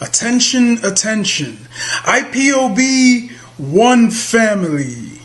Attention, attention. IPOB One Family.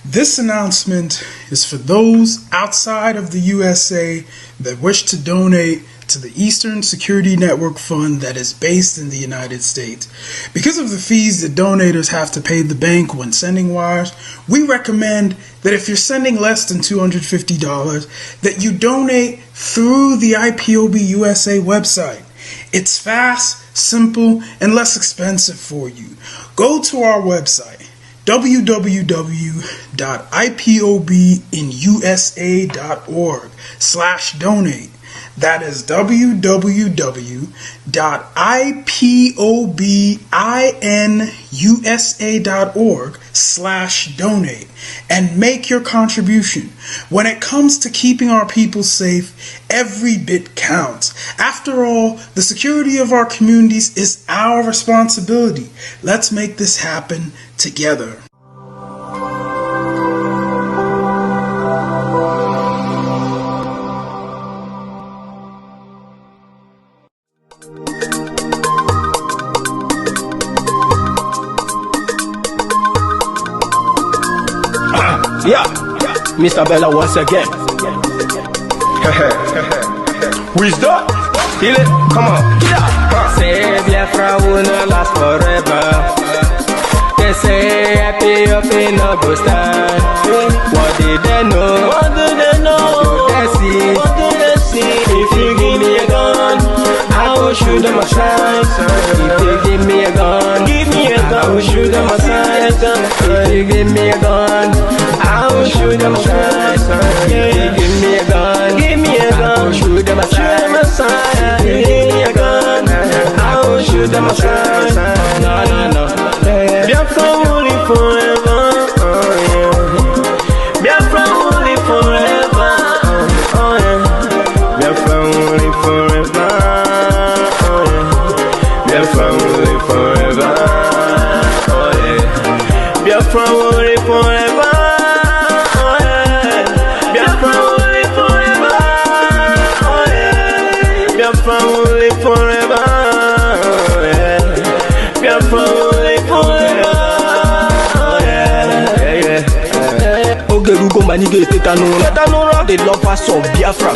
This announcement is for those outside of the USA that wish to donate to the Eastern Security Network Fund that is based in the United States. Because of the fees that donators have to pay the bank when sending wires, we recommend that if you're sending less than $250, that you donate through the IPOB USA website. It's fast, simple, and less expensive for you. Go to our website, www.ipobinusa.org/donate. That is www.ipobinusa.org/donate and make your contribution. When it comes to keeping our people safe, every bit counts. After all, the security of our communities is our responsibility. Let's make this happen together. Yeah, Mr. Bella once again. Wisdom, feel it, come on. Yeah. Say Biafra will not last forever. They say happy up in no go stand. What did they know? What do they know? What do they see? What do they see? If you give me a gun, I will shoot them aside. If you give me a gun, give me a gun, I will shoot them aside. If you give me a gun, I will shoot them aside. If you give me a gun, give me a gun, I will shoot them aside. If you give me a gun, I will shoot them aside. No, no, no. Biafra will live forever. Oh yeah. Biafra will live forever. Oh yeah. Biafra will live forever. Oh yeah. Biafra will live forever. Oh yeah. Biafra will live forever. Biafra will live forever. Oh yeah. Biafra will live forever. Oh yeah. Yeah. Ogerugo manige tetanura. The lovers of Biafra.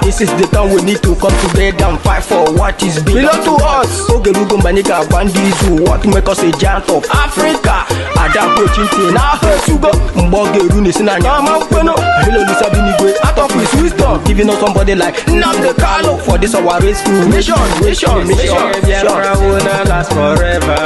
This is the time we need to come together and fight for what is belong to us. Ogerugo maniga bandizu, what make us a giant of Africa. Adam Pochinti na Hesugo. Mbogeru nisina nyama kweno. Hello Lisa Binigwe, out of his wisdom, giving us somebody like Nnamdi Kanu for this our rescue mission. Biafra will not last forever.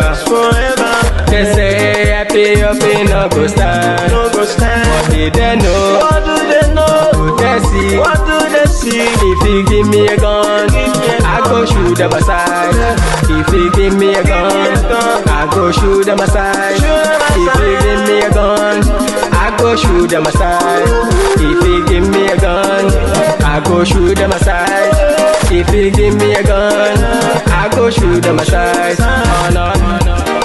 They say happy up in no go stand. What did they know? What do they know? What do they see? What do they see? If you give me a gun, I go shoot them aside. If you give me a gun, I go shoot them aside. If you give me a gun, I go shoot them aside. If you give me a gun, I go shoot them aside. If you give me a gun, I go shoot them aside. Oh no.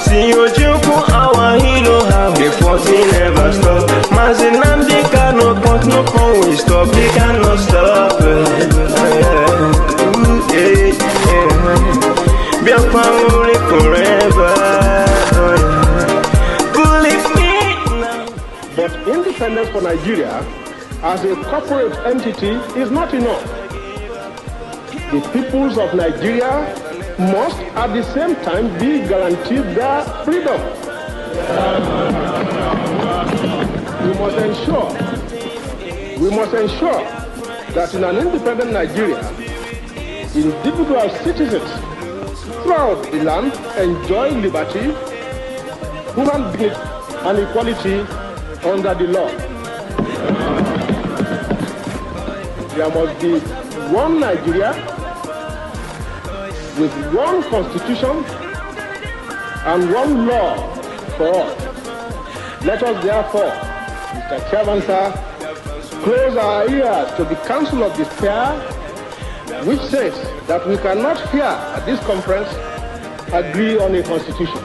See you joke, our hero, how the fighting never stop. Nnamdi Kanu, but no phone will stop. They cannot stop. Biafra will live forever. Believe me now. But independence for Nigeria as a corporate entity is not enough. The peoples of Nigeria must at the same time be guaranteed their freedom. We must ensure that in an independent Nigeria, individual citizens throughout the land enjoy liberty, human dignity, and equality under the law. There must be one Nigeria with one constitution and one law for all. Let us therefore, Mr. Chairman, sir, close our ears to the counsel of despair, which says that we cannot here at this conference agree on a constitution.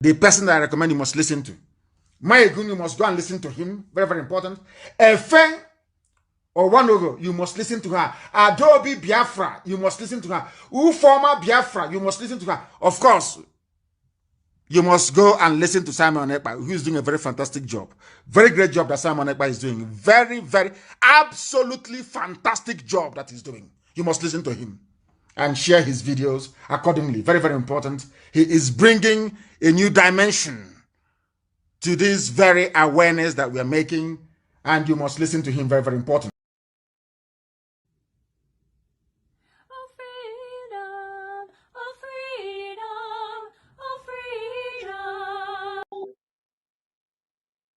the person that I recommend you must listen to. Maegun, you must go and listen to him. Very, very important. Efe or Wanogo, you must listen to her. Adobe Biafra, you must listen to her. Uforma Biafra, you must listen to her. Of course, you must go and listen to Simon Ekpa, who is doing a very fantastic job. Very great job that Simon Ekpa is doing. Very, very, absolutely fantastic job that he's doing. You must listen to him and share his videos accordingly. Very, very important. He is bringing a new dimension to this very awareness that we are making, and you must listen to him. Very, very important.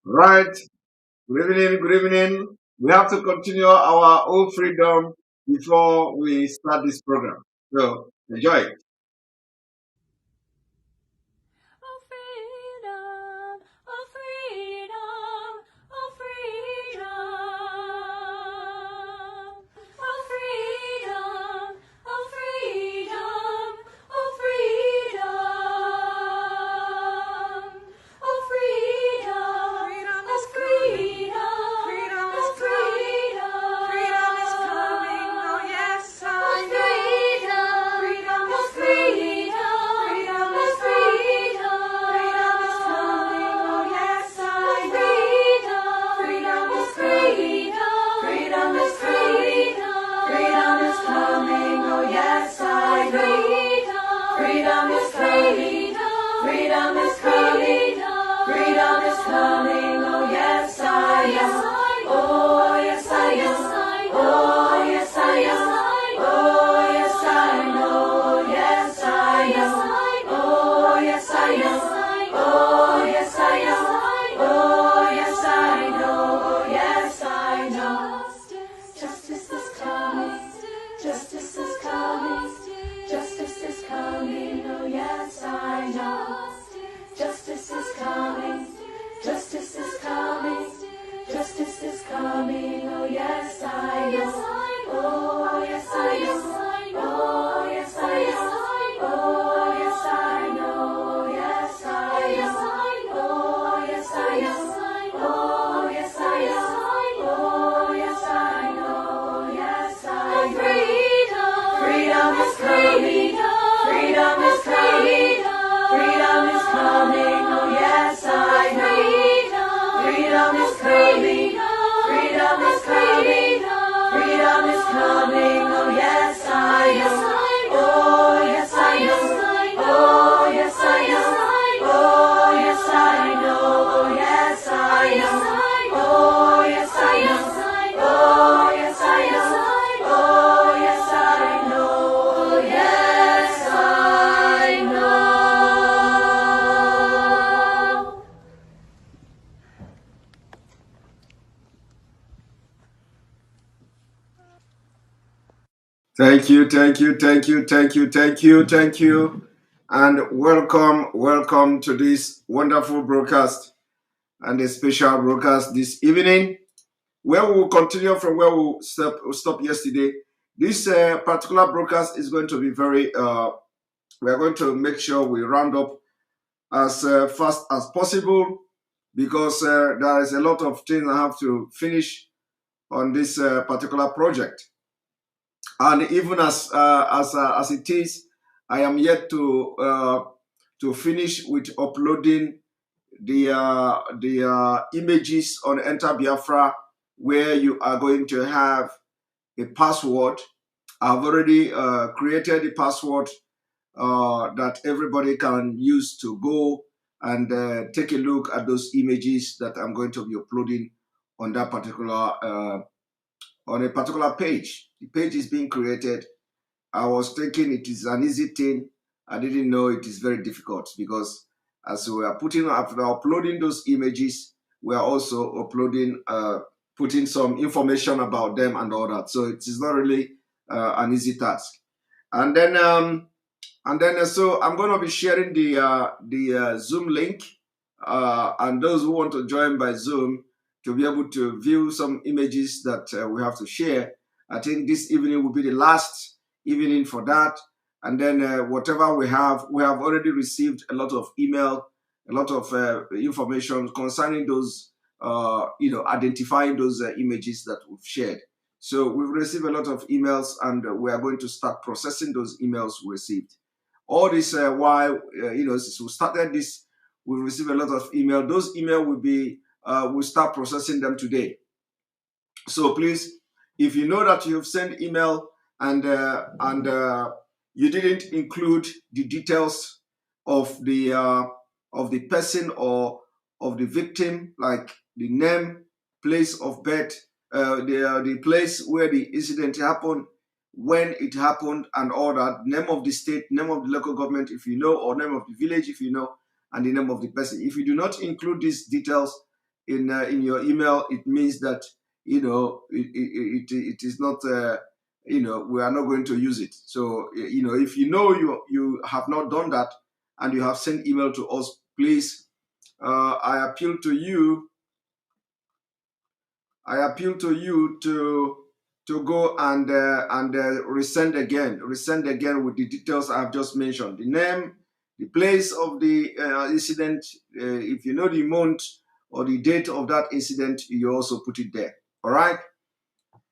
Right. Good evening. Good evening. We have to continue our own freedom before we start this program. So enjoy it. Thank you, thank you, thank you, thank you, thank you, thank you. And welcome to this wonderful broadcast and a special broadcast this evening, where we will continue from where we stopped yesterday. This particular broadcast is going to be very, we are going to make sure we round up as fast as possible, because there is a lot of things I have to finish on this particular project. And even as it is, I am yet to finish with uploading the images on Enter Biafra, where you are going to have a password. I've already created a password that everybody can use to go and take a look at those images that I'm going to be uploading on that particular on a particular page. The page is being created. I was thinking it is an easy thing. I didn't know it is very difficult, because as we are after uploading those images, we are also uploading, putting some information about them and all that. So it is not really an easy task. And then so I'm going to be sharing the Zoom link, and those who want to join by Zoom, to be able to view some images that we have to share. I think this evening will be the last evening for that. And then whatever we have already received a lot of email information concerning those, identifying those images that we've shared. So we've received a lot of emails, and we are going to start processing those emails we received. All this while, since we started this, we've received a lot of email. Those email will be, we'll start processing them today. So please, if you know that you've sent email and you didn't include the details of the person or of the victim, like the name, place of birth, the place where the incident happened, when it happened, and all that, name of the state, name of the local government, if you know, or name of the village, if you know, and the name of the person. If you do not include these details in your email, it means that it is not, we are not going to use it. So, if you have not done that and you have sent email to us, please, I appeal to you to go and resend again with the details I've just mentioned, the name, the place of the incident. If you know the month or the date of that incident, you also put it there. All right?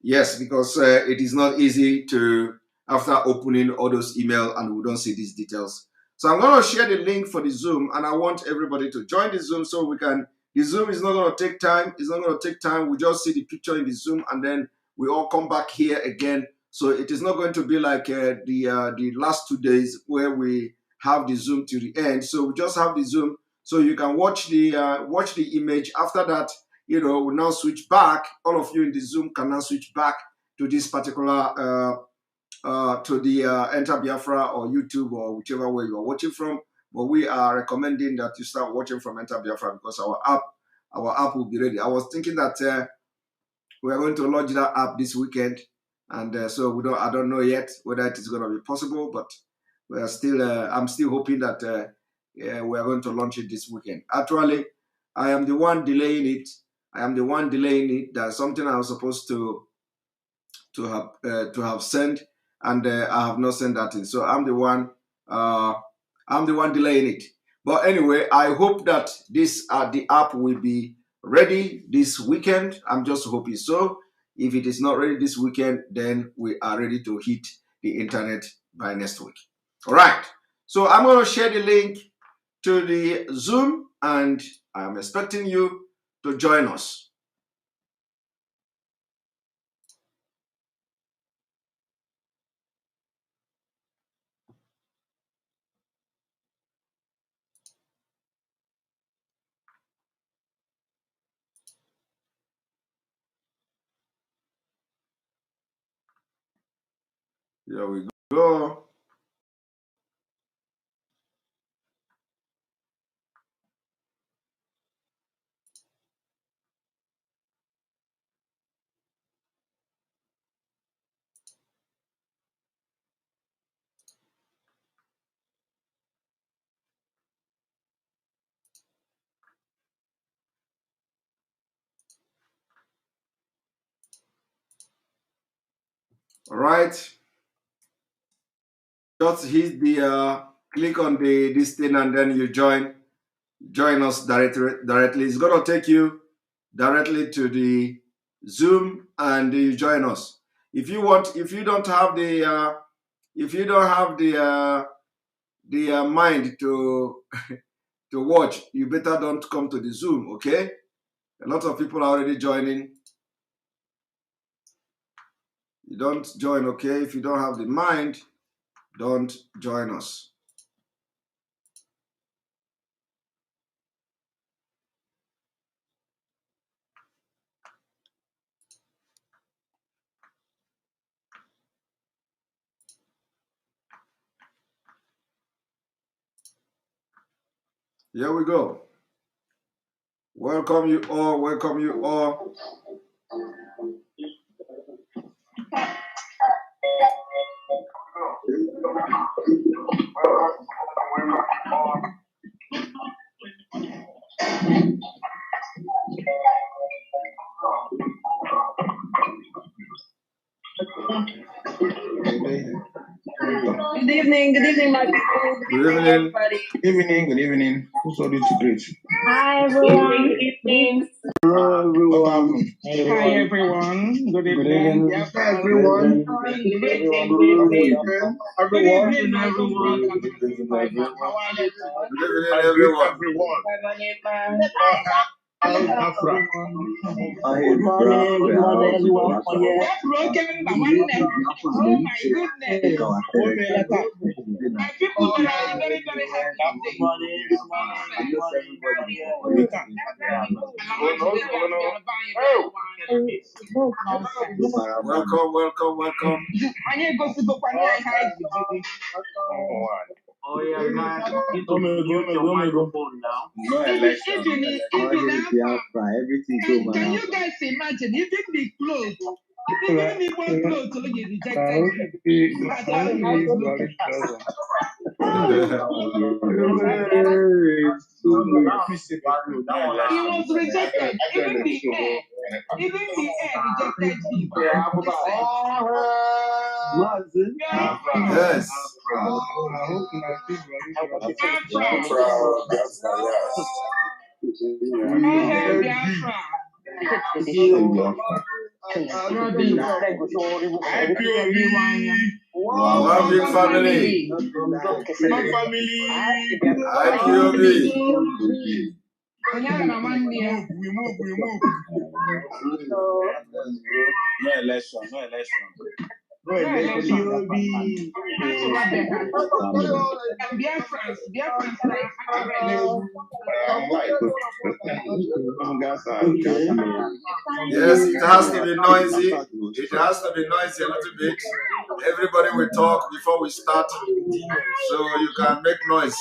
Yes, because it is not easy to, after opening all those emails and we don't see these details. So I'm going to share the link for the Zoom, and I want everybody to join the Zoom so we can. The Zoom is not going to take time. It's not going to take time. We just see the picture in the Zoom, and then we all come back here again. So it is not going to be like the last 2 days where we have the Zoom to the end. So we just have the Zoom, so you can watch the image. After that, we now switch back. All of you in the Zoom can now switch back to this particular to the Enter Biafra or YouTube or whichever way you are watching from. But we are recommending that you start watching from Enter Biafra because our app will be ready. I was thinking that we are going to launch that app this weekend, and so I don't know yet whether it is going to be possible, but we are still. I'm still hoping that we are going to launch it this weekend. Actually, I am the one delaying it. That's something I was supposed to have sent, and I have not sent that in. So I'm the one delaying it. But anyway, I hope that the app will be ready this weekend. I'm just hoping so. If it is not ready this weekend, then we are ready to hit the internet by next week. All right. So I'm going to share the link to the Zoom, and I'm expecting you to join us. Here we go. All right. Just hit the click on this thing, and then you join us directly. It's gonna take you directly to the Zoom, and you join us. If you don't have the mind to to watch, you better don't come to the Zoom. Okay, a lot of people are already joining. You don't join, okay? If you don't have the mind, don't join us. Here we go. Welcome you all. Welcome you all. Good evening, my people. Good evening. Everybody. Good evening. Who's all to greet? Hi, everyone. Good evening. Hello, everyone. Hi everyone. Good evening. Good evening, everyone. Everyone. Good evening, my good Good evening, Everyone. everyone. Biafra. Good morning, everyone. Oh, yeah. Broken by one neck. Oh my goodness. My people are very, very happy Welcome, welcome, welcome. Oh yeah, you to mute your microphone now. No election. Everything can you guys imagine? Even the clothes, even the one clothes, so you rejected. He was rejected. Even the air rejected him. Yes. One big family. IPOB. We move. No election. Yes, it has to be noisy. It has to be noisy a little bit. Everybody will talk before we start, so you can make noise.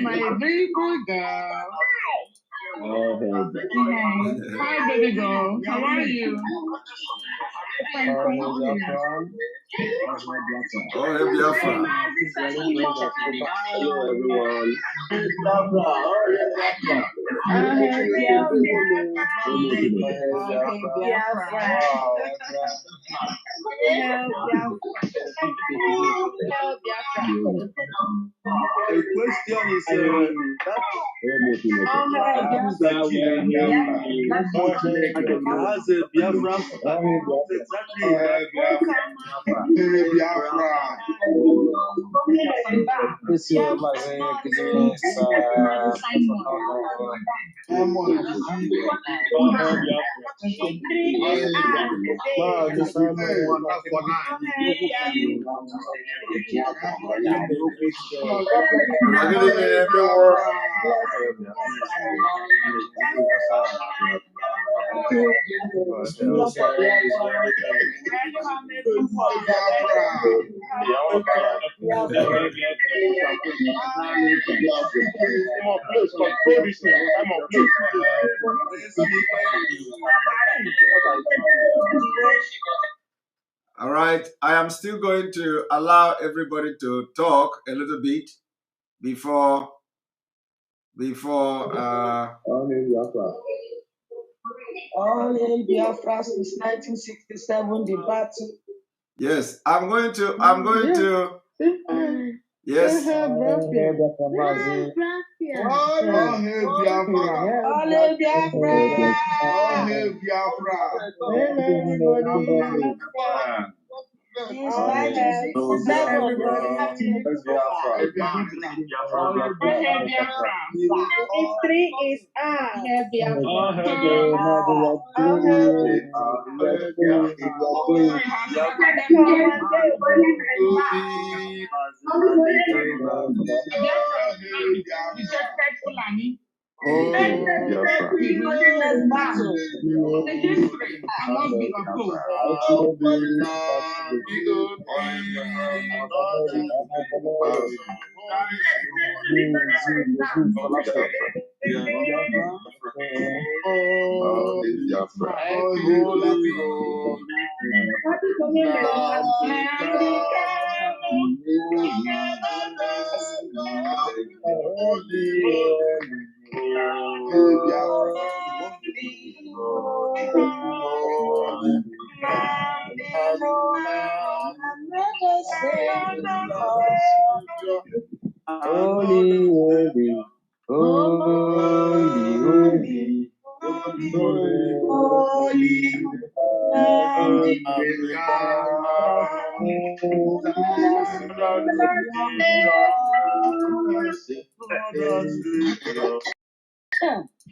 My very good girl. Hi, baby girl. How are you? Fine, thank you. Oh, hey, Biafra. Hello, everyone. The question is, has a Biafra Good evening, everyone. All right, I am still going to allow everybody to talk a little bit before All in Biafra since 1967, the battle. yes, I'm going to yes. All in Biafra. History is us. The history cannot be opposed.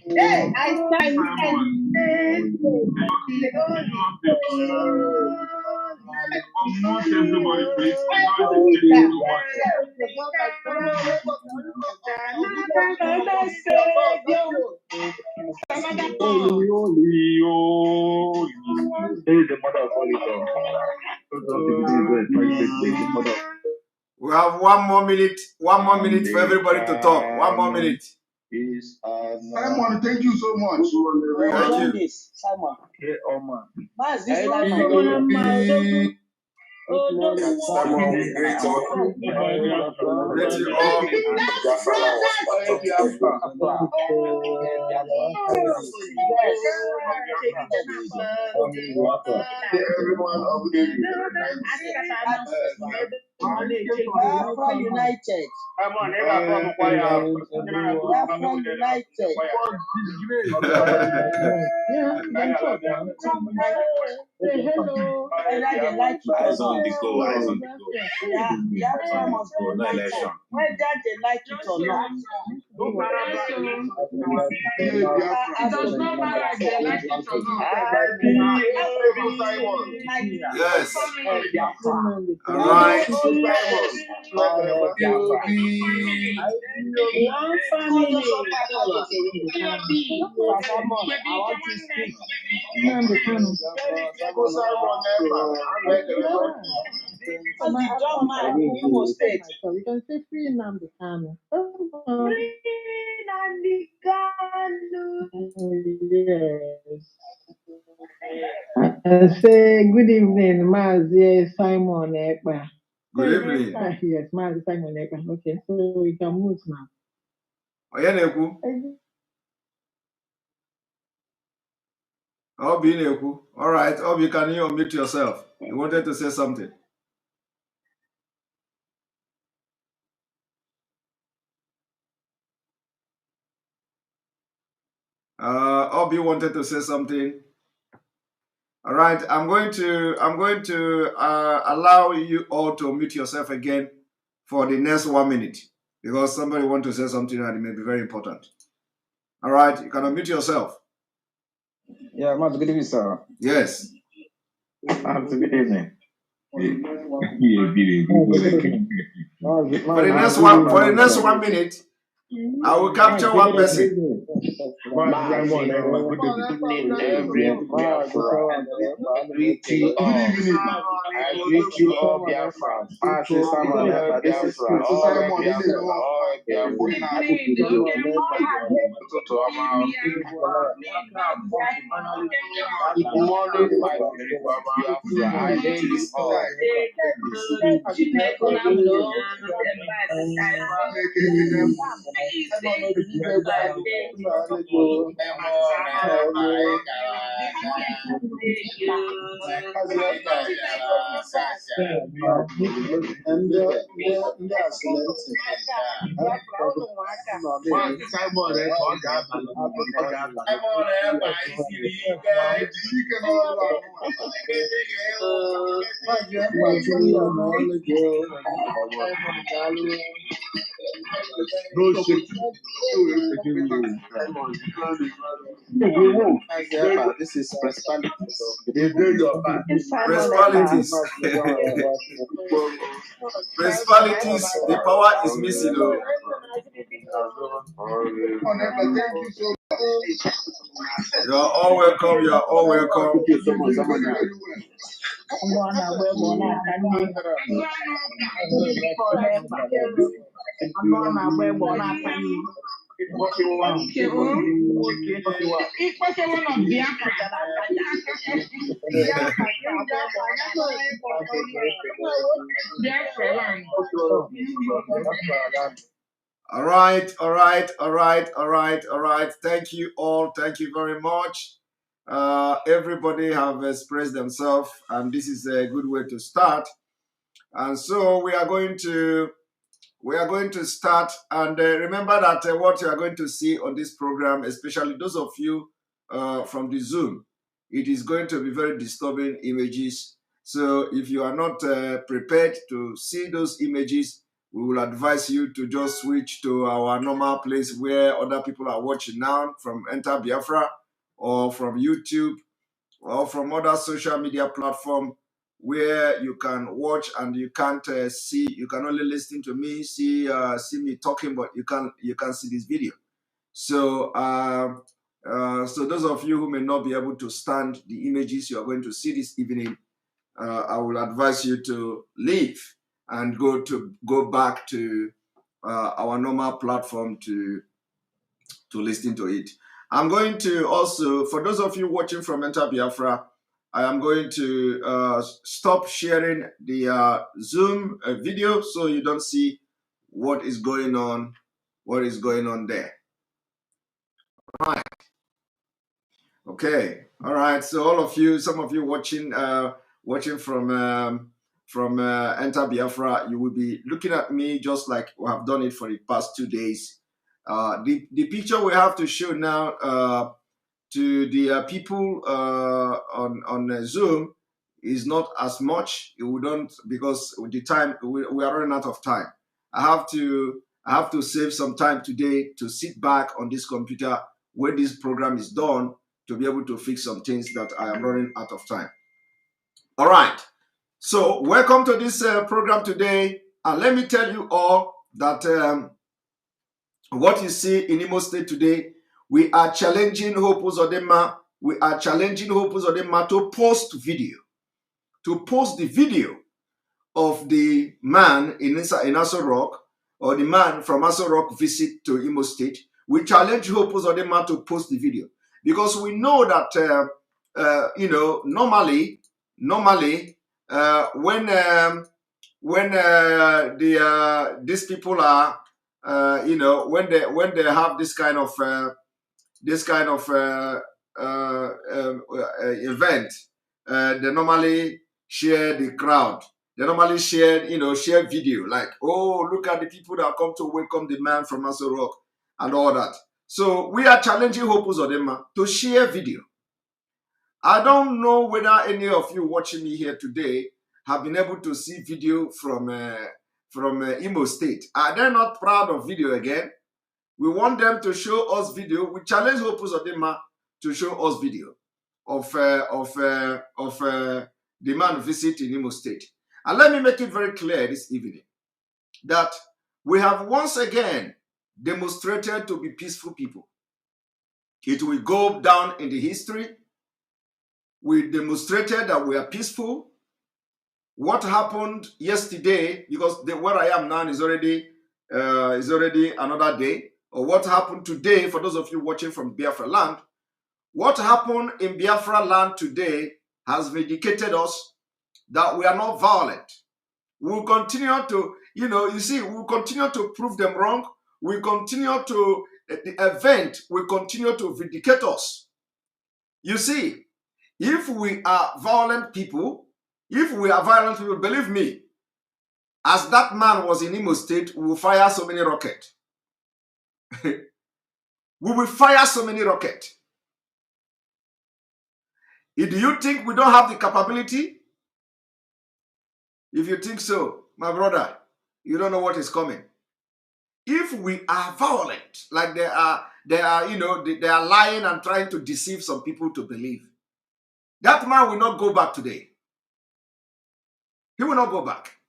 Hey, I stand. Almost everybody, please. Now is changing too much. Holy, holy. This is the mother of all it all. We have 1 more minute. 1 more minute for everybody to talk. 1 more minute. Simon, thank you so much. Thank you. Simon. Okay, Oma. Great you all. Everyone of Biafra United. Biafra United. Whether they like it or Eyes on not. the go, eyes on the go. Biafra must be No united. election. Whether they like it or not. Yes. All right. One family. Pastor Mon, I want to speak. As the John man, Imo State. We can say free Nnamdi Kanu. Yes. I say good evening, Mazi Simon Ekpa. Good evening. Yes, Mazi Simon Ekpa. Okay, so we can move now. Oyeneku. Obi Neku. All right. Obi, can you unmute yourself? You wanted to say something. Obi wanted to say something. All right. I'm going to allow you all to unmute yourself again for the next 1 minute because somebody wants to say something and it may be very important. All right. You can unmute yourself. Yeah, Matt, good evening, sir. Yes. Good evening. For the next 1 minute, I will capture one person. I greet you all Biafra. This is Principalities. Principalities, the power is missing. Though. You are all welcome. You are all welcome. All right, all right, all right, all right, all right. Thank you all. Thank you very much. Everybody have expressed themselves, and this is a good way to start. And so we are going to we are going to start. And remember that what you are going to see on this program, especially those of you from the Zoom, it is going to be very disturbing images. So if you are not prepared to see those images, we will advise you to just switch to our normal place where other people are watching now, from Enter Biafra or from YouTube or from other social media platform where you can watch and you can't see. You can only listen to me, see me talking, but you can see this video. So so those of you who may not be able to stand the images you are going to see this evening, I will advise you to leave and go back to our normal platform to listen to it. I'm going to also, for those of you watching from Enter Biafra, I am going to stop sharing the Zoom video so you don't see what is going on there. All right. Okay. All right. So all of you, some of you watching from Enter Biafra, you will be looking at me just like we have done it for the past 2 days. The picture we have to show now to the people on Zoom is not as much. We don't, because with the time we are running out of time. I have to save some time today to sit back on this computer when this program is done to be able to fix some things that I am running out of time. All right. So welcome to this program today, and let me tell you all that what you see in Imo State today, we are challenging Hope Uzodinma. We are challenging Hope Uzodinma to post the video of the man in Aso Rock, or the man from Aso Rock visit to Imo State. We challenge Hope Uzodinma to post the video, because we know that normally when these people are when they have this kind of event, they normally share the crowd. They normally share video like, oh, look at the people that come to welcome the man from Aso Rock and all that. So we are challenging Hope Uzodinma to share video. I don't know whether any of you watching me here today have been able to see video from Imo State. Are they not proud of video again? We want them to show us video. We challenge Hope Uzodinma to show us video of the man visiting Imo State. And let me make it very clear this evening that we have once again demonstrated to be peaceful people. It will go down in the history. We demonstrated that we are peaceful. What happened yesterday, because where I am now is already another day, or what happened today, for those of you watching from Biafraland, what happened in Biafraland today has vindicated us that we are not violent. We'll continue to, we'll continue to prove them wrong. We continue to, the event will continue to vindicate us. You see, if we are violent people, believe me, as that man was in Imo State, we will fire so many rockets. We will fire so many rockets. Do you think we don't have the capability? If you think so, my brother, you don't know what is coming. If we are violent, like they are lying and trying to deceive some people to believe, that man will not go back today. He will not go back.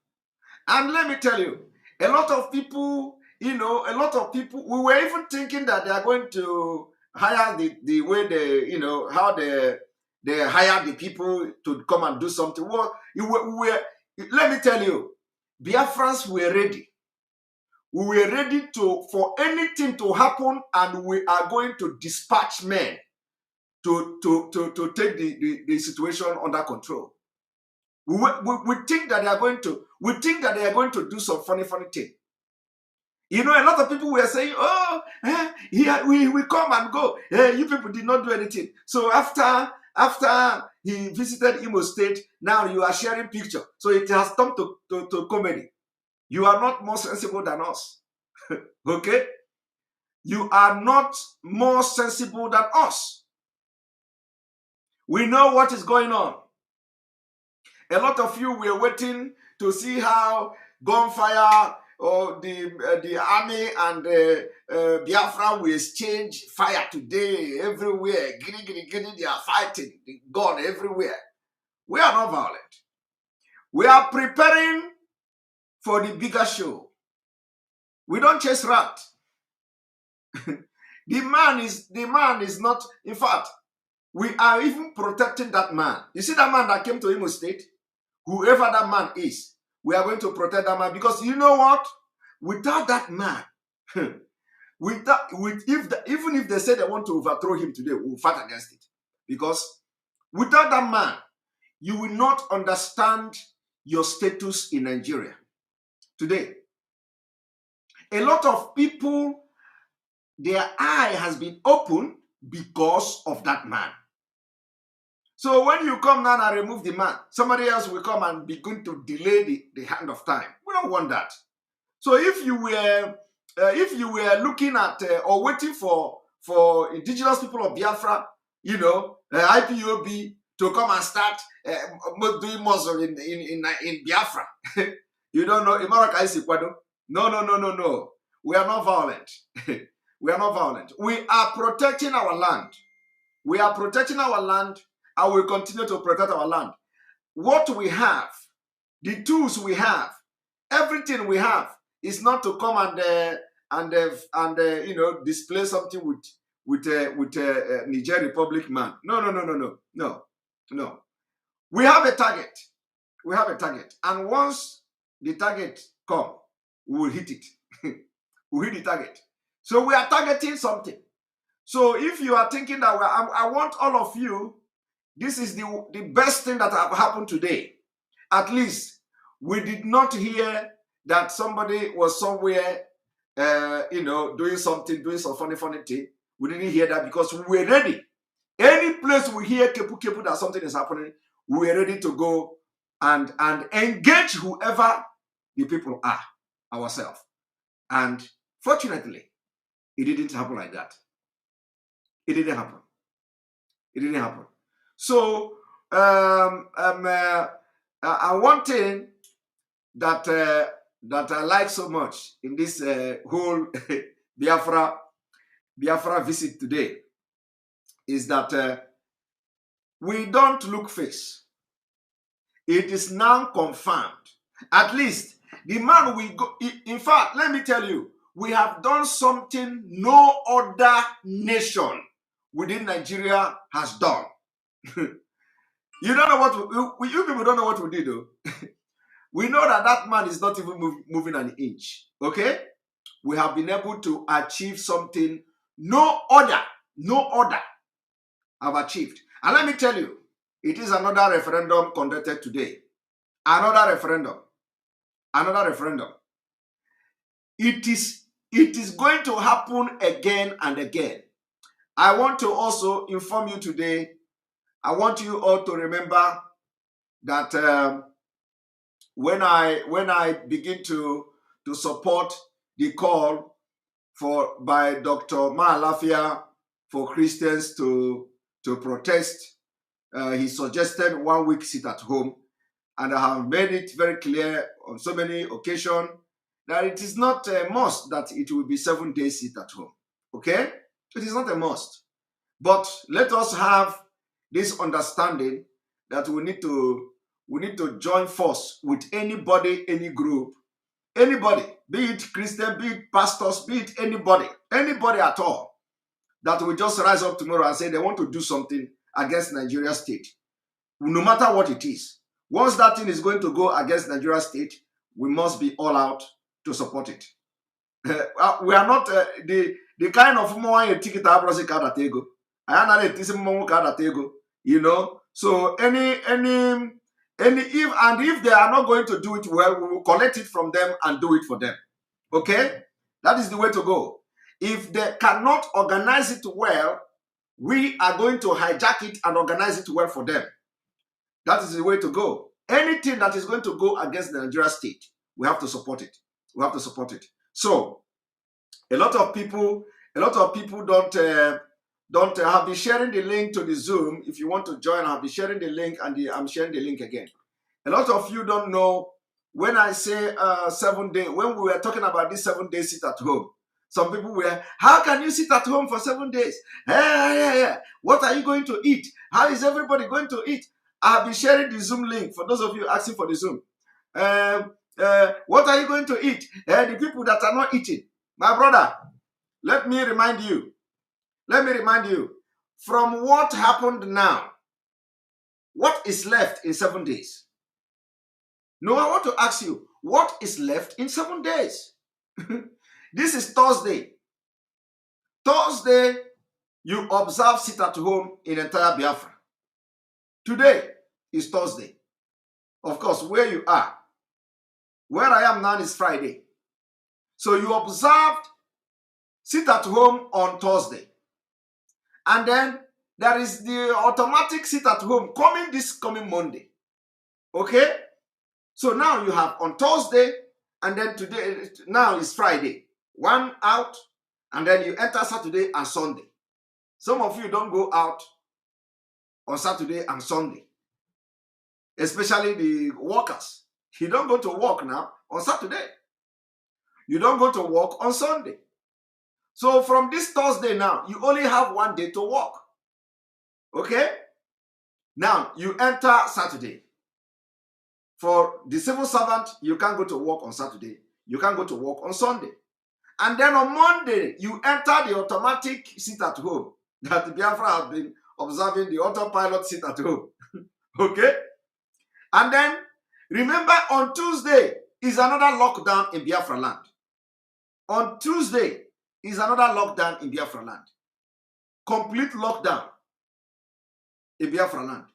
And let me tell you, a lot of people, we were even thinking that they are going to hire the way they, how they hire the people to come and do something. Well, let me tell you, Biafrans were ready. We were ready for anything to happen, and we are going to dispatch men to take the situation under control. We think that they are going to. We think that they are going to do some funny thing. A lot of people were saying, "Oh, we come and go. You people did not do anything." So after he visited Imo State, now you are sharing picture. So it has come to comedy. You are not more sensible than us. Okay? You are not more sensible than us. We know what is going on. A lot of you were waiting to see how gunfire or the army and Biafra will exchange fire today everywhere. They are fighting. God everywhere. We are not violent. We are preparing for the bigger show. We don't chase rat. The man is not, in fact, we are even protecting that man. You see that man that came to Imo State? Whoever that man is, we are going to protect that man, because you know what? Without that man, even if they say they want to overthrow him today, we'll fight against it. Because without that man, you will not understand your status in Nigeria today. A lot of people, their eye has been opened because of that man. So when you come now and remove the man, somebody else will come and begin to delay the hand of time. We don't want that. So if you were looking at or waiting for indigenous people of Biafra, you know, IPOB to come and start doing muscle in Biafra, you don't know. No. We are not violent. We are not violent. We are protecting our land. We are protecting our land, and we continue to protect our land. What we have, the tools we have, everything we have is not to come and you know, display something with Niger Republic man. No. We have a target. We have a target, and once the target come, we will hit it. We hit the target. So we are targeting something. So if you are thinking that I want all of you, this is the best thing that have happened today. At least we did not hear that somebody was somewhere, you know, doing some funny thing. We didn't hear that because we were ready. Any place we hear kepu that something is happening, we are ready to go and engage whoever the people are ourselves. And fortunately, it didn't happen like that. It didn't happen. It didn't happen. So, one thing that I like so much in this whole Biafra visit today is that we don't look face. It is now confirmed. At least the man we go. In fact, let me tell you, we have done something no other nation within Nigeria has done. You don't know what you people don't know what we did though. We know that man is not even moving an inch. Okay, we have been able to achieve something no other have achieved. And let me tell you, it is another referendum conducted today. Another referendum. It is going to happen again and again. I want to also inform you today. I want you all to remember that when I begin to support the call by Dr. Maalafia for Christians to protest, he suggested 1 week sit at home, and I have made it very clear on so many occasions that it is not a must that it will be 7 days sit at home. Okay, it is not a must, but let us have this understanding that we need to join force with anybody, any group, anybody, be it Christian, be it pastors, be it anybody at all, that will just rise up tomorrow and say they want to do something against Nigeria state, no matter what it is. Once that thing is going to go against Nigeria state, we must be all out to support it. We are not the kind of you know. So if they are not going to do it well, we will collect it from them and do it for them. Okay, that is the way to go. If they cannot organize it well, we are going to hijack it and organize it well for them. That is the way to go. Anything that is going to go against the Nigeria state, We have to support it. We have to support it. So a lot of people don't have been sharing the link to the Zoom. If you want to join, I'll be sharing the link, and I'm sharing the link again. A lot of you don't know when I say 7 days, when we were talking about this 7 days sit at home. Some people were, how can you sit at home for 7 days? What are you going to eat? How is everybody going to eat? I'll be sharing the Zoom link for those of you asking for the Zoom. What are you going to eat? The people that are not eating. My brother, let me remind you. From what happened now, what is left in 7 days? No, I want to ask you, what is left in 7 days? This is Thursday. Thursday, you observe sit at home in entire Biafra. Today is Thursday. Of course, where you are. Where I am now is Friday. So you observed sit at home on Thursday. And then there is the automatic sit at home coming this coming Monday. Okay? So now you have on Thursday, and then today, now is Friday. One out, and then you enter Saturday and Sunday. Some of you don't go out on Saturday and Sunday. Especially the workers. You don't go to work now on Saturday. You don't go to work on Sunday. So from this Thursday now, you only have 1 day to work. Okay? Now, you enter Saturday. For the civil servant, you can't go to work on Saturday. You can't go to work on Sunday. And then on Monday, you enter the automatic sit at home that the Biafra has been observing, the autopilot sit at home. Okay? And then, remember, on Tuesday is another lockdown in Biafraland. On Tuesday is another lockdown in Biafraland. Complete lockdown in Biafraland.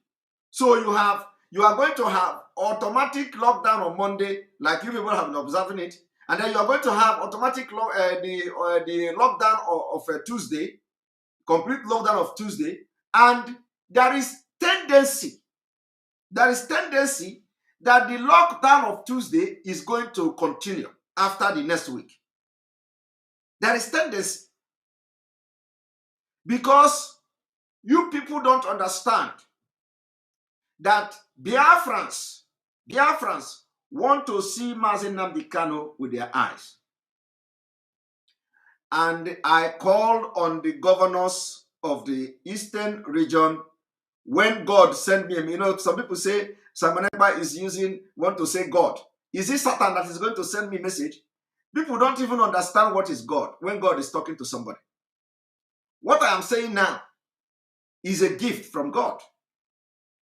So you are going to have automatic lockdown on Monday, like you people have been observing it, and then you are going to have automatic the lockdown of Tuesday, complete lockdown of Tuesday, and there is tendency that the lockdown of Tuesday is going to continue after the next week. There is tendency. Because you people don't understand that Biafrans want to see Mazi Nnamdi Kanu with their eyes. And I called on the governors of the eastern region when God sent me. You know, some people say Simon Ekpa want to say God. Is it Satan that is going to send me a message? People don't even understand what is God when God is talking to somebody. What I am saying now is a gift from God.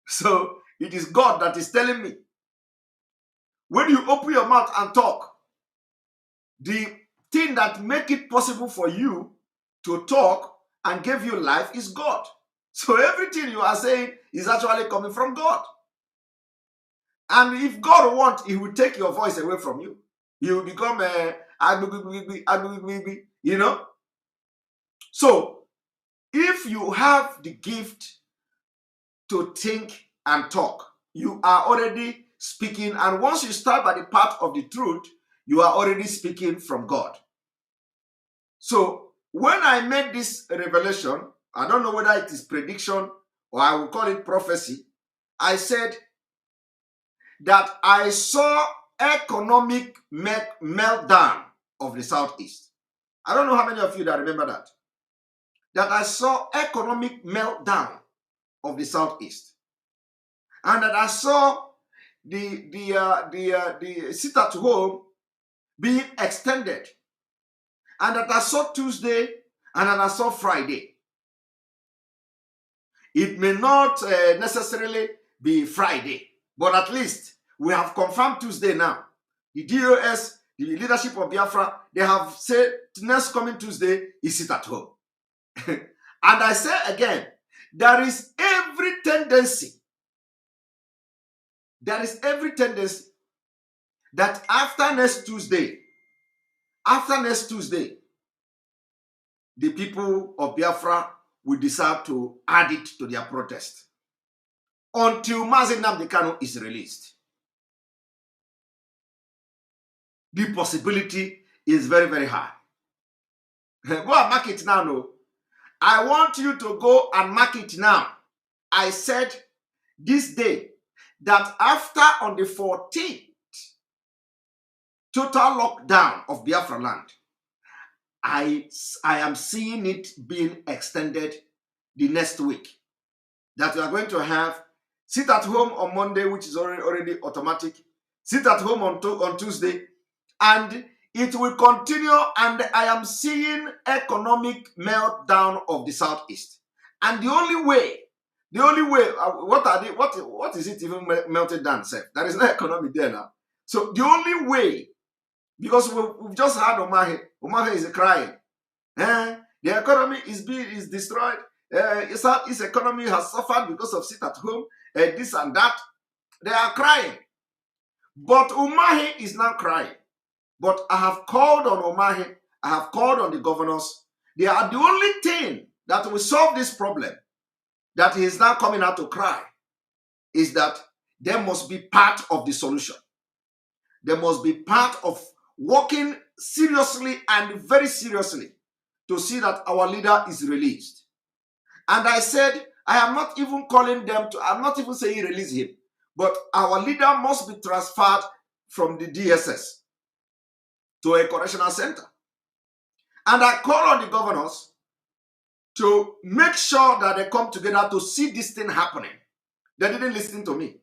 So it is God that is telling me. When you open your mouth and talk, the thing that make it possible for you to talk and give you life is God. So everything you are saying is actually coming from God. And if God wants, he will take your voice away from you. You will become you know. So if you have the gift to think and talk, you are already speaking. And once you start by the path of the truth, you are already speaking from God. So when I made this revelation, I don't know whether it is prediction or I will call it prophecy. I said that I saw economic meltdown of the Southeast. I don't know how many of you that remember that. That I saw economic meltdown of the Southeast. And that I saw the sit at home being extended. And that I saw Tuesday and that I saw Friday. It may not necessarily be Friday, but at least we have confirmed Tuesday now. The DOS, the leadership of Biafra, they have said next coming Tuesday is sit at home. And I say again, there is every tendency that after next Tuesday, the people of Biafra will decide to add it to their protest until Mazi Nnamdi Kanu is released. the possibility is very, very high. Go and mark it now, no. I want you to go and mark it now. I said this day that after on the 14th, total lockdown of Biafraland, I am seeing it being extended the next week. That we are going to have sit at home on Monday, which is already automatic, sit at home on Tuesday, and it will continue. And I am seeing economic meltdown of the Southeast. And the only way, what is it even melted down, sir? There is no economy there now. So the only way, because we've just had Omahe. Omahe is crying. The economy is destroyed. Its economy has suffered because of sit at home, this and that. They are crying. But Omahe is not crying. But I have called on Omahe. I have called on the governors. They are the only thing that will solve this problem, that he is now coming out to cry, is that they must be part of the solution. They must be part of working seriously and very seriously to see that our leader is released. And I said, I am not even calling them to, I'm not even saying release him, but our leader must be transferred from the DSS to a correctional center. And I call on the governors to make sure that they come together to see this thing happening. They didn't listen to me.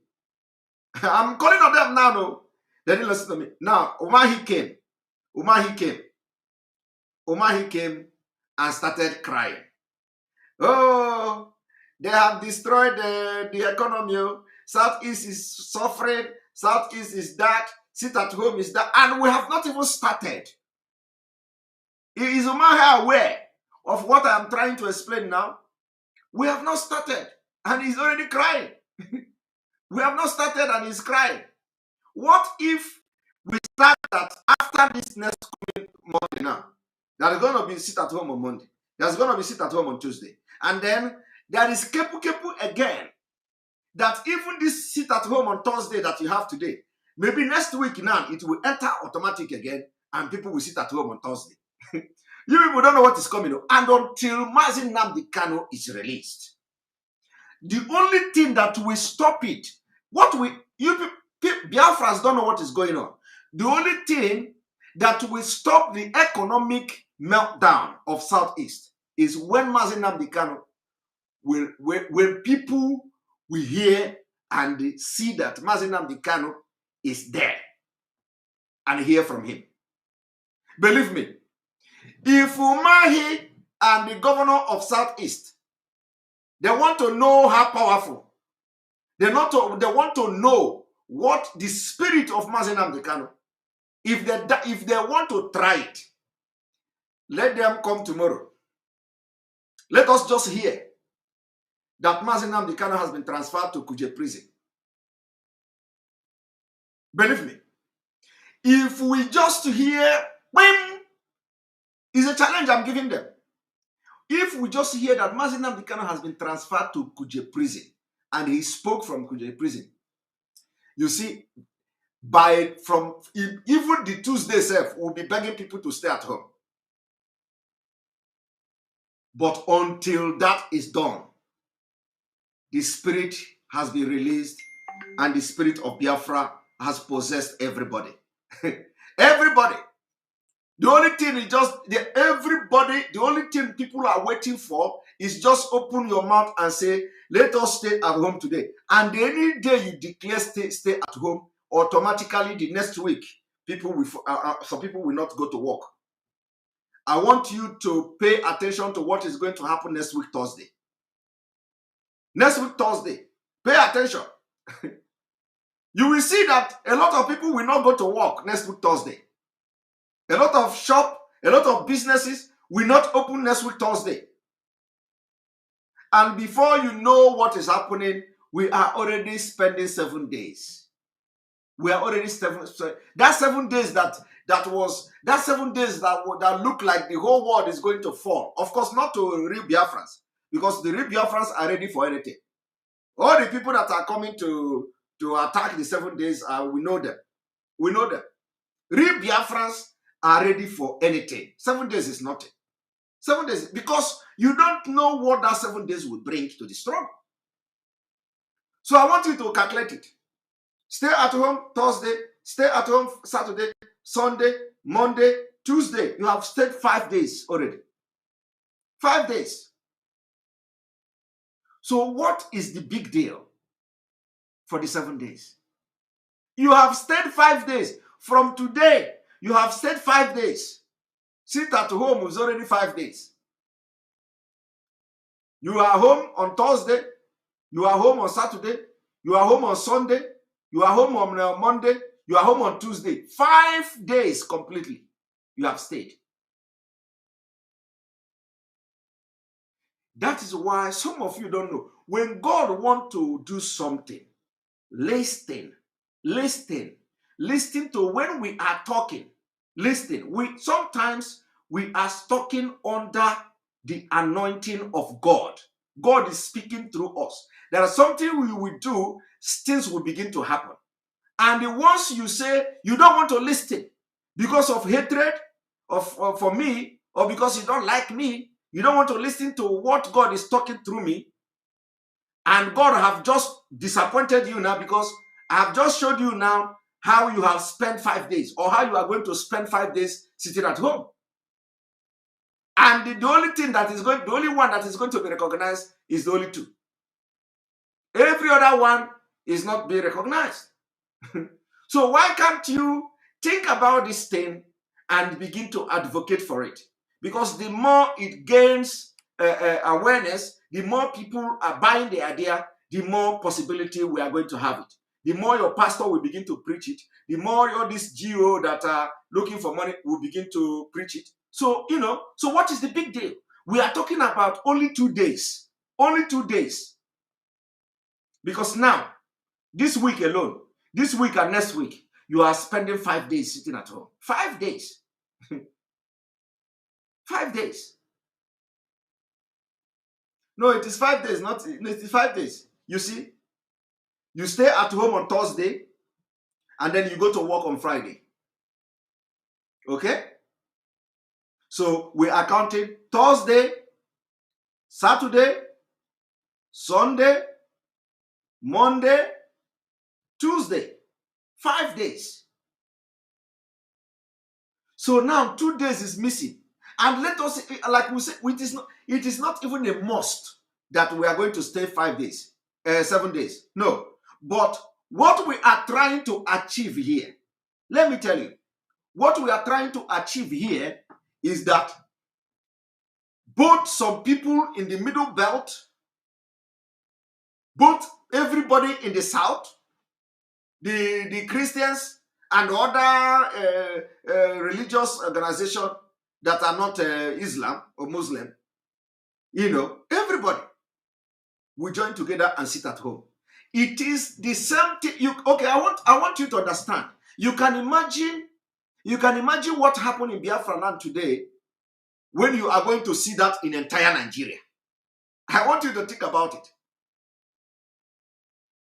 I'm calling on them now, no. They didn't listen to me. Now, Omahe came. Omahe came and started crying. Oh, they have destroyed the economy. Southeast is suffering. Southeast is that. Sit at home is that. And we have not even started. Is Omahe aware of what I'm trying to explain now? We have not started. And he's already crying. We have not started and he's crying. What if we start that after this next coming Monday now? There is going to be sit at home on Monday. There's going to be sit at home on Tuesday. And then there is Kepu again. That even this sit at home on Thursday that you have today, maybe next week now, it will enter automatic again and people will sit at home on Thursday. You people don't know what is coming. And until Mazi Nnamdi Kanu is released, the only thing that will stop it, Biafrans don't know what is going on. The only thing that will stop the economic meltdown of Southeast is when Mazi Nnamdi Kanu when people will hear and see that Mazi Nnamdi Kanu is there and hear from him. Believe me, if Umahi and the governor of Southeast, they want to know how powerful, they want to know what the spirit of Mazi Nnamdi Kanu, if they want to try it, let them come tomorrow. Let us just hear that Mazi Nnamdi Kanu has been transferred to Kuje prison. Believe me, if we just hear, is a challenge I'm giving them. If we just hear that Mazi Nnamdi Kanu has been transferred to Kuje prison and he spoke from Kuje prison, you see, even the Tuesday itself, we'll be begging people to stay at home. But until that is done, the spirit has been released and the spirit of Biafra has possessed everybody. Everybody. The only thing is just, the only thing people are waiting for is just open your mouth and say, let us stay at home today. And any day you declare stay at home, automatically the next week, some people will not go to work. I want you to pay attention to what is going to happen next week, Thursday. Next week, Thursday. Pay attention. You will see that a lot of people will not go to work next week, Thursday. A lot of shops, a lot of businesses will not open next week, Thursday. And before you know what is happening, we are already spending 7 days. We are already that 7 days that look like the whole world is going to fall. Of course, not to real Biafrans, because the real Biafrans are ready for anything. All the people that are coming to attack the 7 days, we know them. We know them. Real Biafrans are ready for anything. 7 days is nothing. 7 days, because you don't know what that 7 days will bring to the struggle. So I want you to calculate it. Stay at home Thursday, stay at home Saturday, Sunday, Monday, Tuesday. You have stayed 5 days already. 5 days. So what is the big deal for the 7 days? You have stayed 5 days. From today, you have stayed 5 days. Sit at home is already 5 days. You are home on Thursday. You are home on Saturday. You are home on Sunday. You are home on Monday. You are home on Tuesday. 5 days completely. You have stayed. That is why some of you don't know. When God wants to do something, listen to when we are talking. Listen. Sometimes we are talking under the anointing of God. God is speaking through us. There are something we will do, things will begin to happen. And once you say you don't want to listen because of hatred for me, or because you don't like me, you don't want to listen to what God is talking through me, and God have just disappointed you now because I have just showed you now how you have spent 5 days, or how you are going to spend 5 days sitting at home. And the only one that is going to be recognized is the only two. Every other one is not being recognized. So why can't you think about this thing and begin to advocate for it? Because the more it gains awareness, the more people are buying the idea, the more possibility we are going to have it. The more your pastor will begin to preach it, the more all these GO that are looking for money will begin to preach it. So, so what is the big deal? We are talking about only 2 days. Only 2 days. Because now, this week alone, this week and next week, you are spending 5 days sitting at home. 5 days. 5 days. No, it is 5 days, it is 5 days. You see, you stay at home on Thursday, and then you go to work on Friday. Okay? So we are counting Thursday, Saturday, Sunday, Monday, Tuesday. 5 days. So now 2 days is missing. And let us, like we say, it is not even a must that we are going to stay 5 days, 7 days. No. But what we are trying to achieve here, let me tell you, what we are trying to achieve here is that both some people in the middle belt, both everybody in the south, the Christians and other religious organizations that are not Islam or Muslim, everybody will join together and sit at home. It is the same thing. I want you to understand. You can imagine what happened in Biafraland today when you are going to see that in entire Nigeria. I want you to think about it.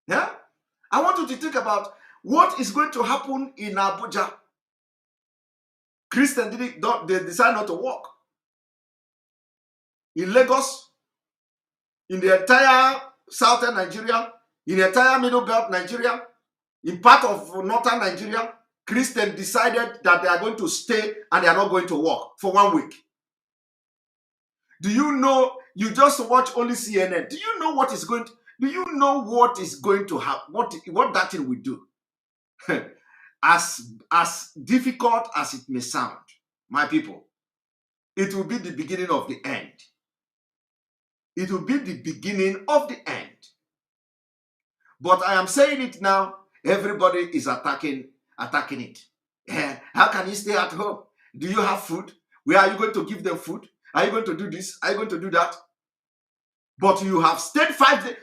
Yeah? I want you to think about what is going to happen in Abuja. Christians they decide not to walk. In Lagos, in the entire southern Nigeria, in the entire middle belt Nigeria, in part of northern Nigeria, Christians decided that they are going to stay and they are not going to work for 1 week. Do you know, you just watch only CNN. Do you know what is going to happen? What that thing will do? As difficult as it may sound, my people, it will be the beginning of the end. It will be the beginning of the end. But I am saying it now, everybody is attacking it. How can you stay at home? Do you have food? Where are you going to give them food? Are you going to do this? Are you going to do that? But you have stayed 5 days.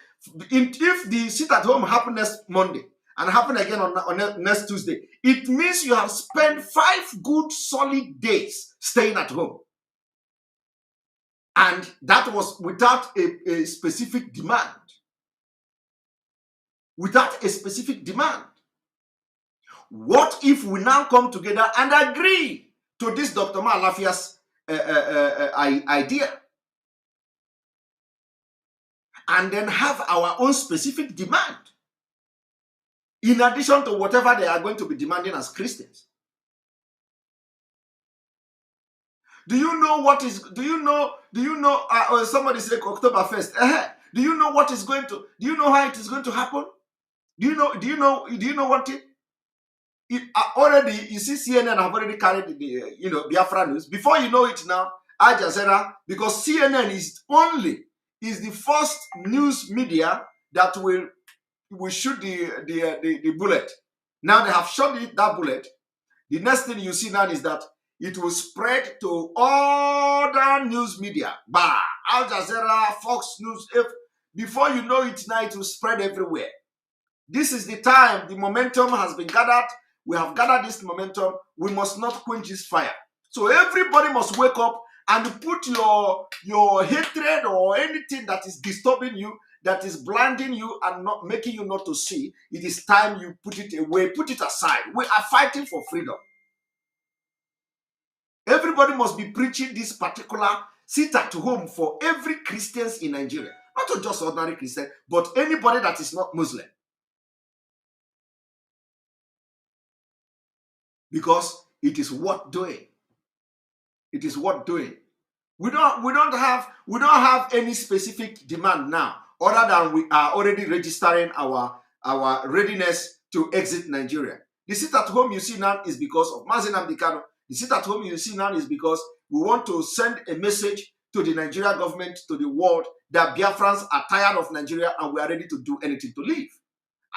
If the sit at home happen next Monday and happen again on next Tuesday, it means you have spent 5 good solid days staying at home. And that was without a specific demand. Without a specific demand. what if we now come together and agree to this Dr. Malafia's idea, and then have our own specific demand, in addition to whatever they are going to be demanding as Christians? Do you know what is, somebody said October 1st. Do you know what is going to, do you know how it is going to happen? Do you know what it already, you see, CNN have already carried the, Biafra news. Before you know it now, Al Jazeera, because CNN is the first news media that will shoot the bullet. Now they have shot that bullet. The next thing you see now is that it will spread to other news media. Bah, Al Jazeera, Fox News. Before you know it now, it will spread everywhere. This is the time. The momentum has been gathered. We have gathered this momentum. We must not quench this fire. So everybody must wake up and put your hatred or anything that is disturbing you, that is blinding you and not making you not to see. It is time you put it away, put it aside. We are fighting for freedom. Everybody must be preaching this particular sit at home for every Christians in Nigeria. Not just ordinary Christian, but anybody that is not Muslim. Because it is worth doing. It is worth doing. We don't have any specific demand now, other than we are already registering our readiness to exit Nigeria. The sit at home you see now is because of Mazi Nnamdi Kanu. The sit at home you see now is because we want to send a message to the Nigerian government, to the world, that Biafrans are tired of Nigeria and we are ready to do anything to leave.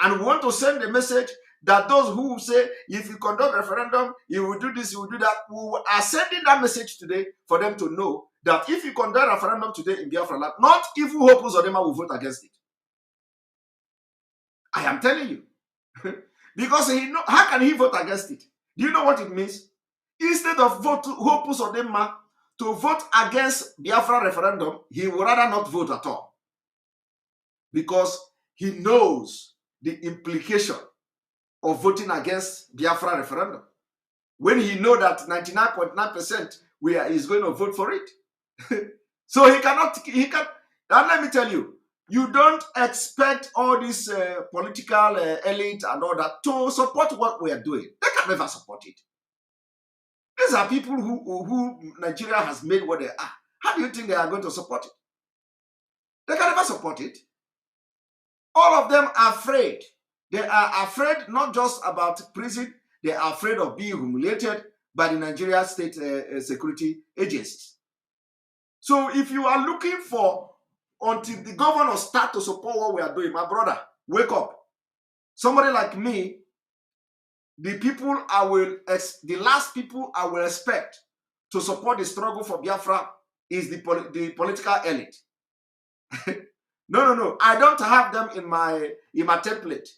And we want to send a message that those who say, if you conduct referendum, you will do this, you will do that. We are sending that message today for them to know that if you conduct referendum today in Biafraland, not evil Hopus or them will vote against it. I am telling you. Because how can he vote against it? Do you know what it means? Instead of vote Hopus or them to vote against Biafra referendum, he would rather not vote at all. Because he knows the implication of voting against Biafra referendum. When he knows that 99.9% is going to vote for it. So he can, and let me tell you, you don't expect all this political elite and all that to support what we are doing. They can never support it. These are people who Nigeria has made what they are. How do you think they are going to support it? They can never support it. All of them are afraid. They are afraid not just about prison, they are afraid of being humiliated by the Nigeria state security agencies. So if you are looking for until the governor start to support what we are doing, my brother, wake up. Somebody like me, the last people I will expect to support the struggle for Biafra is the political elite. No. I don't have them in my template.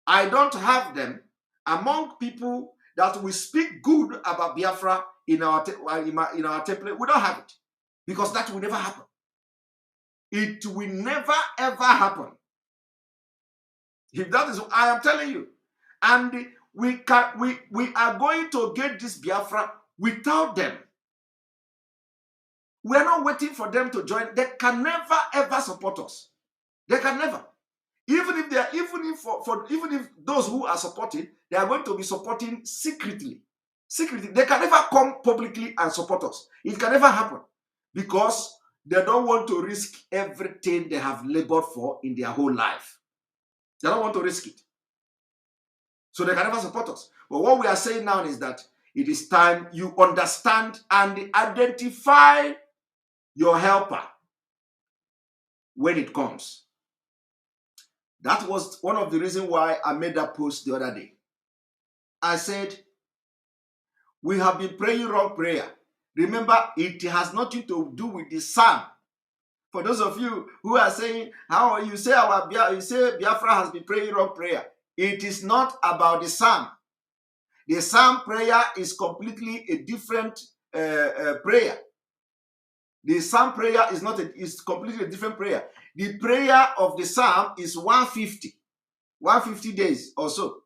I don't have them among people that will speak good about Biafra in our template. We don't have it. Because that will never happen. It will never ever happen. If that is, I am telling you. And we are going to get this Biafra without them. We are not waiting for them to join. They can never ever support us. They can never. Even if those who are supporting, they are going to be supporting secretly. Secretly. They can never come publicly and support us. It can never happen. Because they don't want to risk everything they have labored for in their whole life. They don't want to risk it. So they can never support us. But what we are saying now is that it is time you understand and identify your helper when it comes. That was one of the reasons why I made that post the other day. I said, we have been praying wrong prayer. Remember, it has nothing to do with the psalm. For those of you who are saying, how you say Biafra has been praying wrong prayer. It is not about the psalm. The psalm prayer is completely a different prayer. The psalm prayer is completely a different prayer. The prayer of the psalm is 150 days or so.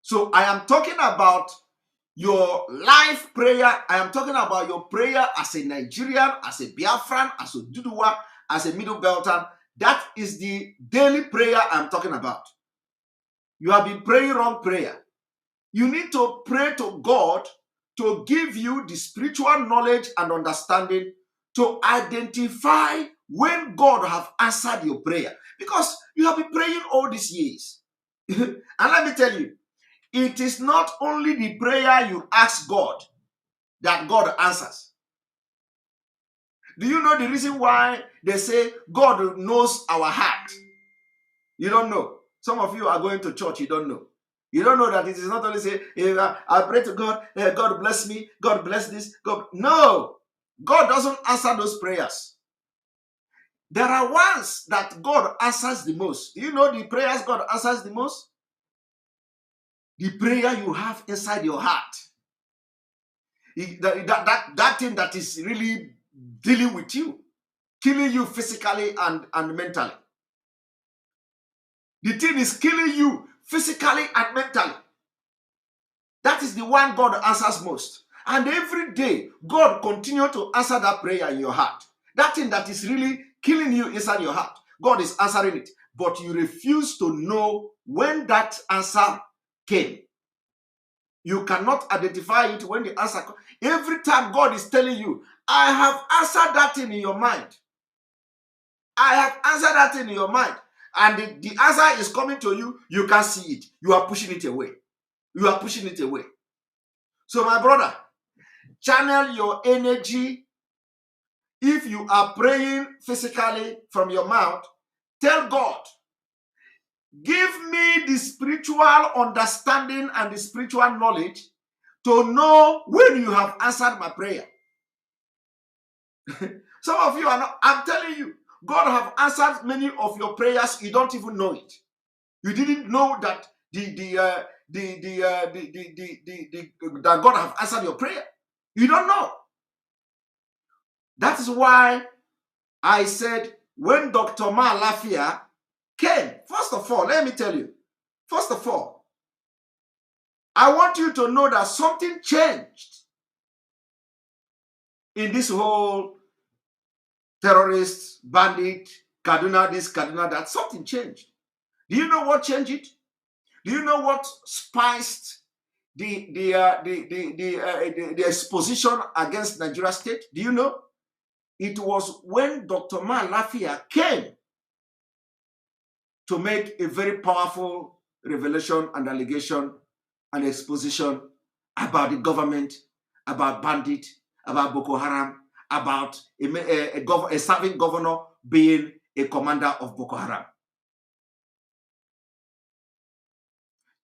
So I am talking about your life prayer. I am talking about your prayer as a Nigerian, as a Biafran, as a Duduwa, as a Middle Belter. That is the daily prayer I'm talking about. You have been praying wrong prayer. You need to pray to God to give you the spiritual knowledge and understanding to identify when God have answered your prayer. Because you have been praying all these years. And let me tell you, it is not only the prayer you ask God that God answers. Do you know the reason why they say God knows our heart? You don't know. Some of you are going to church, you don't know. You don't know that it is not only say, I pray to God, God bless me, God bless this, God. No, God doesn't answer those prayers. There are ones that God answers the most. Do you know the prayers God answers the most? The prayer you have inside your heart. That thing that is really dealing with you, killing you physically and mentally. The thing is killing you physically and mentally. That is the one God answers most. And every day, God continues to answer that prayer in your heart. That thing that is really killing you inside your heart, God is answering it. But you refuse to know when that answer came. You cannot identify it when the answer comes. Every time God is telling you, I have answered that thing in your mind. I have answered that thing in your mind. And the answer is coming to you, you can't see it. You are pushing it away. You are pushing it away. So my brother, channel your energy. If you are praying physically from your mouth, tell God, give me the spiritual understanding and the spiritual knowledge to know when you have answered my prayer. Some of you are not, I'm telling you, God have answered many of your prayers, you don't even know it. You didn't know that that God have answered your prayer. You don't know. That is why I said when Dr. Malafia came, first of all, let me tell you, first of all, I want you to know that something changed in this whole terrorist, bandit, Kaduna this, Kaduna that. Something changed. Do you know what changed it? Do you know what spiced the exposition against Nigeria state? Do you know? It was when Dr. Malafia came to make a very powerful revelation and allegation and exposition about the government, about bandit, about Boko Haram, about a serving governor being a commander of Boko Haram.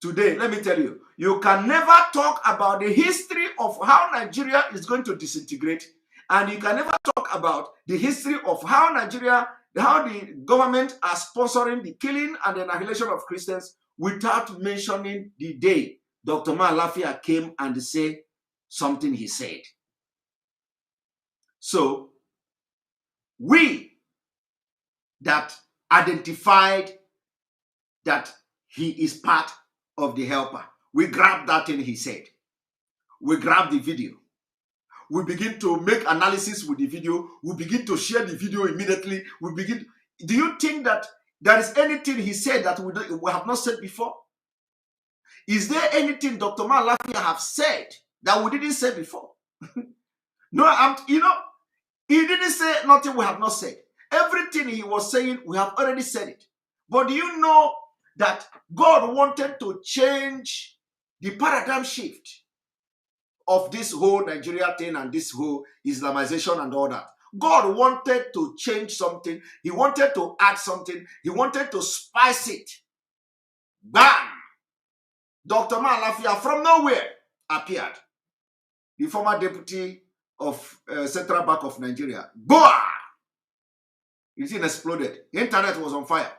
Today, let me tell you, you can never talk about the history of how Nigeria is going to disintegrate, and you can never talk about the history of how Nigeria, how the government are sponsoring the killing and the annihilation of Christians without mentioning the day Dr. Malafia came and said something he said. So, we that identified that he is part of the helper, we grabbed that thing he said. We grab the video. We begin to make analysis with the video. We begin to share the video immediately. We begin. Do you think that there is anything he said that we have not said before? Is there anything Dr. Malafia have said that we didn't say before? No, he didn't say nothing we have not said. Everything he was saying, we have already said it. But do you know that God wanted to change the paradigm shift of this whole Nigeria thing and this whole Islamization and all that? God wanted to change something. He wanted to add something. He wanted to spice it. Bam! Dr. Malafia from nowhere appeared. The former deputy of Central Bank of Nigeria. Boah! The thing exploded. The internet was on fire.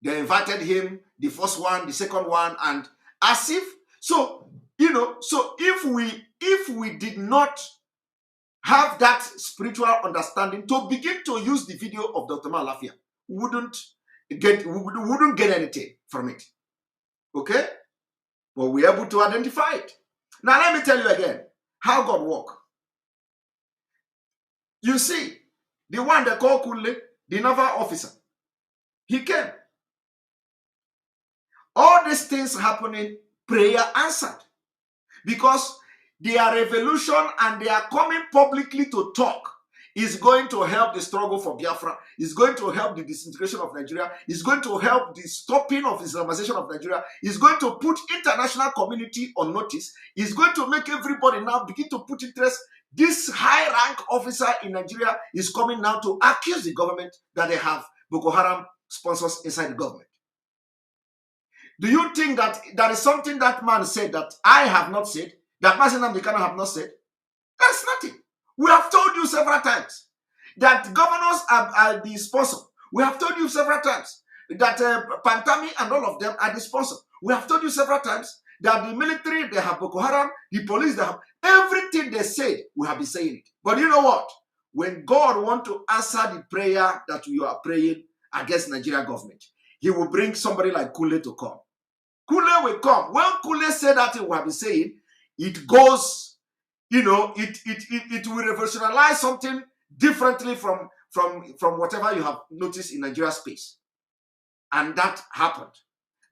They invited him, the first one, the second one, and as if, so if we did not have that spiritual understanding to begin to use the video of Dr. Malafia, we wouldn't get anything from it. Okay? but we're able to identify it. Now, let me tell you again how God works. You see, the one they call Kule, the naval officer, he came. All these things happening, prayer answered. Because their revolution and they are coming publicly to talk is going to help the struggle for Biafra, is going to help the disintegration of Nigeria, is going to help the stopping of Islamization of Nigeria, is going to put international community on notice, is going to make everybody now begin to put interest. This high rank officer in Nigeria is coming now to accuse the government that they have Boko Haram sponsors inside the government. Do you think that that is something that man said that I have not said, that Mazen Namdekano have not said? That's nothing. We have told you several times that governors are the sponsor. We have told you several times that Pantami and all of them are the sponsor. We have told you several times that the military, they have Boko Haram, the police, they have everything they said, we have been saying it. But you know what? When God wants to answer the prayer that you are praying against Nigeria government, he will bring somebody like Kule to come. Kule will come. When Kule said that thing we have been saying, it goes, you know, it will revolutionize something differently from whatever you have noticed in Nigeria space. And that happened.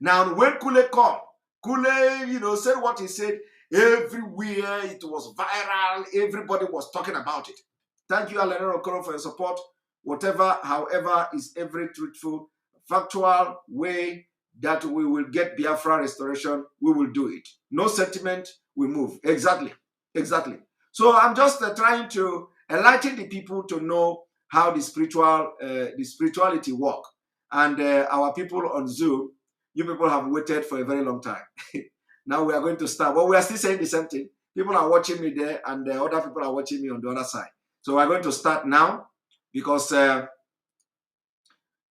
Now, when Kule come, Kule, you know, said what he said, everywhere it was viral, everybody was talking about it. Thank you, Alan Okoro, for your support. Whatever, however, is every truthful, factual way that we will get Biafra restoration, we will do it. No sentiment, we move. Exactly. Exactly. So I'm just trying to enlighten the people to know how the spirituality work. And our people on Zoom, you people have waited for a very long time. Now we are going to start. Well, we are still saying the same thing. People are watching me there, and other people are watching me on the other side. So we're going to start now because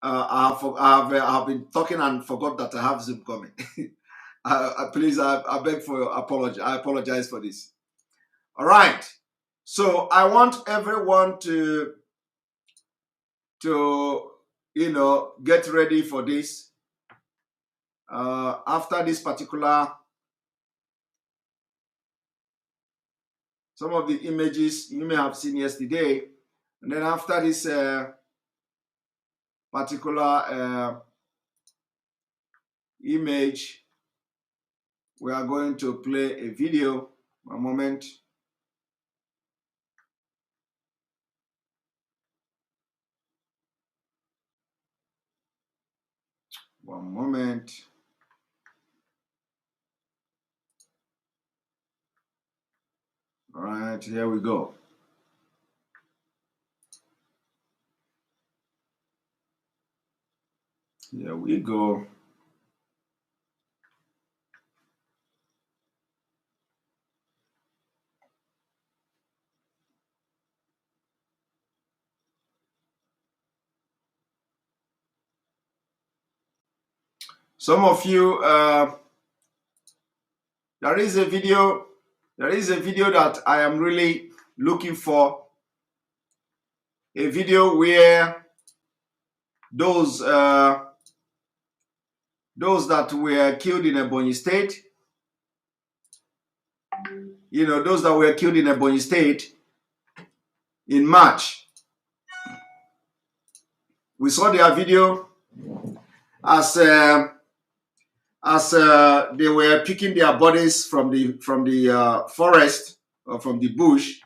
I've been talking and forgot that I have Zoom coming. Please, I beg for your apology. I apologize for this. All right. So I want everyone to you know, get ready for this. After this particular, some of the images you may have seen yesterday, and then after this particular image, we are going to play a video. One moment. One moment. All right, here we go. Here we go. Some of you, there is a video that I am really looking for. A video where those that were killed in Ebonyi State, you know, those that were killed in Ebonyi State in March. We saw their video as they were picking their bodies from the forest or from the bush.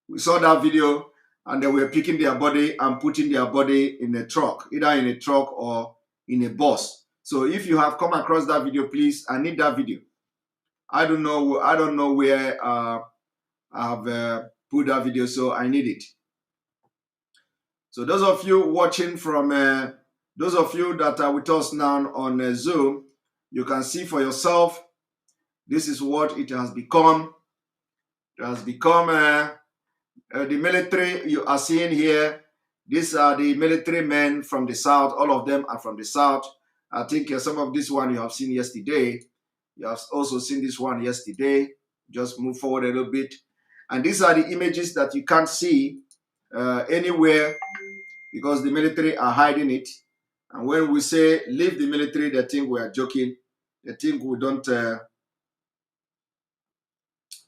We saw that video, and they were picking their body and putting their body in a truck, either in a truck or in a bus. So if you have come across that video, please, I need that video. I don't know where I've put that video, so I need it. So those of you watching from, those of you that are with us now on Zoom, you can see for yourself, this is what it has become. It has become the military you are seeing here. These are the military men from the south. All of them are from the south. I think some of this one you have seen yesterday. You have also seen this one yesterday. Just move forward a little bit. And these are the images that you can't see anywhere because the military are hiding it. And when we say leave the military, they think we are joking. They think we don't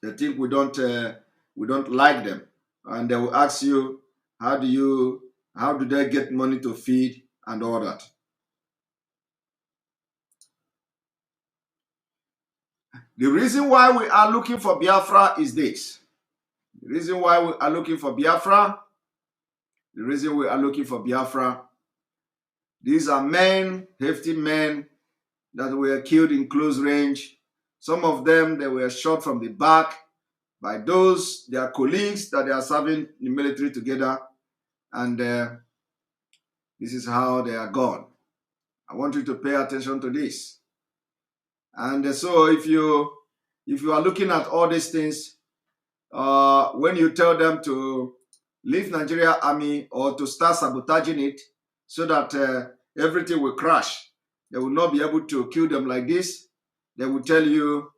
They think we don't like them, and they will ask you, how do they get money to feed and all that. The reason why we are looking for Biafra is this. The reason why we are looking for Biafra, these are men, hefty men, that were killed in close range. Some of them, they were shot from the back by those, their colleagues that they are serving in the military together. And this is how they are gone. I want you to pay attention to this. And so if you are looking at all these things, when you tell them to leave Nigeria army or to start sabotaging it so that everything will crash, they will not be able to kill them like this. They will tell you,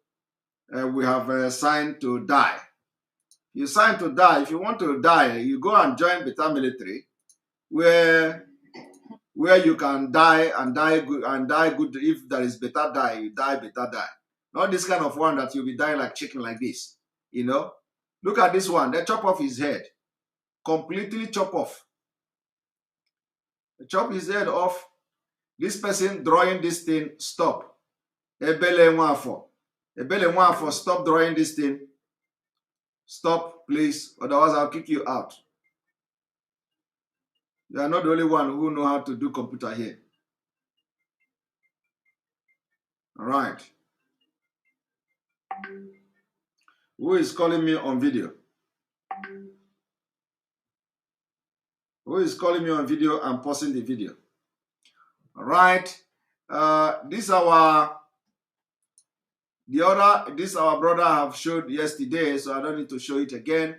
we have signed to die. You sign to die. If you want to die, you go and join better military, where you can die and die good, If there is better die, you die better die. Not this kind of one that you'll be dying like chicken like this. You know, look at this one. They chop off his head, completely chop off. They chop his head off. This person drawing this thing, stop. Ebele Nwafo, stop drawing this thing. Stop, please. Otherwise, I'll kick you out. You are not the only one who know how to do computer here. All right. Who is calling me on video? Who is calling me on video and pausing the video? All right. This our brother have showed yesterday, so I don't need to show it again.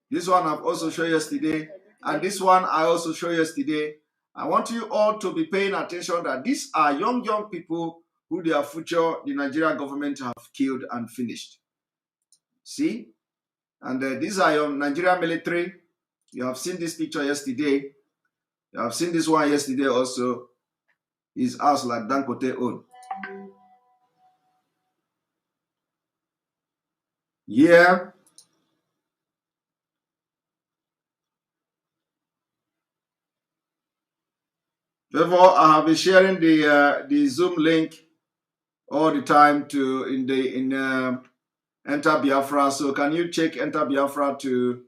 This one I've also showed yesterday, and this one I also showed yesterday. I want you all to be paying attention that these are young people who their future the Nigerian government have killed and finished. See? And these are your Nigerian military. You have seen this picture yesterday. You have seen this one yesterday also. His house like Dangote own. Yeah. Therefore, I have been sharing the Zoom link all the time in Enter Biafra. So can you check Enter Biafra to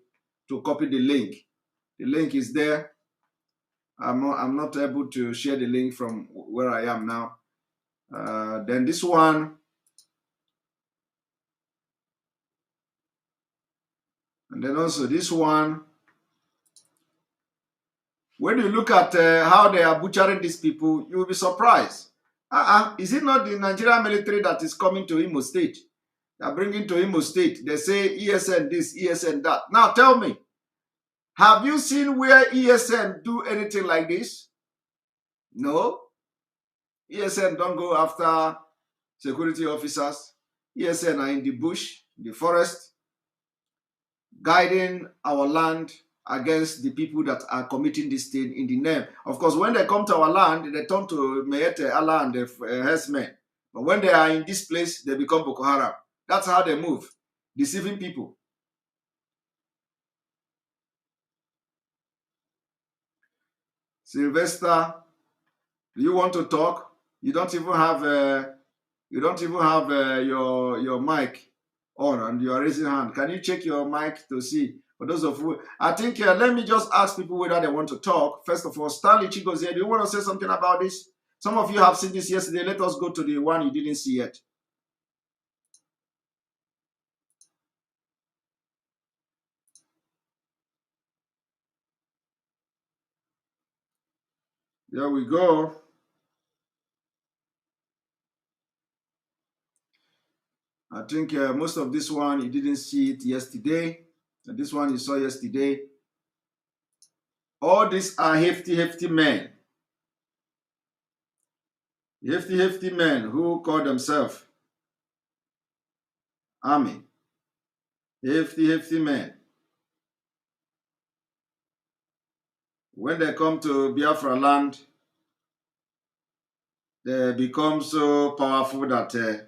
copy the link? The link is there. I'm not able to share the link from where I am now. Then this one, and then also this one. When you look at how they are butchering these people, you will be surprised. Is it not the Nigerian military that is coming to Imo State? They are bringing to Imo State. They say ESN this, ESN that. Now tell me, have you seen where ESN do anything like this? No. ESN don't go after security officers. ESN are in the bush, the forest, guiding our land against the people that are committing this thing in the name. Of course, when they come to our land, they turn to Meyete Allah and the herdsmen. But when they are in this place, they become Boko Haram. That's how they move, deceiving people. Sylvester, do you want to talk? You don't even have your mic on, and you are raising hand. Can you check your mic to see? For those of you, I think let me just ask people whether they want to talk. First of all, Stanley Chigozie, do you want to say something about this? Some of you have seen this yesterday. Let us go to the one you didn't see yet. There we go. I think most of this one, you didn't see it yesterday. And this one you saw yesterday. All these are hefty men. Hefty men who call themselves army. Hefty men. When they come to Biafraland, they become so powerful that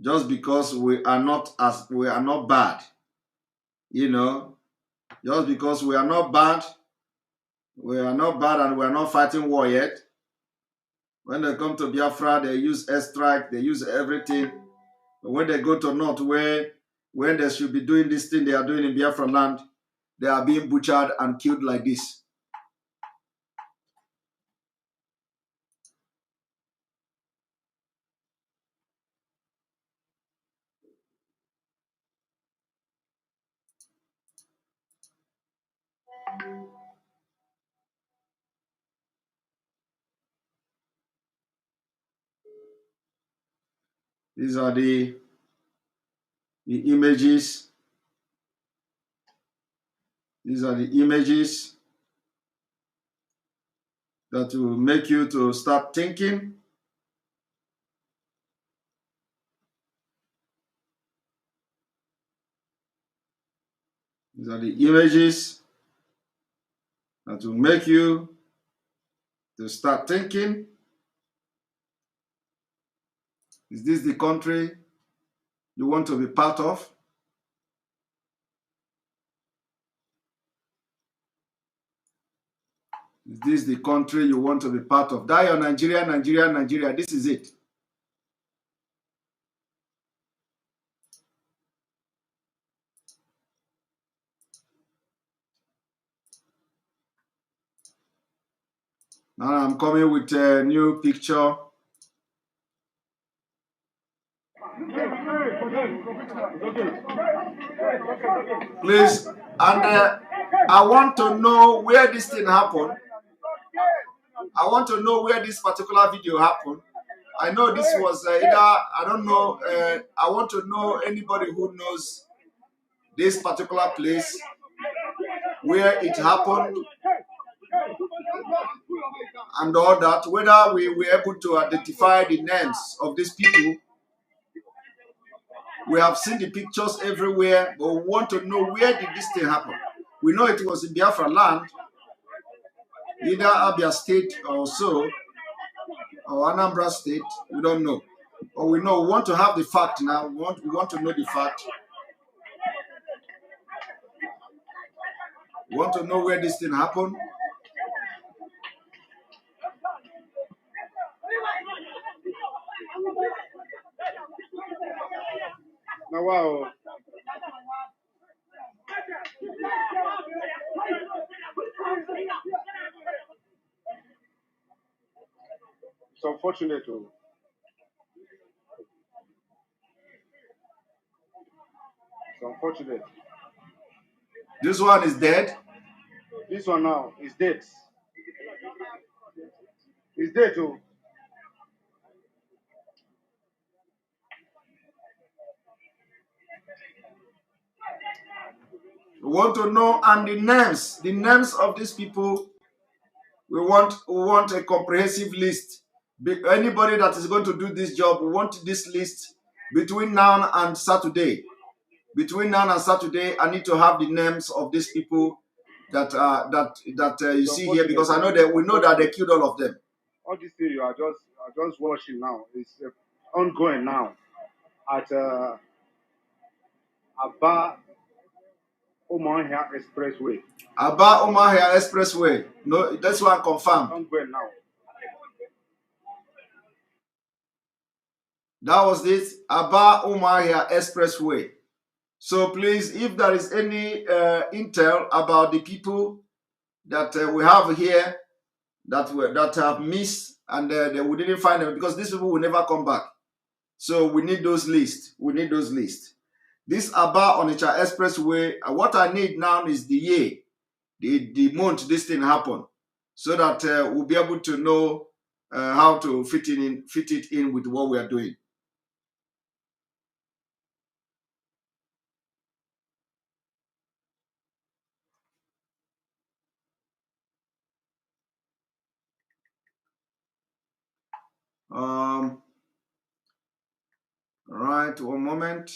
just because we are not bad, you know, just because we are not bad, and we are not fighting war yet. When they come to Biafra, they use airstrike, they use everything. But when they go to North, when they should be doing this thing they are doing in Biafraland, they are being butchered and killed like this. These are the images. These are the images that will make you to start thinking. These are the images that will make you to start thinking. Is this the country you want to be part of? Is this the country you want to be part of? Die on Nigeria, Nigeria, Nigeria. This is it. Now I'm coming with a new picture. Please, and I want to know where this thing happened. I want to know where this particular video happened. I know this was either, I don't know, I want to know anybody who knows this particular place, where it happened, and all that, whether we were able to identify the names of these people. We have seen the pictures everywhere, but we want to know where did this thing happen. We know it was in Biafraland, either Abia State or so, or Anambra State, we don't know. But we know, we want to have the fact now, we want to know the fact. We want to know where this thing happened. Now, wow. It's unfortunate. Oh. It's unfortunate. This one is dead. This one now is dead. It's dead, too. We want to know, and the names of these people. We want a comprehensive list. Anybody that is going to do this job, we want this list between now and Saturday. Between now and Saturday, I need to have the names of these people that you see here, because I know that we know that they killed all of them. All this thing you are just watching now is ongoing now at Aba Omahia Expressway. Aba Omahia Expressway. No, that's one confirmed. Ongoing now. That was this Aba Omahia Expressway. So please, if there is any intel about the people that we have here that have missed and we didn't find them, because these people will never come back. So we need those lists. We need those lists. This Aba Onitsha Expressway, what I need now is the year, the month this thing happened, so that we'll be able to know how to fit it in with what we are doing. All right, one moment.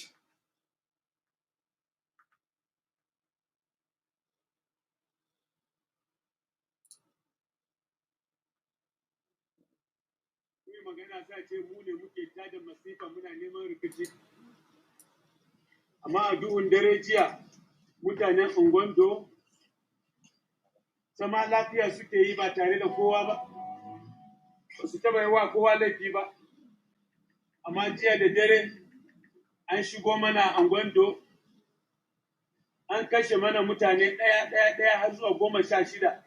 Amma duhun dare jiya mutanen Ungondo sama lafiya suke yi ba tare da kowa ba, ba su taba yi wa kowa laifi ba. Amma jiya da dare an shigo mana Ungondo an kashe mana mutane ɗaya har zuwa 16.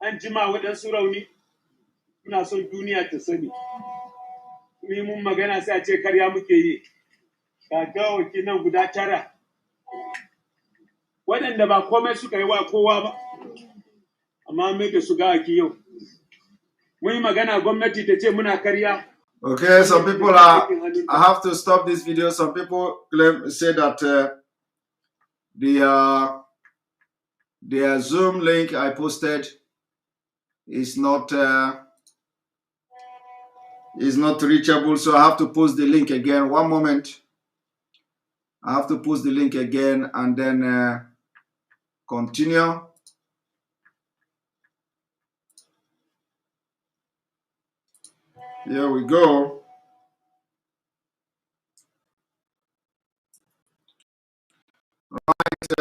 An jima waɗansu rauni, muna son duniya ta sani. Ni mun magana sai a ce karya muke yi. Ga gawaki nan guda 9. Waɗanda ba komai suka yi wa kowa ba, amma mai da su gawaki yau. Mun yi magana gwamnati ta ce muna karya. Okay, some people are. I have to stop this video. Some people say that the Zoom link I posted is not reachable, so I have to post the link again. One moment. I have to post the link again and then continue. Here we go. Right.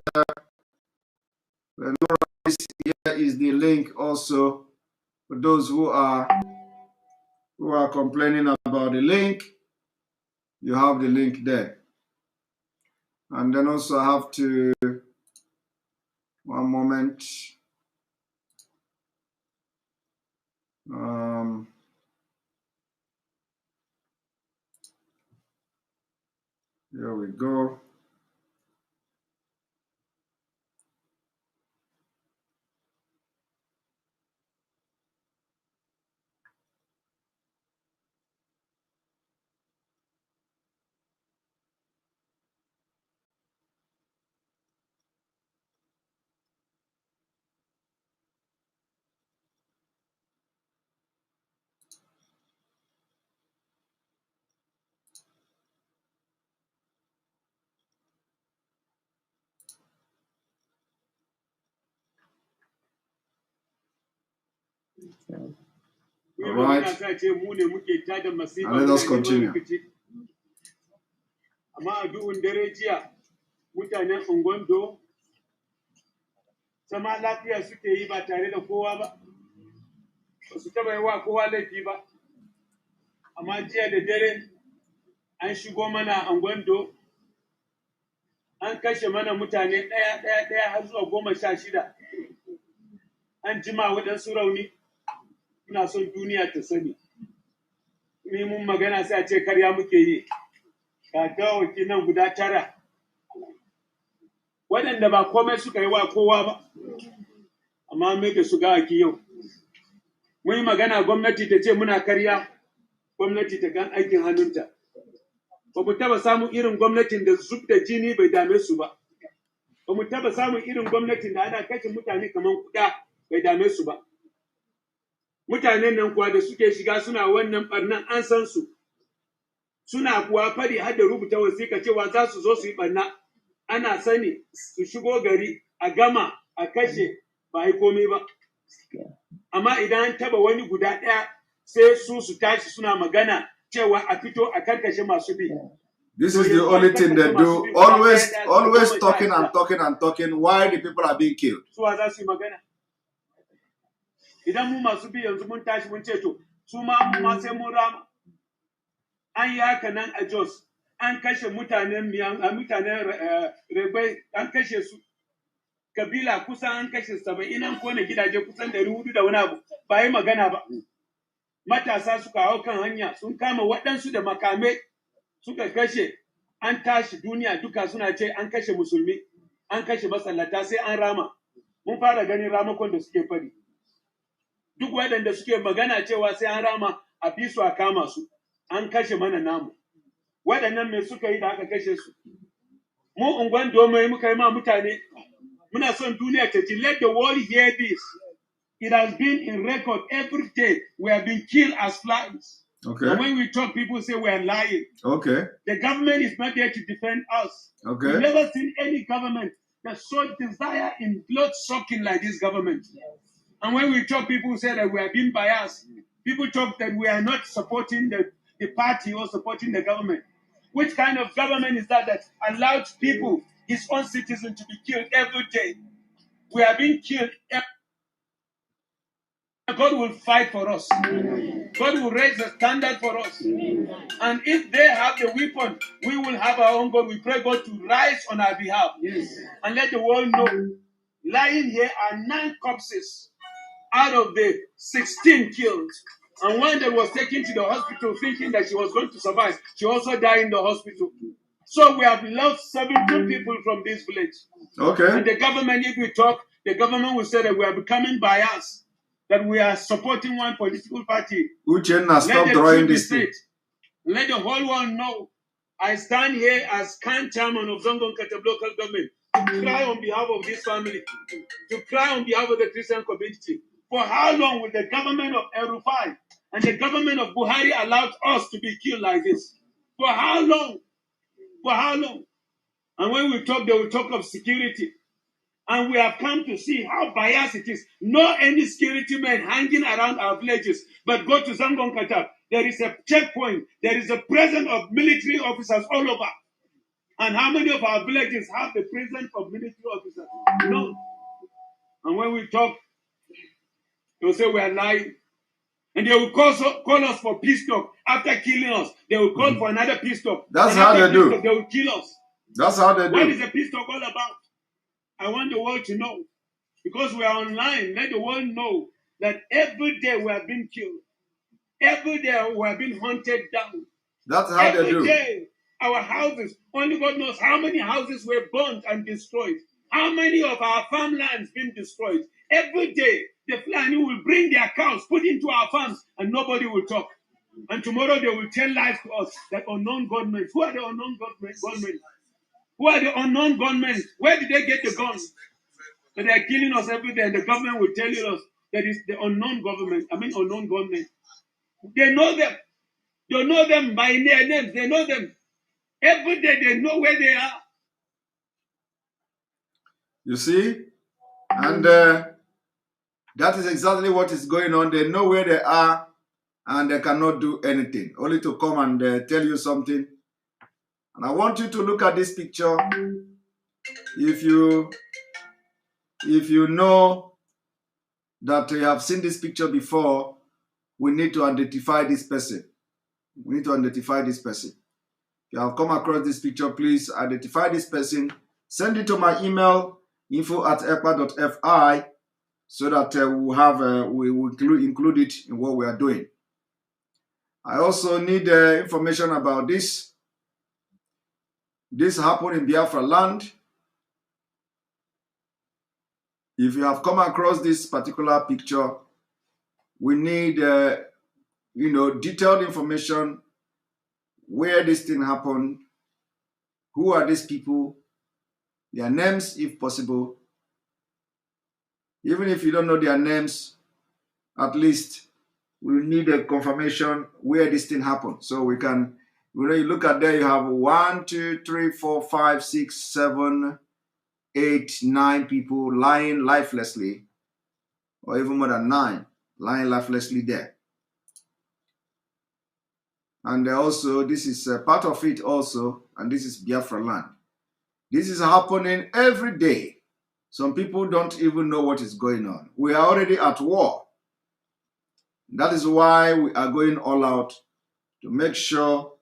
Here is the link also for those who are complaining about the link. You have the link there. And then also I have to, one moment. Here we go. All right. And let us continue. Amma duhun dare jiya mutanen Ungondo sama lafiya suke yi ba tare da kowa ba, ba su taba yi wa kowa laifi ba. Amma jiya da dare an shigo mana Ungondo an kashe mana mutane ɗaya har zuwa 16. An jima waɗansu rauni, muna son duniya ta sani. Ni mun magana sai a ce karya muke yi. Ga gawaki nan guda 9. Waɗanda ba komai suka yi wa kowa ba, amma mai da su gawaki yau. Mun yi magana gwamnati ta ce muna karya, gwamnati ta gan aikin hannunta. Ba mu taba samun irin gwamnatin da zub da jini bai dame su ba. Ba mu taba samun irin gwamnatin da ana kashe mutane kamar kuɗa bai dame su ba. Mutanen nan kuwa da suke shiga suna wannan ɓarnan an san su. Suna kuwa fadi har da rubuta wasiƙa cewa za su zo su yi ɓarna. Ana sani su shigo gari a gama a kashe ba yi komai ba. Amma idan an taba wani guda ɗaya sai su tashi suna magana cewa a fito a karkashe masu bi. This is the only thing they do. Always talking and talking and talking while the people are being killed. Su za su yi magana. Idan mu masu bi yanzu mun tashi mun ce to su ma sai mun rama. An yi haka nan a Jos, an kashe mutanen Rebai, an kashe su. Kabila kusan an kashe 70, an kone gidaje kusan 400 da wani abu, ba yi magana ba. Matasa suka hau kan hanya sun kama waɗansu da makame suka kashe, an tashi duniya duka suna ce an kashe musulmi, an kashe masallata sai an rama. Mun fara ganin ramakon da suke fari. Duk waɗanda suke magana cewa sai an rama a fi su a kama su, an kashe mana namu. Waɗannan me suka yi da aka kashe su? Mu Ungondo mai muka yi ma mutane, muna son duniya ta ji, let the world hear this. It has been in record every day. We have been killed as flies. Okay. And when we talk, people say we are lying. Okay. The government is not there to defend us. Okay. We've never seen any government that showed desire in blood sucking like this government. And when we talk, people say that we are being biased. People talk that we are not supporting the party or supporting the government. Which kind of government is that allowed people, his own citizens, to be killed every day? We are being killed. God will fight for us. God will raise the standard for us. And if they have the weapon, we will have our own God. We pray God to rise on our behalf. Yes. And let the world know. Lying here are 9 corpses out of the 16 killed. And one that was taken to the hospital thinking that she was going to survive, she also died in the hospital. So we have lost 70 people from this village. Okay. And the government, if we talk, the government will say that we are becoming biased, that we are supporting one political party. Uchenna, stop drawing this thing. Let the whole world know. I stand here as Khan chairman of Zangon Katab local government to cry on behalf of this family, to cry on behalf of the Christian community. For how long will the government of El-Rufai and the government of Buhari allow us to be killed like this? For how long? For how long? And when we talk, they will talk of security. And we have come to see how biased it is. No any security men hanging around our villages, but go to Zangon Katab. There is a checkpoint. There is a presence of military officers all over. And how many of our villages have the presence of military officers? No. And when we talk, they'll say we are lying. And they will call us for peace talk. After killing us, they will call for another peace talk. That's how they do. Talk, they will kill us. That's how they do. What is the peace talk all about? I want the world to know. Because we are online, let the world know that every day we are being killed. Every day we are being hunted down. That's how they do. Every day, our houses, only God knows how many houses were burnt and destroyed. How many of our farmlands been destroyed. Every day, the Fulani will bring their cows, put into our farms, and nobody will talk. And tomorrow they will tell lies to us that unknown gunmen. Who are the unknown gunmen? Who are the unknown gunmen? Where did they get the guns? So they are killing us every day, and the government will tell us that it's the unknown government. Unknown government. They know them. They know them by their names. They know them. Every day they know where they are. You see? And that is exactly what is going on. They know where they are and they cannot do anything. Only to come and tell you something. And I want you to look at this picture. If you know that you have seen this picture before, we need to identify this person. We need to identify this person. If you have come across this picture, please identify this person. Send it to my email, info@ekpa.fi, so that we will include it in what we are doing. I also need information about this. This happened in Biafraland. If you have come across this particular picture, we need detailed information, where this thing happened, who are these people, their names if possible. Even if you don't know their names, at least we need a confirmation where this thing happened. So we can, you look at there, you have 1, 2, 3, 4, 5, 6, 7, 8, 9 people lying lifelessly, or even more than 9 lying lifelessly there. And also, this is part of it also, and this is Biafraland. This is happening every day. Some people don't even know what is going on. We are already at war. That is why we are going all out to make sure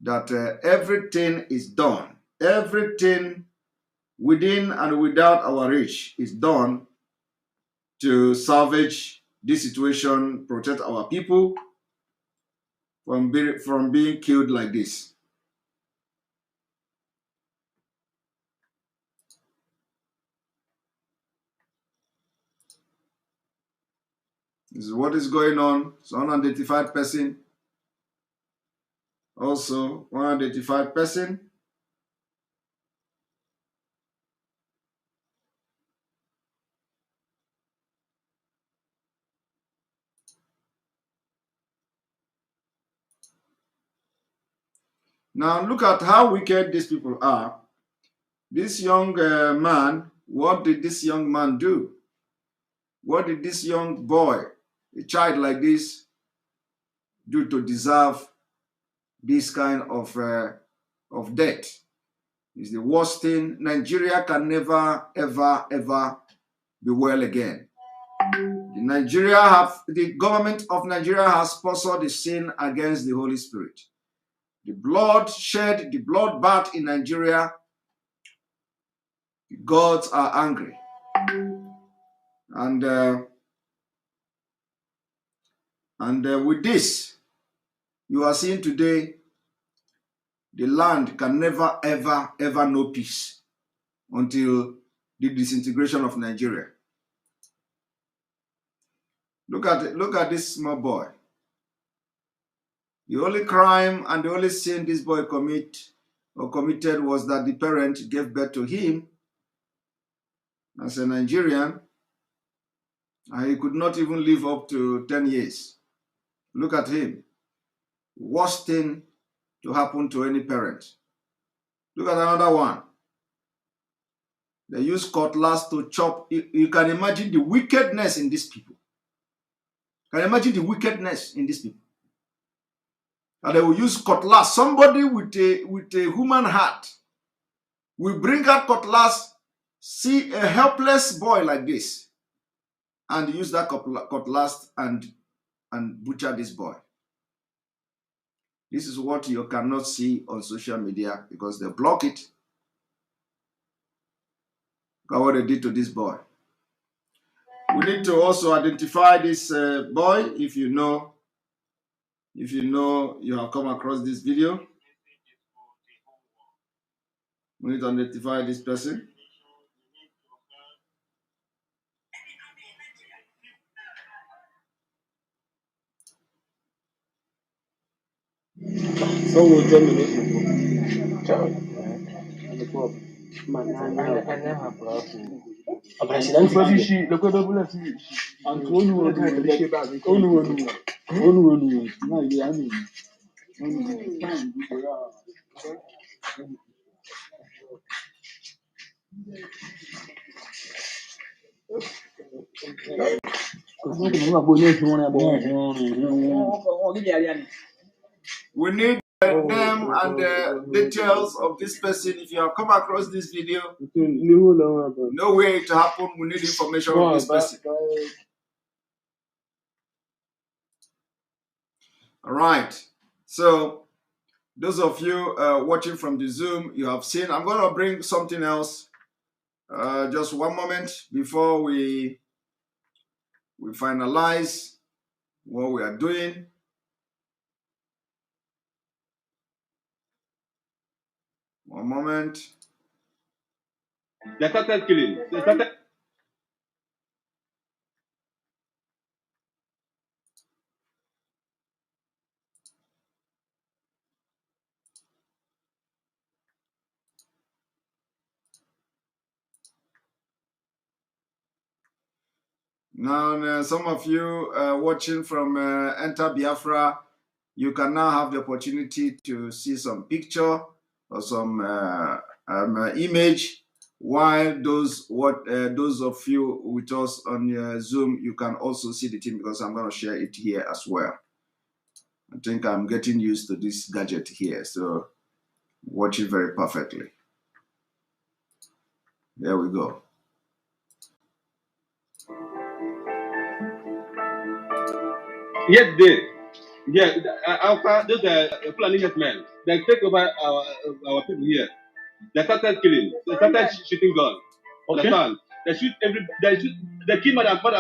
that everything is done. Everything within and without our reach is done to salvage this situation, protect our people from being killed like this. This is what is going on. It's an unidentified person. Also, unidentified person. Now look at how wicked these people are. This young man, what did this young man do? What did this young boy, a child like this, do to deserve this kind of death. It's the worst thing. Nigeria can never, ever, ever be well again. The government of Nigeria has sponsored the sin against the Holy Spirit. The blood shed, the bloodbath in Nigeria, the gods are angry. And with this, you are seeing today, the land can never, ever, ever know peace until the disintegration of Nigeria. Look at this small boy. The only crime and the only sin this boy committed was that the parent gave birth to him as a Nigerian, and he could not even live up to 10 years. Look at him. Worst thing to happen to any parent. Look at another one. They use cutlass to chop. You can imagine the wickedness in these people. Can you imagine the wickedness in these people? And they will use cutlass. Somebody with a human heart will bring out cutlass, see a helpless boy like this, and use that cutlass and butcher this boy. This is what you cannot see on social media because they block it. Look at what they did to this boy. We need to also identify this boy. If you know you have come across this video, we need to identify this person. So we'll terminate. We need the name and the details of this person. If you have come across this video, know where it happened. We need information on this person. All right. So those of you watching from the Zoom, you have seen. I'm going to bring something else. Just one moment before we finalize what we are doing. One moment. They started killing. They started. Now, some of you watching from Enter Biafra, you can now have the opportunity to see some picture or some image, while those of you with us on Zoom, you can also see the thing because I'm going to share it here as well. I think I'm getting used to this gadget here, so watch it very perfectly. There we go. Yet after those planning men, they take over our people here. They started killing. They started shooting guns. Understand? They shoot they kill more than 30.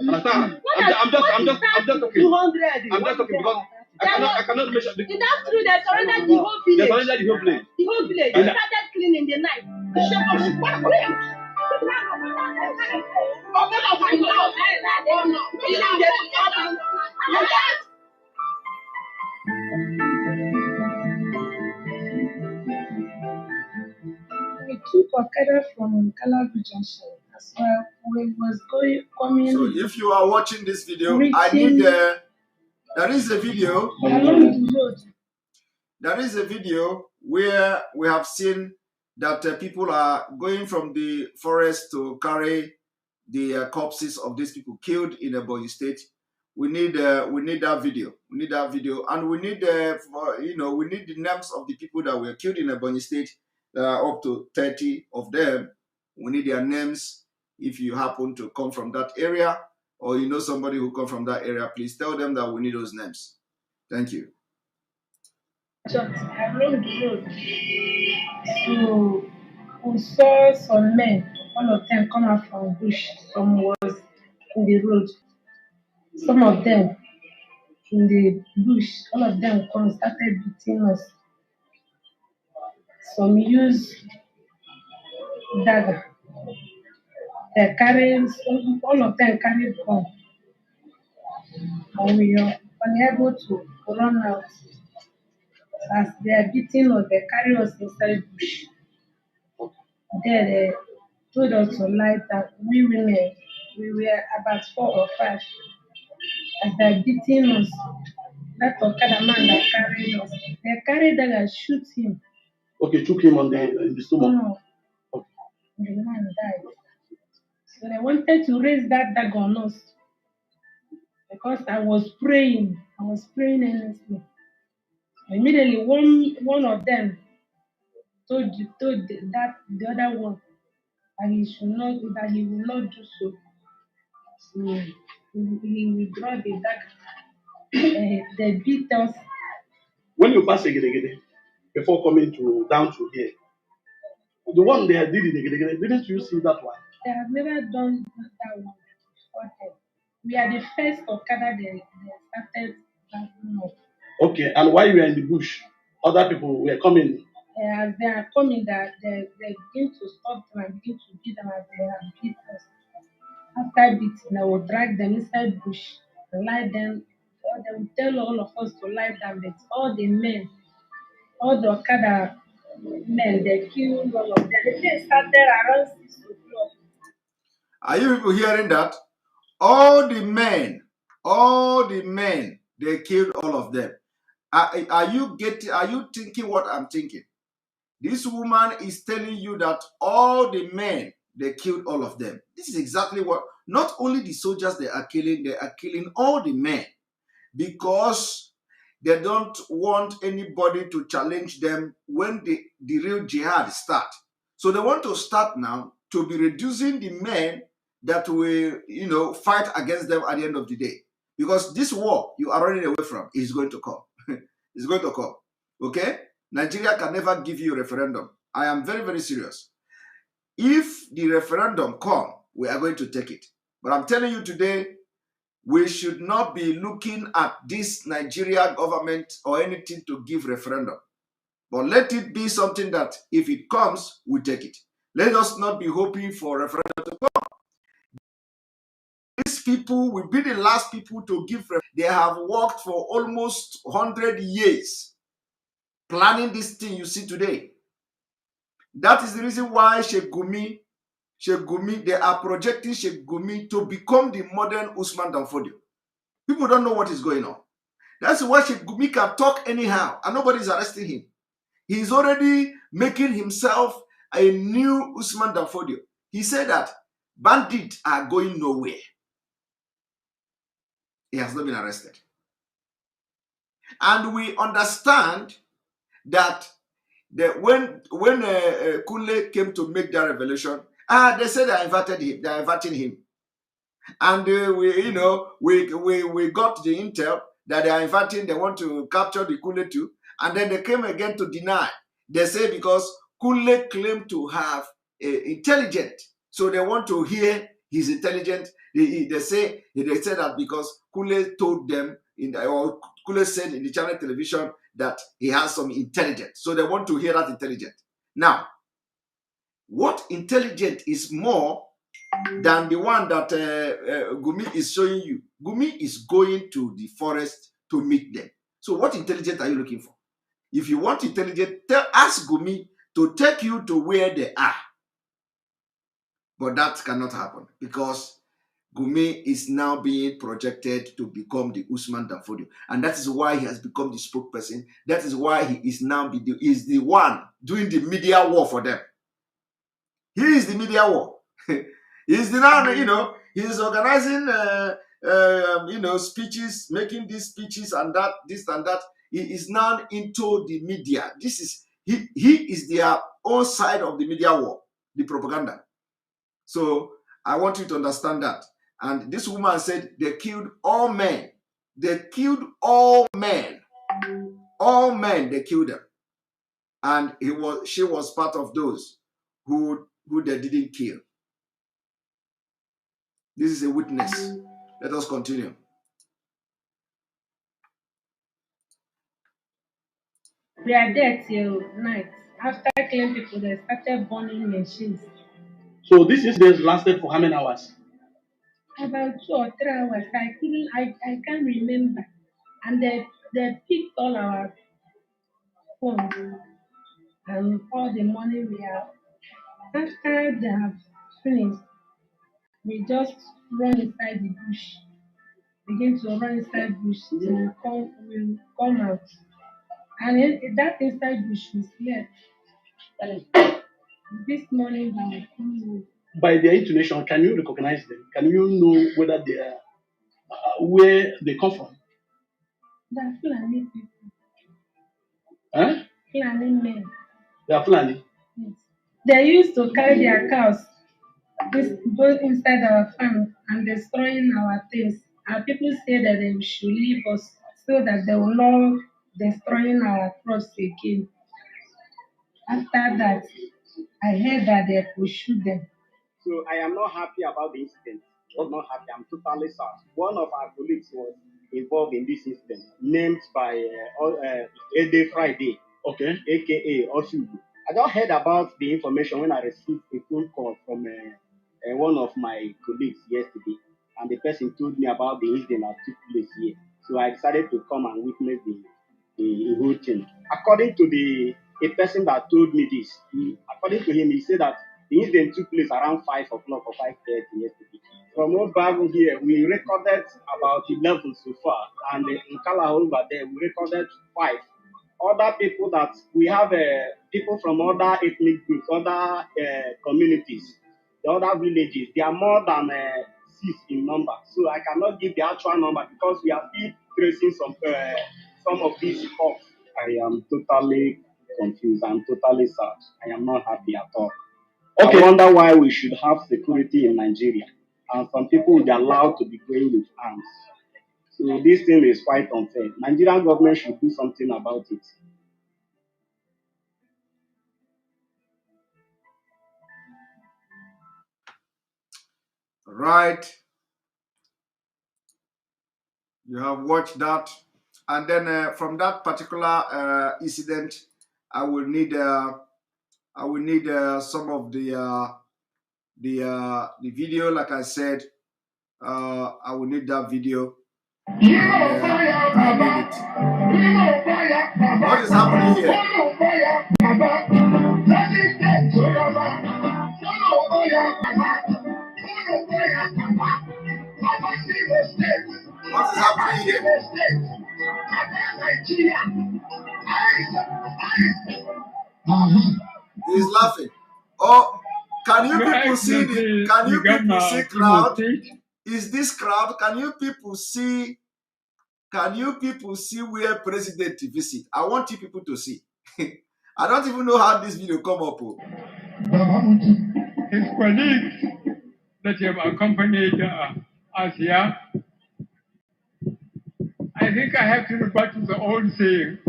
Understand? I'm just talking. 200. I'm just talking because I cannot measure. That's true. They surrendered the whole village. They surrendered the whole place. The whole village. They started killing in the night. We took Okada from Calabar Junction as well. We was coming. So if you are watching this video, I need there is a video. Along the road. There is a video where we have seen that people are going from the forest to carry the corpses of these people killed in Ebonyi State. We need that video. We need that video, and we need we need the names of the people that were killed in Ebonyi State. Up to 30 of them. We need their names. If you happen to come from that area, or you know somebody who come from that area, please tell them that we need those names. Thank you. Just along the road, so we saw some men. All of them come out from bush. Some was in the road. Some of them in the bush. All of them come started beating us. Some use dagger. They carry all of them carry gun, and we are unable to run out. As they are beating us, they carry us inside bush. There they told us to lie down. We women, we were about 4 or 5. As they are beating us, that Okada man that carried us, they carried them and shoot him. Okay, took him on in the stomach. No, the man died. So they wanted to raise that dagger on us because I was praying. I was praying earnestly. Immediately, one of them told the other one that he should not, that he will not do so. So he withdraw the dagger. They beat us. When you pass Egedegede, before coming to down to here, the one they did in Egedegede, didn't you see that one? They have never done that one before them. We are the first Okada they started that one. Okay, and while you were in the bush, other people were coming. As they are coming, that they begin to stop them and begin to beat them as they have beat us. After beating, they will drag them inside bush, lie them, or they will tell all of us to lie down. But all the men, all the Okada men, they killed all of them. The thing started around 6 o'clock. Are you people hearing that? All the men, they killed all of them. Are you thinking what I'm thinking? This woman is telling you that all the men, they killed all of them. This is exactly what, not only the soldiers they are killing all the men, because they don't want anybody to challenge them when the real jihad start. So they want to start now to be reducing the men that will, fight against them at the end of the day. Because this war you are running away from is going to come. It's going to come. Okay? Nigeria can never give you a referendum. I am very, very serious. If the referendum come, we are going to take it. But I'm telling you today, we should not be looking at this Nigeria government or anything to give referendum. But let it be something that if it comes, we take it. Let us not be hoping for referendum to come. These people will be the last people to give referendum. They have worked for almost 100 years planning this thing you see today. That is the reason why Sheikh Gumi, they are projecting Sheikh Gumi to become the modern Usman Danfodio. People don't know what is going on. That's why Sheikh Gumi can talk anyhow and nobody is arresting him. He's already making himself a new Usman Danfodio. He said that bandits are going nowhere. He has not been arrested. And we understand that when Kunle came to make that revelation, they said they invited him. They are inviting him, and we got the intel that they are inviting. They want to capture the Kunle too, and then they came again to deny. They say because Kunle claimed to have intelligent, so they want to hear his intelligent. They say that because Kunle told them or Kunle said in the channel television that he has some intelligence. So they want to hear that intelligence. Now, what intelligence is more than the one that Gumi is showing you? Gumi is going to the forest to meet them. So what intelligence are you looking for? If you want intelligence, ask Gumi to take you to where they are. But that cannot happen because Gumi is now being projected to become the Usman Danfodio. And that is why he has become the spokesperson. That is why he is now the one doing the media war for them. He is the media war. He's the now, he's organizing speeches, making these speeches and that, this and that. He is now into the media. This is he is their own side of the media war, the propaganda. So I want you to understand that. And this woman said they killed all men. They killed all men. All men, they killed them. And she was part of those who they didn't kill. This is a witness. Let us continue. We are there till night. After killing people, they started burning machines. So this incident lasted for how many hours? About 2 or 3 hours. I can't remember. And they picked all our phones and all the money we have. After they have finished, we just run inside the bush. Begin to run inside bush till we come out. And in that inside bush we slept. This morning I will come home. By their intonation, can you recognize them? Can you know whether they are where they come from? They are Fulani people. Huh? Fulani men. They are Fulani. Yes. They used to carry their cows both inside our farm and destroying our things. Our people say that they should leave us so that they will not destroying our crops again. After that, I heard that they could shoot them. So I am not happy about the incident. I'm not happy. I'm totally sad. One of our colleagues was involved in this incident, named by Ede Friday, okay, aka Osugu. I just heard about the information when I received a phone call from one of my colleagues yesterday, and the person told me about the incident that took place here. So I decided to come and witness the whole thing. According to a person that told me this, according to him, he said that the incident took place around 5 o'clock or 5:30 yesterday. From what Bible here, we recorded about 11 so far, and in Kala over there, we recorded 5. Other people that we have people from other ethnic groups, other communities, the other villages, they are more than 6 in number. So I cannot give the actual number because we are still tracing some of these calls. I am totally confused. I'm totally sad. I am not happy at all. Okay. I wonder why we should have security in Nigeria, and some people will be allowed to be going with arms. So this thing is quite unfair. Nigerian government should do something about it. Right. You have watched that. And then from that particular incident, I will need some of the video. Like I said, I will need that video. I need it. What is happening here? What is happening here? He's laughing. Oh, can you people see the? Can you people see crowd? Is this crowd? Can you people see? Can you people see where President visit? I want you people to see. I don't even know how this video come up. His colleagues that have accompanied us here, I think I have to revert to the old saying.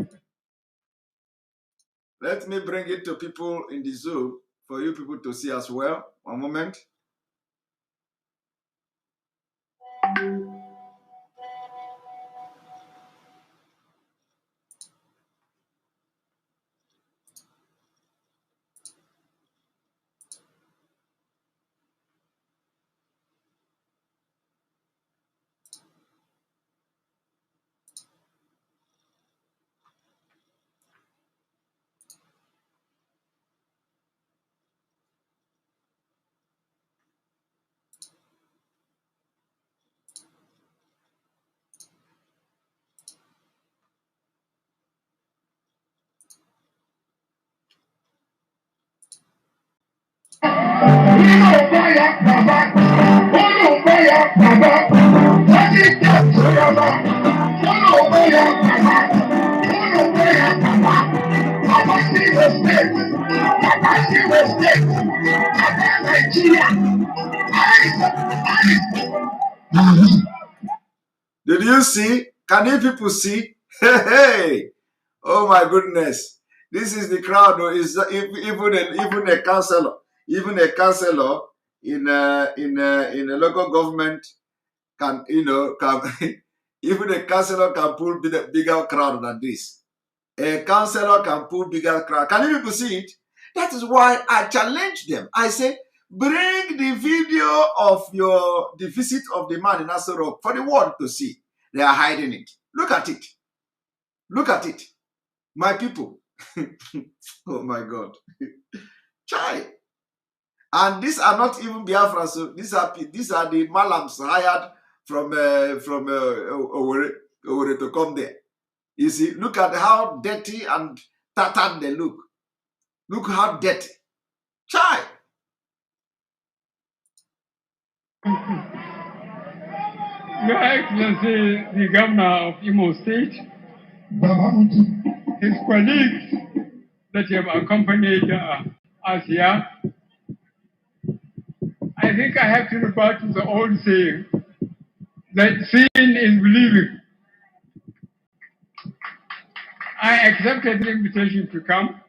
Let me bring it to people in the Zoom for you people to see as well. One moment. Did you see? Can you people see? Hey, oh my goodness! This is the crowd. Is even a councillor, even a councillor in a local government can even a councillor can pull bigger crowd than this. A councillor can pull bigger crowd. Can you people see it? That is why I challenge them. I say, bring the video of the visit of the man in Asoro for the world to see. They are hiding it. Look at it. Look at it. My people. Oh my God. Chai. And these are not even Biafra. So these are the Malams hired from Owerri to come there. You see, look at how dirty and tattered they look. Look how dirty. Chai. Your Excellency, the Governor of Imo State, his colleagues that have accompanied us here, I think I have to refer to the old saying that seeing is believing. I accepted the invitation to come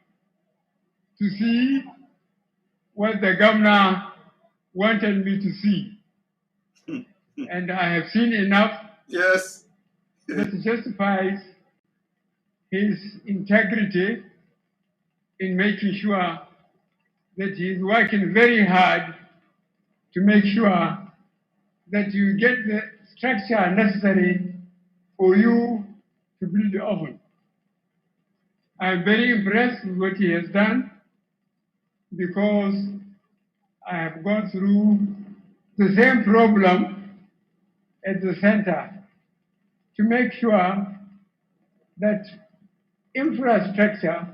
to see what the governor wanted me to see. And I have seen enough that justifies his integrity in making sure that he is working very hard to make sure that you get the structure necessary for you to build the oven. I'm very impressed with what he has done because I have gone through the same problem at the center to make sure that infrastructure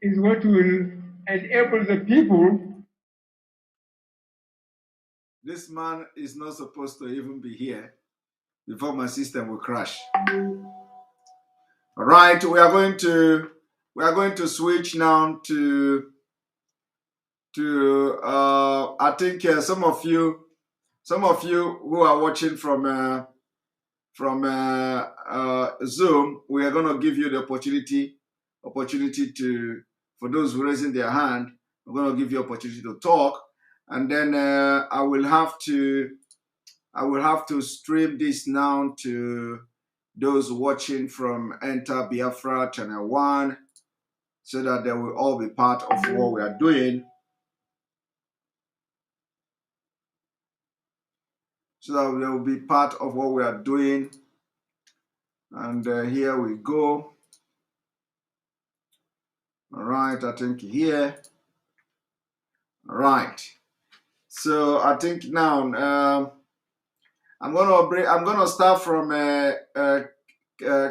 is what will enable the people. This man is not supposed to even be here before my system will crash. All right, we are going to switch now to I think some of you who are watching from Zoom, we are going to give you the opportunity to, for those who are raising their hand, we're going to give you opportunity to talk, and then I will have to stream this now to those watching from Enter Biafra Channel 1, so that they will all be part of what we are doing. So that they will be part of what we are doing. And here we go. All right, I think here. All right. So I think now I'm gonna start from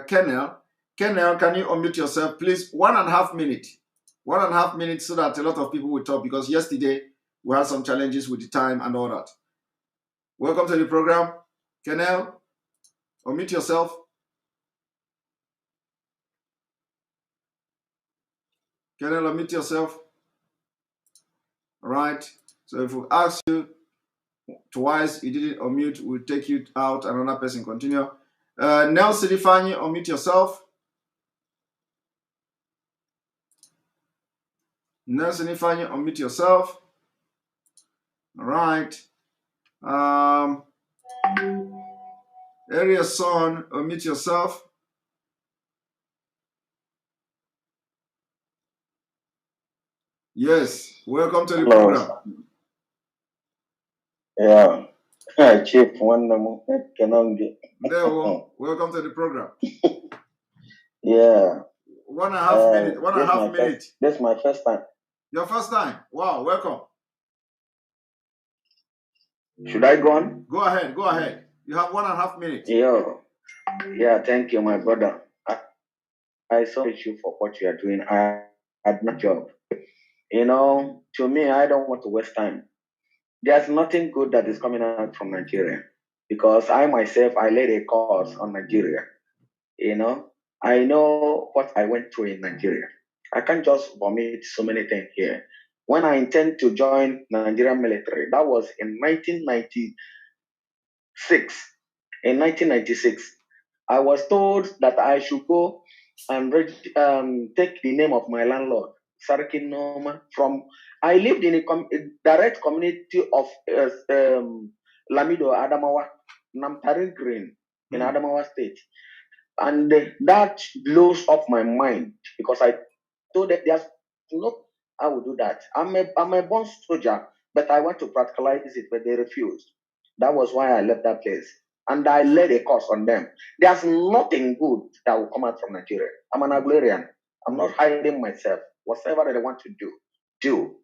Kennel. Kennel, can you unmute yourself, please? 1.5 minutes. 1.5 minutes, so that a lot of people will talk, because yesterday we had some challenges with the time and all that. Welcome to the program. Kennel, unmute yourself. Kennel, unmute yourself. All right. So if we ask you twice, you didn't unmute, we'll take you out, another person continue. Nelson Ifani, unmute yourself. Nelson Ifani, unmute yourself. All right. Area Son, unmute yourself. Yes, welcome to the program. Yeah, Chief, welcome to the program. Yeah. 1.5 minutes. 1.5 minutes. This is my first time. Your first time? Wow, welcome. Should I go on? Go ahead, go ahead. You have 1.5 minutes. Yeah, thank you, my brother. I salute you for what you are doing. I admire your job. To me, I don't want to waste time. There's nothing good that is coming out from Nigeria, because I myself, I led a course on Nigeria. I know what I went through in Nigeria. I can't just vomit so many things here. when I intend to join Nigerian military. That was in 1996. In 1996, I was told that I should go and take the name of my landlord, Sarki Noma. I lived in a direct community of Lamido, Adamawa, Namtarin Green in Adamawa State. And that blows up my mind because I told that there's no, I will do that. I'm a born soldier, but I want to practicalize it, but they refused. That was why I left that place. And I laid a curse on them. There's nothing good that will come out from Nigeria. I'm an Agrarian. I'm not hiding myself. Whatever they want to do.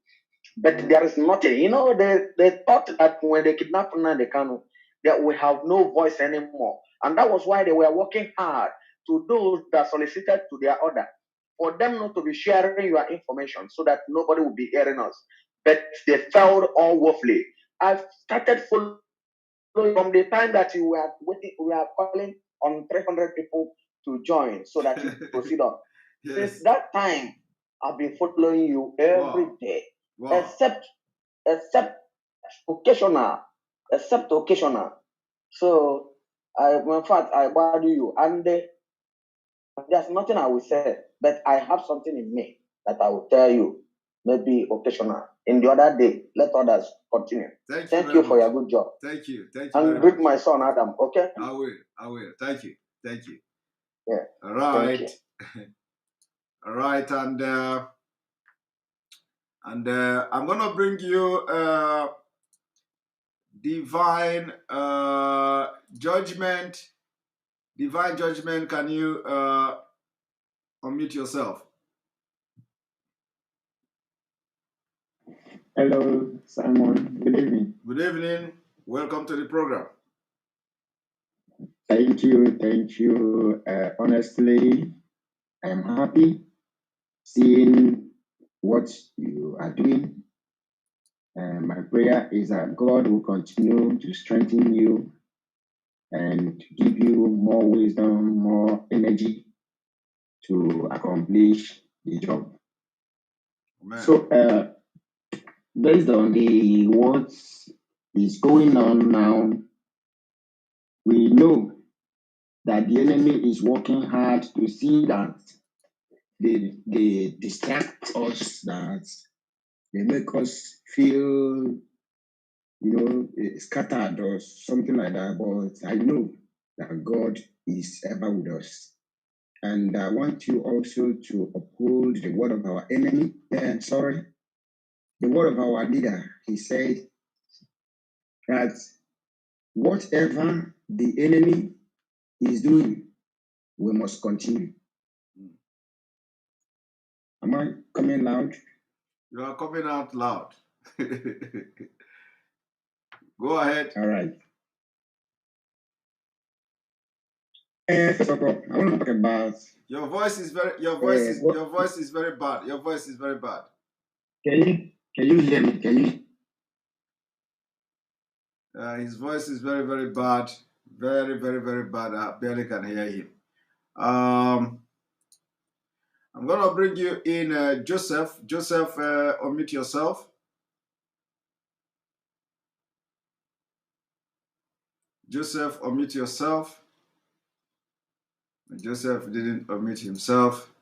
But there is nothing. They thought that when they kidnapped Nnamdi Kanu, that we have no voice anymore. And that was why they were working hard to those that solicited to their order, for them not to be sharing your information so that nobody will be hearing us. But they failed all woefully. I've started following from the time that you were waiting, we are calling on 300 people to join so that you proceed on. Yes. Since that time, I've been following you every day, except occasional. So, in fact, I value you. And there's nothing I will say, but I have something in me that I will tell you, maybe occasional. In the other day, let others continue. Thank you for your good job. Thank you. And greet my son Adam, okay? I will. Thank you. Yeah. All right. All right, and I'm gonna bring you divine judgment. Divine judgment. Can you unmute yourself? Hello, Simon. Good evening. Good evening. Welcome to the program. Thank you. Honestly, I'm happy seeing what you are doing. My prayer is that God will continue to strengthen you and give you more wisdom, more energy to accomplish the job. Amen. So, based on what is going on now, we know that the enemy is working hard to see that they distract us, that they make us feel, scattered or something like that. But I know that God is ever with us. And I want you also to uphold the word of our enemy. The word of our leader. He said that whatever the enemy is doing, we must continue. Am I coming loud? You are coming out loud. Go ahead. All right. First of all, I want to talk about your voice is very bad. Your voice is very bad. Can you hear me? Can you? His voice is very, very bad. Very, very, very bad. I barely can hear him. I'm gonna bring you in, Joseph. Joseph, unmute yourself. Joseph, unmute yourself. Joseph didn't unmute himself.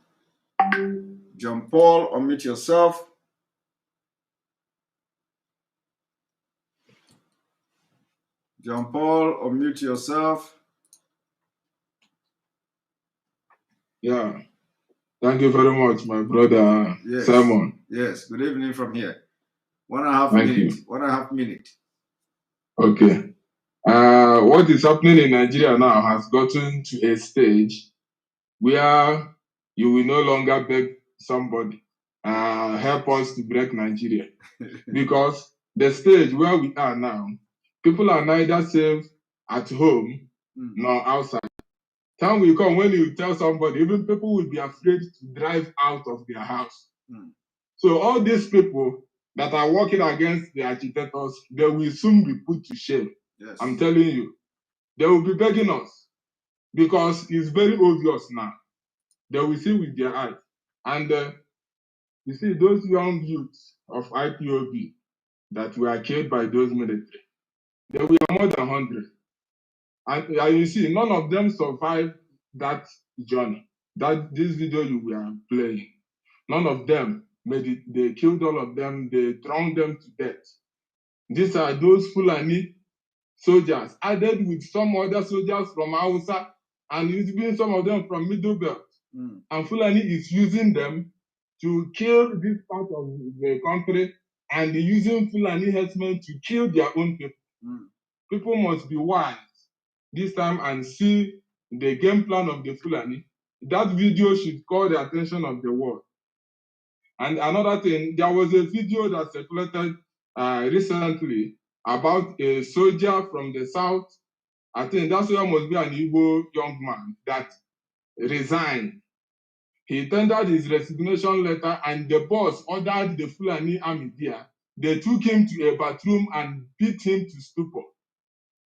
John Paul, unmute yourself. John Paul, unmute yourself. Yeah. Thank you very much, my brother Simon. Yes. Good evening from here. 1.5 Thank minutes. you. 1.5 minutes. Okay. What is happening in Nigeria now has gotten to a stage where you will no longer beg somebody, help us to break Nigeria. Because the stage where we are now, people are neither safe at home nor outside. Time will come when you tell somebody, even people will be afraid to drive out of their house. So all these people that are working against the agitators, they will soon be put to shame. Yes. I'm telling you. They will be begging us because it's very obvious now. They will see with their eyes. And you see, those young youths of IPOB that were killed by those military. There were more than 100. And you see, none of them survived that journey. That this video you were playing, none of them made it. They killed all of them. They drowned them to death. These are those Fulani soldiers, added with some other soldiers from Hausa, and even some of them from Middle Belt. And Fulani is using them to kill this part of the country, and using Fulani herdsmen to kill their own people. People must be wise this time and see the game plan of the Fulani. That video should call the attention of the world. And another thing, there was a video that circulated recently about a soldier from the south. I think that soldier must be an Igbo young man that resigned. He tendered his resignation letter, and the boss ordered the Fulani army there. They took him to a bathroom and beat him to stupor.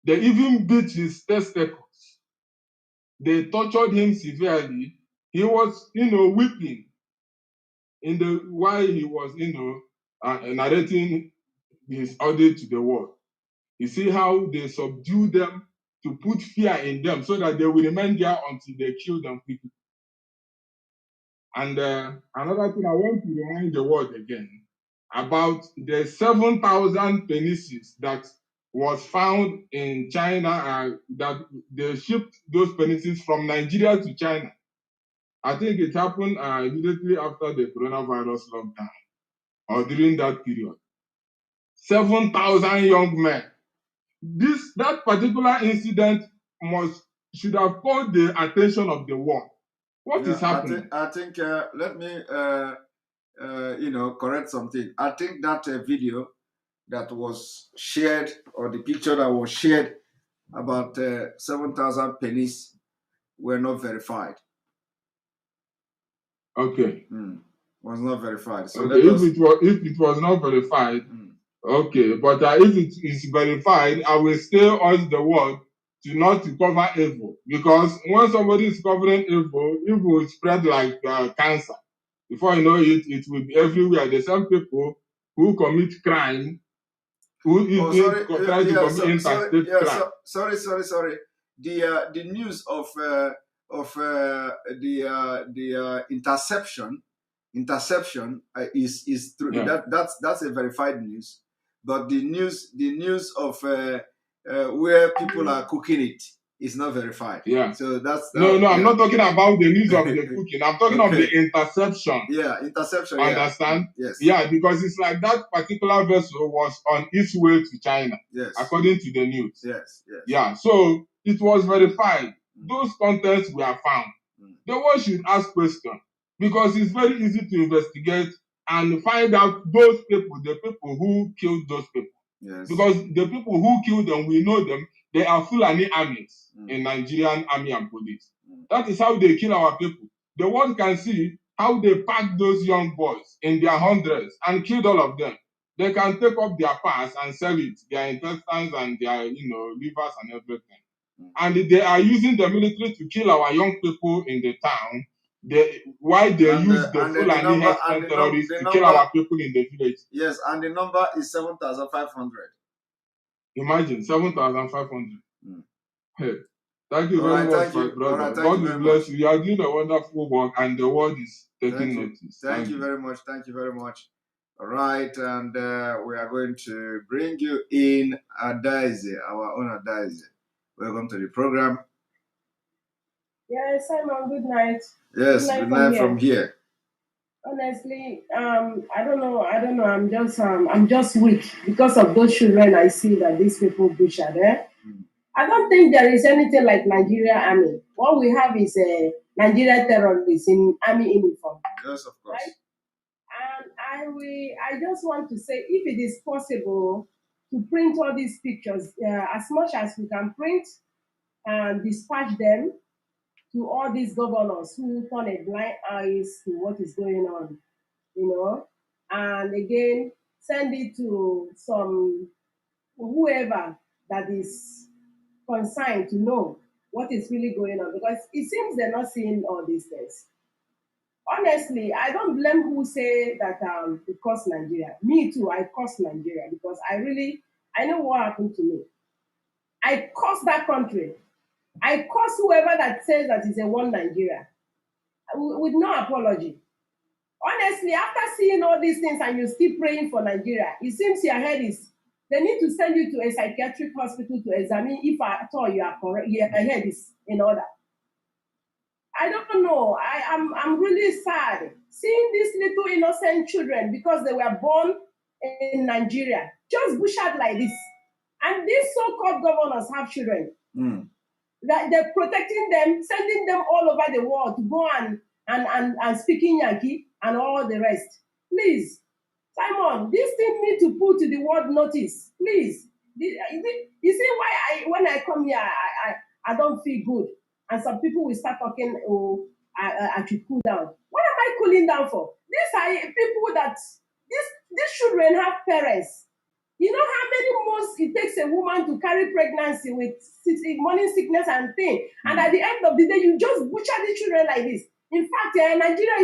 They even beat his testicles. They tortured him severely. He was, weeping while he was, narrating his order to the world. You see how they subdue them to put fear in them so that they will remain there until they kill them quickly. And another thing I want to remind the world again about the 7,000 penises that was found in China, that they shipped those penises from Nigeria to China. I think it happened immediately after the coronavirus lockdown or during that period. 7,000 young men. That particular incident should have called the attention of the world. What is happening? I think let me correct something. I think that video that was shared, or the picture that was shared about 7,000 pennies, were not verified. Okay. Was not verified. So okay, if it was not verified, okay, but if it is verified, I will still urge the world to not to cover evil, because when somebody is covering evil will spread like cancer. Before you know it, it will be everywhere. The same people who commit crime, who try to commit interstate crime. Sorry. The news of the interception is true. Yeah. That's a verified news, but the news of where people are cooking it is not verified. Yeah. So no. I'm not talking about the news of the cooking. I'm talking of the interception. Yeah, interception. Understand? Yes. Yeah, because it's like that particular vessel was on its way to China. Yes. According to the news. Yes. Yeah. So it was verified. Those contents were found. The world should ask questions, because it's very easy to investigate and find out the people who killed those people. Yes. Because the people who killed them, we know them. They are Fulani armies in Nigerian army and police. That is how they kill our people. The world can see how they packed those young boys in their hundreds and killed all of them. They can take up their parts and sell it, their intestines and their, livers and everything. And they are using the military to kill our young people in the town. Why they use the Fulani herdsmen terrorists to kill our people in the village. Yes, and the number is 7,500. Imagine 7,500. Hey, thank you very much, my brother. God will bless you. You are doing a wonderful work, and the world is taking notice. Thank you very much. Thank you very much. All right, and we are going to bring you in Adaise, our own Adaise. Welcome to the program. Yes, Simon, good night. Yes, good night from here. Honestly, I don't know. I'm just weak because of those children I see that these people butchered. I don't think there is anything like Nigeria army. What we have is a Nigeria terrorists in army uniform. Yes, of course. Right? And I just want to say, if it is possible to print all these pictures as much as we can print and dispatch them to all these governors who turn a blind eyes to what is going on, and again, send it to whoever that is concerned to know what is really going on, because it seems they're not seeing all these things. Honestly, I don't blame who say that it cost Nigeria. Me too, I cost Nigeria because I know what happened to me. I cost that country. I cost whoever that says that is a one Nigeria with no apology. Honestly, after seeing all these things and you still praying for Nigeria, it seems your head is. They need to send you to a psychiatric hospital to examine if at all you are correct. Your head is in order. I don't know. I'm really sad seeing these little innocent children because they were born in Nigeria, just butchered like this. And these so-called governors have children. That they're protecting them, sending them all over the world to go and speaking Yankee and all the rest. Please, Simon, this thing need to put to the world notice. Please. You see why when I come here, I don't feel good. And some people will start talking, oh, I should cool down. What am I cooling down for? These are people that, these children have parents. You know how many months it takes a woman to carry pregnancy with morning sickness and pain, and at the end of the day, you just butcher the children like this. In fact, Nigeria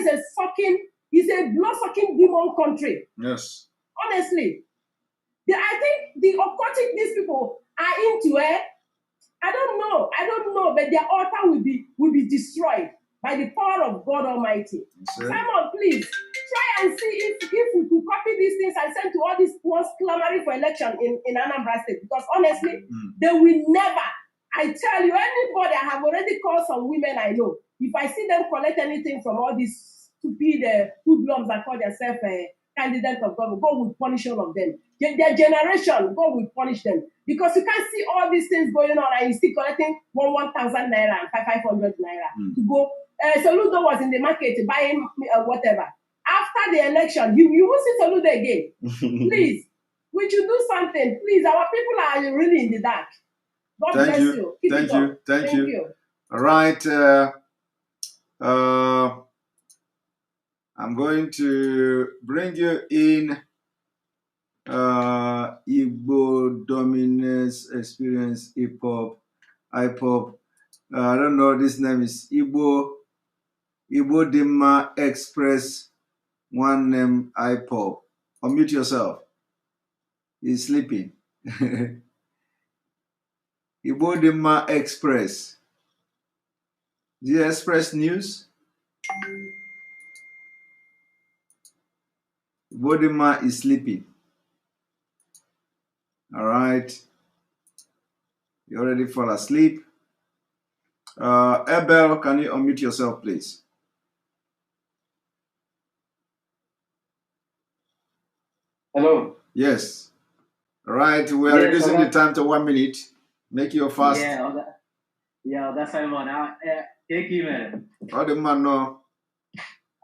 is a blood-sucking demon country. Yes. Honestly, I think the occultic these people are into it. I don't know, but their altar will be destroyed by the power of God Almighty. Simon, please try and see if we could copy these things and send to all these ones clamoring for election in Anambra State. Because honestly, they will never. I tell you, anybody, I have already called some women I know. If I see them collect anything from all these stupid hoodlums that call themselves candidates of God, God will punish all of them. Their generation, God will punish them. Because you can't see all these things going on and you still collecting 1,000 naira and 500 naira to go. Soludo was in the market buying whatever. After the election, you won't see Soludo again. Please, we should do something. Please, our people are really in the dark. God bless you. Keep it up. Thank you. All right. I'm going to bring you in Igbo dominance experience hip-hop, hip-hop. I don't know, this name is Igbo Dimma Express, one name hip-hop. Unmute yourself. He's sleeping. Igbo Dimma Express. The Express News. Igbo Dimma is sleeping. All right. You already fall asleep. Abel, can you unmute yourself, please? Hello. Yes. All right. We are reducing the time to 1 minute. Make your fast. That's Simon. Thank you, man. How the man know?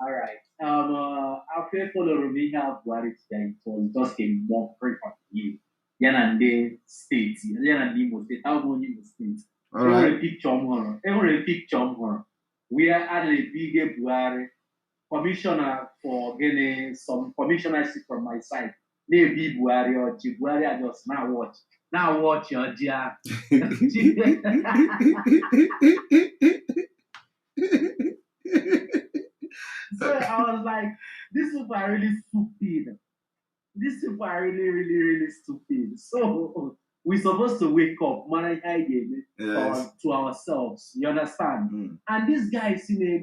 All right. After following me, have what it's going to just a more frequent you. Yanande state. Yanande Imo state. How many Imo state? All right. Every picture. We are at a big Buhari commissioner for getting some commissionership from my side. Maybe Buhari or Buhari are just now watch. Now watch your dear. So I was like, these people are really stupid. These people are really, really, really stupid. So we're supposed to wake up, manage to ourselves. You understand? And this guy is in a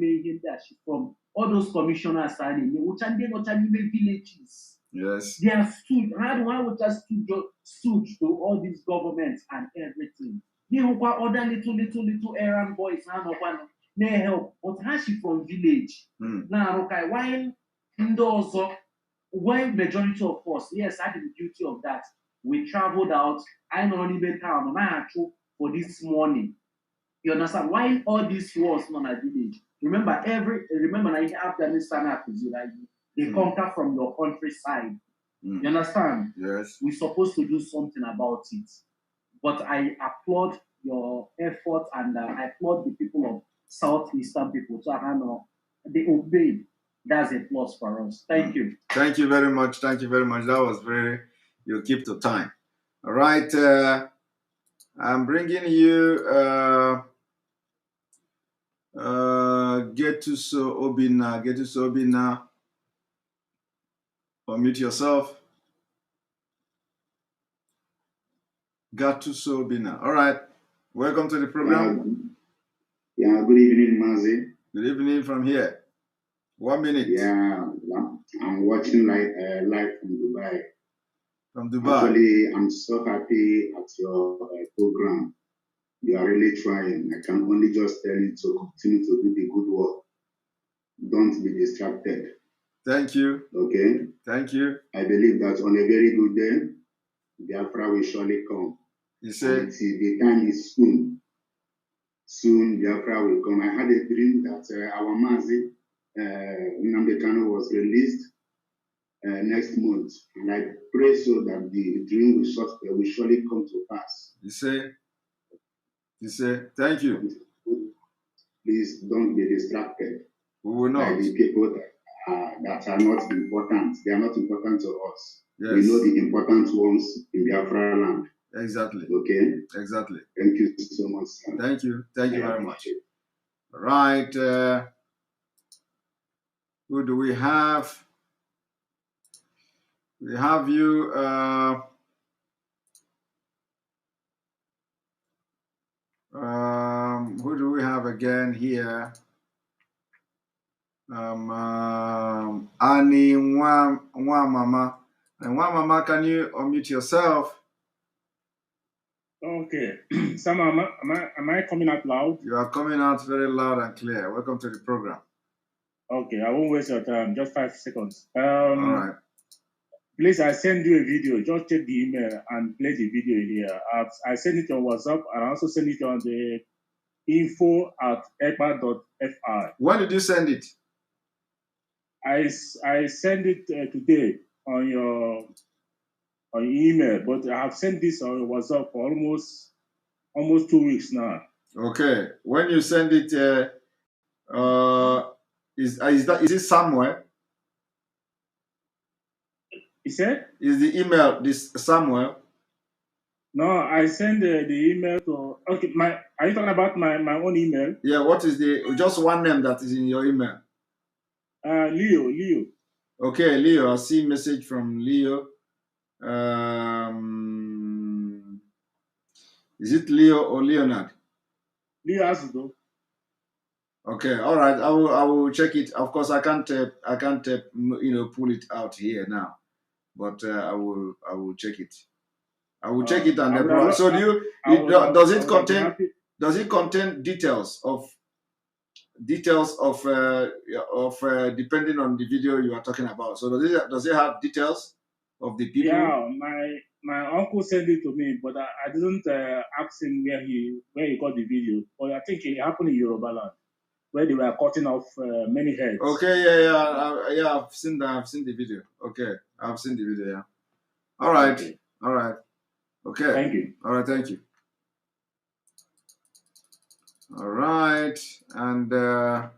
from all those commissioners are in which are villages. Yes. They are stood. Why would just stood to all these governments and everything? They were other little errand boys may help, but how she from village? Now, okay, why majority of us, yes, I did the duty of that. We traveled out. I know only town for this morning. You understand? Why all these wars not a village? Remember in Afghanistan they conquer from your countryside. You understand? Yes. We're supposed to do something about it. But I applaud your effort and I applaud the people of Southeastern people. So I know they obeyed. That's a plus for us. Thank you. Thank you very much. Thank you very much. That was you keep to time. All right. I'm bringing you Get to so Obina. Get to so Obina. Unmute yourself. Got to so Obina. All right. Welcome to the program. Yeah, good evening, Mazi. Good evening from here. 1 minute. Yeah, I'm watching live from Dubai. From Dubai. Actually, I'm so happy at your program. You are really trying. I can only just tell you to continue to do the good work. Don't be distracted. Thank you. Okay? Thank you. I believe that on a very good day, Biafra will surely come. You say? The time is soon. Soon Biafra will come. I had a dream that our Mazi, Nnamdi Kanu, was released next month, and I pray so that the dream will surely come to pass. You say, thank you. Please don't be distracted. We will not. By the people that are not important. They are not important to us. Yes. We know the important ones in Biafraland. Exactly. Okay? Exactly. Thank you so much, sir. Thank you. Thank you very much. All right. Who do we have? We have you. Who do we have again here? Annie Mama. And Mama, can you unmute yourself? Okay. Sam, am I coming out loud? You are coming out very loud and clear. Welcome to the program. Okay, I won't waste your time. Just 5 seconds. All right. Please, I send you a video. Just check the email and play the video here. I send it on WhatsApp and I also send it on the info@epa.fi. When did you send it? I send it today on your email, but I have sent this on WhatsApp for almost 2 weeks now. Okay. When you send it, is it somewhere? You said? Is the email this Samuel? No, I send the email to. Okay, are you talking about my own email? Yeah. What is just one name that is in your email? Leo. Okay, Leo. I see message from Leo. Is it Leo or Leonard? Leo Asudo. Okay, all right. I will check it. Of course, I can't pull it out here now, but I will check it. I will check it and so does it contain details of depending on the video you are talking about? So does it have details of the people? Yeah, my uncle sent it to me, but I didn't ask him where he got the video. But I think it happened in Yorubaland, where they were cutting off many heads. Okay, yeah. I've seen that. I've seen the video. Okay, I've seen the video. Yeah. All right. Okay. All right. Okay. Thank you. All right. Thank you. All right, and the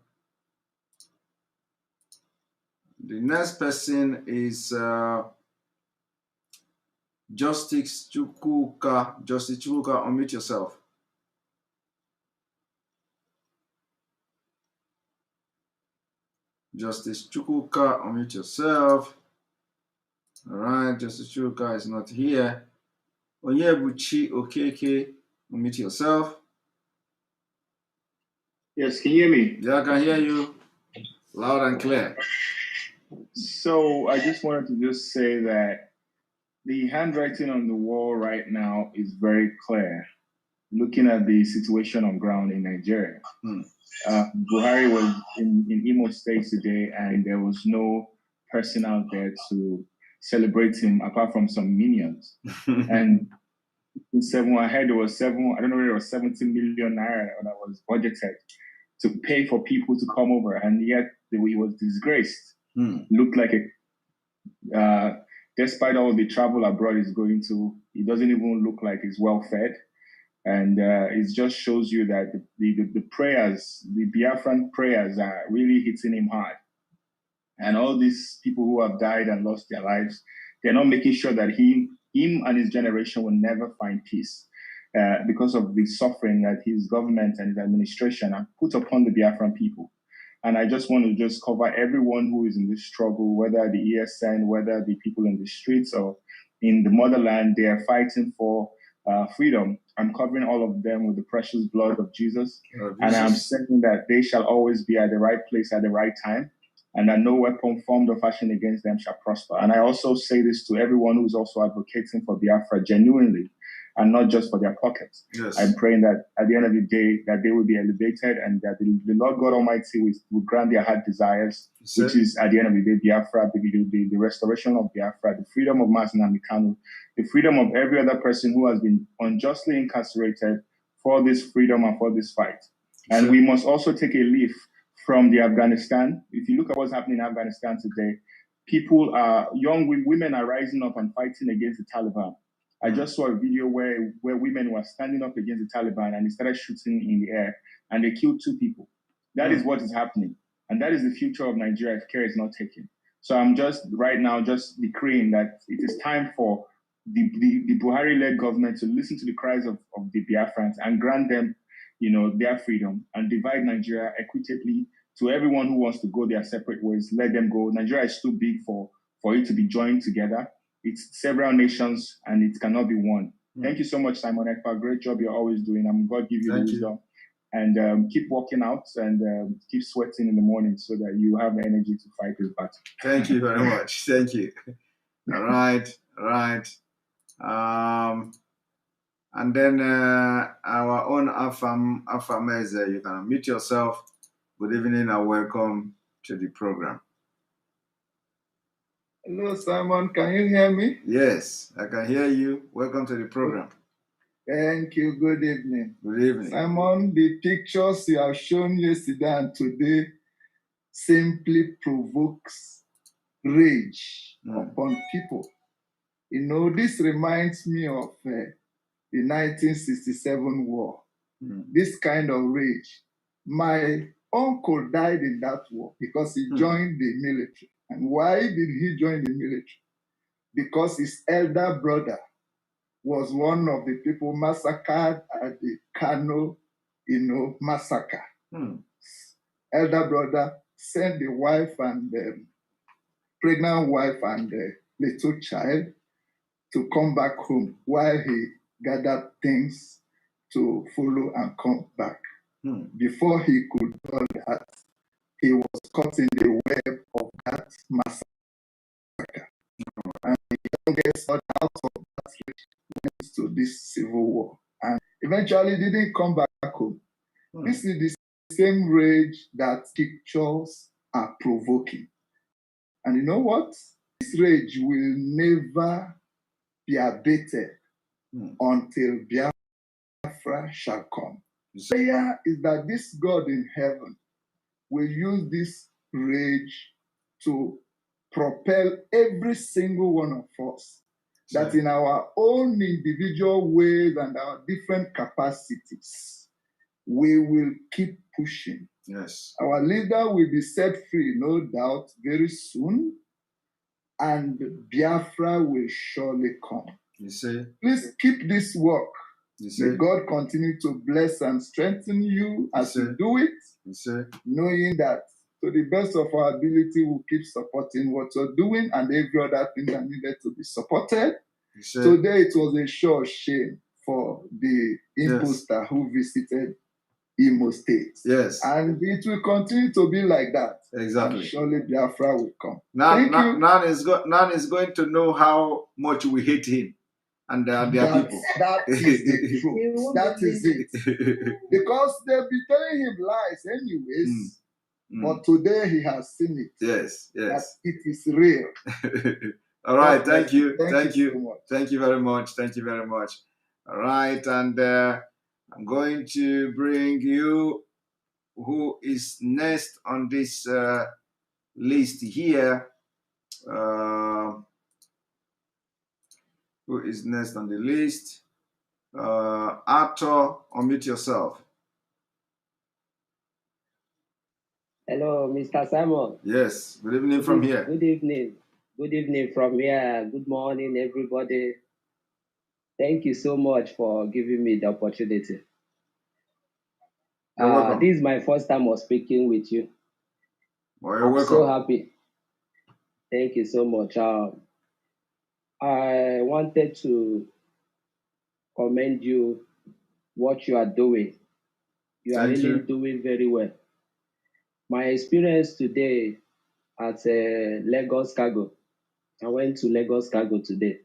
next person is Justice Chukwuka. Justice Chukwuka, unmute yourself. Justice Chukwuka, unmute yourself. All right, Justice Chukwuka is not here. Onyebuchi Okeke, unmute yourself. Yes, can you hear me? Yeah, I can hear you loud and clear. So I just wanted to just say that the handwriting on the wall right now is very clear. Looking at the situation on ground in Nigeria. Buhari was in Imo State today, and there was no person out there to celebrate him apart from some minions. And I heard there was I don't know whether it was 70 million naira that was budgeted to pay for people to come over, and yet he was disgraced. Looked like despite all the travel abroad he's going to, he doesn't even look like he's well fed. And it just shows you that the prayers, the Biafran prayers are really hitting him hard. And all these people who have died and lost their lives, they're not making sure that him and his generation will never find peace. because of the suffering that his government and his administration have put upon the Biafran people. And I just want to just cover everyone who is in this struggle, whether the ESN, whether the people in the streets or in the motherland, they are fighting for freedom. I'm covering all of them with the precious blood of Jesus. And I'm saying that they shall always be at the right place at the right time, and that no weapon formed or fashioned against them shall prosper. And I also say this to everyone who's also advocating for Biafra genuinely, and not just for their pockets. Yes. I'm praying that at the end of the day, that they will be elevated and that the Lord God Almighty will grant their heart desires, which is at the end of the day, Biafra, the restoration of Biafra, the freedom of Mazi Nnamdi Kanu, the freedom of every other person who has been unjustly incarcerated for this freedom and for this fight. And we must also take a leaf from the Afghanistan. If you look at what's happening in Afghanistan today, young women are rising up and fighting against the Taliban. I just saw a video where women were standing up against the Taliban and they started shooting in the air and they killed 2 people. That is what is happening. And that is the future of Nigeria if care is not taken. So I'm just right now just decreeing that it is time for the Buhari-led government to listen to the cries of the Biafrans and grant them, their freedom and divide Nigeria equitably to everyone who wants to go their separate ways. Let them go. Nigeria is too big for it to be joined together. It's several nations and it cannot be one. Thank you so much, Simon Ekpa. Great job you're always doing. God give you the wisdom. And keep working out and keep sweating in the morning so that you have energy to fight this battle. Thank you very much. Thank you. All right. And then our own Afameze, you can unmute yourself. Good evening and welcome to the program. Hello, Simon. Can you hear me? Yes, I can hear you. Welcome to the program. Thank you. Good evening. Good evening. Simon, the pictures you have shown yesterday and today simply provokes rage upon people. This reminds me of the 1967 war. This kind of rage. My uncle died in that war because he joined the military. And why did he join the military? Because his elder brother was one of the people massacred at the Kano, massacre. Elder brother sent the wife and pregnant wife and little child to come back home while he gathered things to follow and come back. Before he could do that, he was caught in the web of that massacre. And the youngest son out of that rage went to this civil war and eventually didn't come back home. This is the same rage that pictures are provoking. And you know what? This rage will never be abated until Biafra shall come. Prayer is that this God in heaven will use this rage to propel every single one of us, that in our own individual ways and our different capacities, we will keep pushing. Yes. Our leader will be set free, no doubt, very soon, and Biafra will surely come. You see? Please keep this work. You see? May God continue to bless and strengthen you as you do it, you see? knowing that to the best of our ability, we'll keep supporting what you're doing and every other thing that needed to be supported. Today, it was a sure shame for the imposter who visited Imo State. Yes. And it will continue to be like that. Exactly. And surely Biafra will come. Now is going to know how much we hate him and their people. That is the truth. That is it. Because they'll be telling him lies anyways. But today he has seen it. Yes. That it is real. All right. Thank you. Thank you so much. Thank you very much. Thank you very much. All right. And I'm going to bring you who is next on this list here. Who is next on the list? Arthur, unmute yourself. Hello, Mr. Simon. Yes, good evening from here. Good evening. Good evening from here. Good morning, everybody. Thank you so much for giving me the opportunity. You're welcome. This is my first time of speaking with you. Well, you're I'm welcome. so happy. Thank you so much. I wanted to commend you what you are doing. You are Thank really you. doing very well. My experience today at Lagos Cargo, I went to Lagos Cargo today.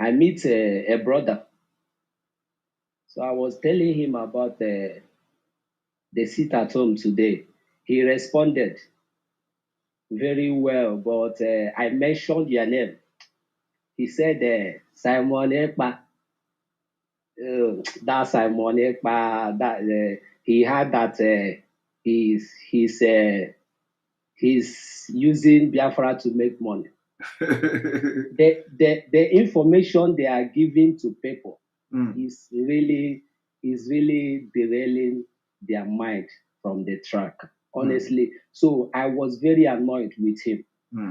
I meet a brother. So I was telling him about the seat at home today. He responded very well, but I mentioned your name. He said, Simon Ekpa. That Simon Ekpa, that he had that he's using Biafra to make money. the information they are giving to people is really derailing their mind from the track, honestly. So I was very annoyed with him.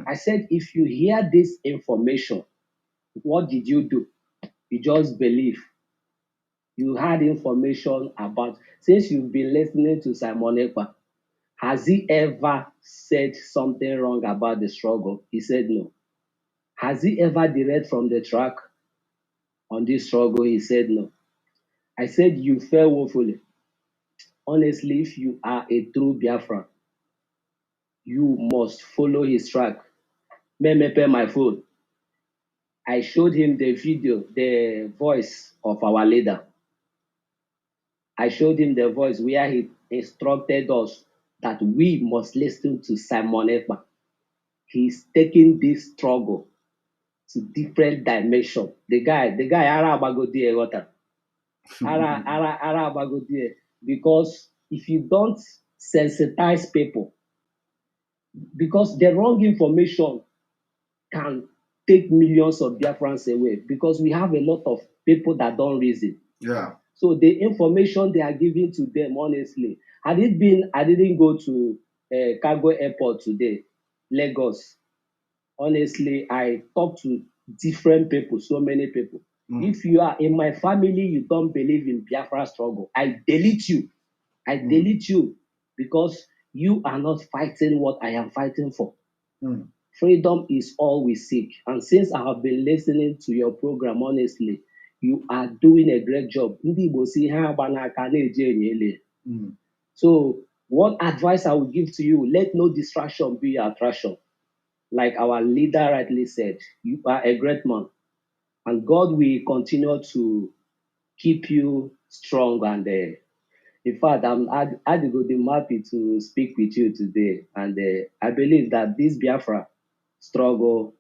I said, if you hear this information, what did you do? You just believe. You had information about, since you've been listening to Simon Ekpa, has he ever said something wrong about the struggle? He said no. Has he ever derailed from the track on this struggle? He said no. I said, you fell woefully. Honestly, if you are a true Biafran, you must follow his track. Memepe my phone. I showed him the video, the voice of our leader. I showed him the voice where he instructed us that we must listen to Simon Ekpa. He's taking this struggle to different dimension. The guy, ara abagodi egota. Ara abagodi. Because if you don't sensitize people, because the wrong information can take millions of Biafrans away, because we have a lot of people that don't reason. Yeah. So the information they are giving to them, honestly, I didn't go to Cargo Airport today, Lagos. Honestly, I talked to different people, so many people. If you are in my family, you don't believe in Biafra struggle, I delete you. I delete you because you are not fighting what I am fighting for. Freedom is all we seek. And since I have been listening to your program, honestly, you are doing a great job. So, what advice I would give to you, let no distraction be your attraction. Like our leader rightly said, you are a great man. And God will continue to keep you strong. And in fact, I'm happy to speak with you today. And I believe that this Biafra struggle,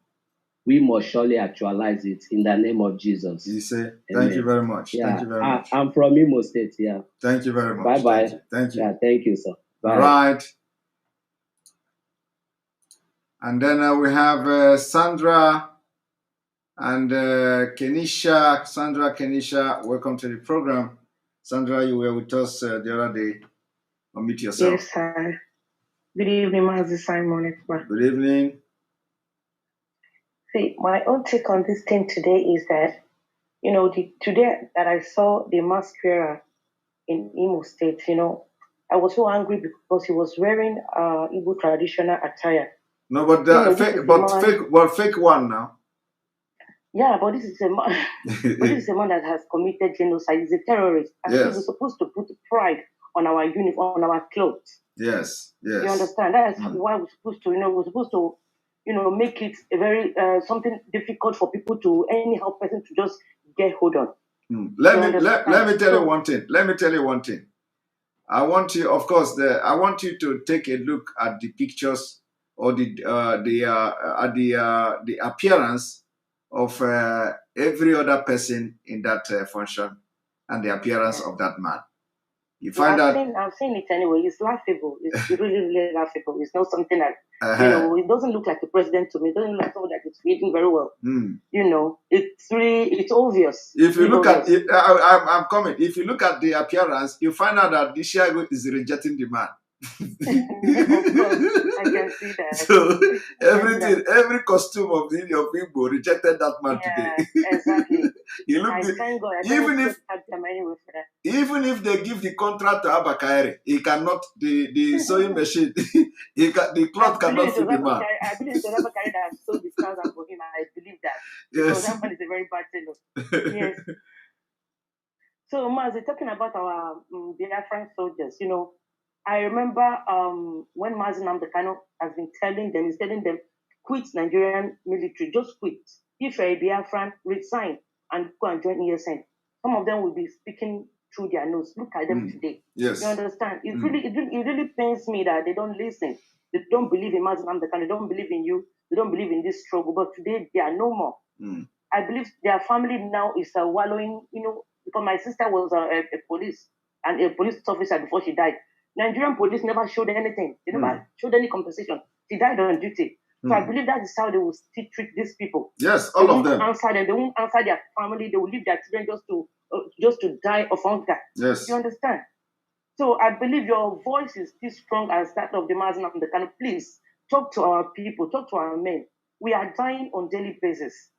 we must surely actualize it in the name of Jesus. You say, thank Amen. you very much. Yeah, Thank you very much. I'm from Imo State, yeah. Thank you very much. Bye-bye. Thank you. Thank you. Yeah, thank you, sir. Bye. All right. And then we have Sandra and Kenisha. Sandra, Kenisha, welcome to the program. Sandra, you were with us the other day. Unmute yourself. Yes, sir. Good evening, Mazi Simon. Good evening. See, my own take on this thing today is that, today that I saw the masquerade in Imo State, I was so angry because he was wearing Igbo traditional attire. No, but fake one now. Yeah, but this is a man. But this is a man that has committed genocide. He's a terrorist. And Yes. we're supposed to put pride on our uniform, on our clothes. Yes. Yes. You understand? That's why we're supposed to, make it a very something difficult for people to anyhow person to just get hold on. Let me tell you one thing. Let me tell you one thing. I want you, of course, I want you to take a look at the pictures or the appearance of every other person in that function and the appearance of that man. You find I've seen it anyway. It's laughable. It's really, really laughable. It's not something that it doesn't look like a president to me. It doesn't look like someone that is reading very well. It's obvious. If you look at it, I'm coming. If you look at the appearance, you find out that Dishiago is rejecting the man. Of course, I can see that. So everything, every costume of Igbo rejected that man today. Exactly. He looked I thank God. I even don't if have them anyway for that. even if they give the contract to Abakairi, he cannot the sewing machine. The cloth cannot fit the man. I believe it's Abakari that sold the thousand for him. I believe that. Yes. Because that man is a very bad fellow. Yes. So, Mazi, talking about our Biafran soldiers, I remember when Mazi Namdekano has been telling them, quit Nigerian military, just quit. If you're a Biafran, resign and go and join ESN. Some of them will be speaking through their nose. Look at them today. Yes. You understand? It really pains me that they don't listen. They don't believe in Mazi Namdekano. They don't believe in you. They don't believe in this struggle. But today, they are no more. I believe their family now is wallowing, because my sister was a police and a police officer before she died. Nigerian police never showed anything. They never showed any compensation. She died on duty. So I believe that is how they will still treat these people. Yes, all of them. Answer them. They won't answer their family. They will leave their children just to die of hunger. Yes. You understand? So I believe your voice is still strong as that of the Mazi Namdekano. Please talk to our people. Talk to our men. We are dying on daily basis.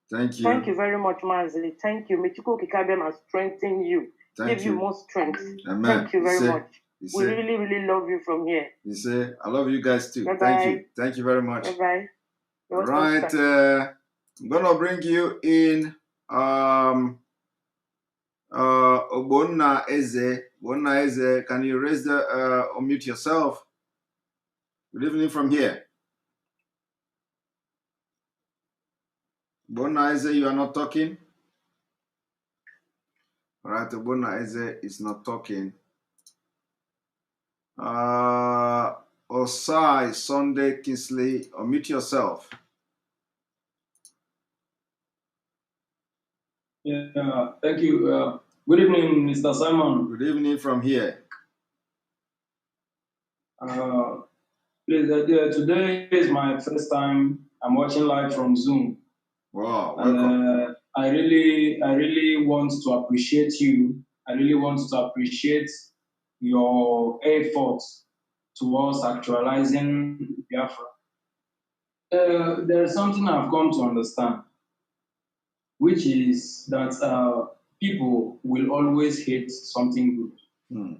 Thank you. Thank you very much, Mazi. Thank you. May Chukwu Kikabem has strengthened you. Give you more strength. Amen. Thank you very much. We really, really love you from here. You say, I love you guys too. Bye-bye. Thank you. Thank you very much. Bye-bye. All right. I'm going to bring you in Ogbonna Eze. Ogbonna Eze, can you raise the, unmute yourself? Good evening from here. Ogbonna Eze, you are not talking? All right, Ogbonna Eze is not talking. Osai Sunday Kingsley, unmute yourself. Yeah, thank you. Good evening, Mr. Simon. Good evening from here. Please, today is my first time I'm watching live from Zoom. Wow, welcome. I really want to appreciate you. I really want to appreciate your efforts towards actualizing Biafra. There is something I've come to understand, which is that people will always hate something good.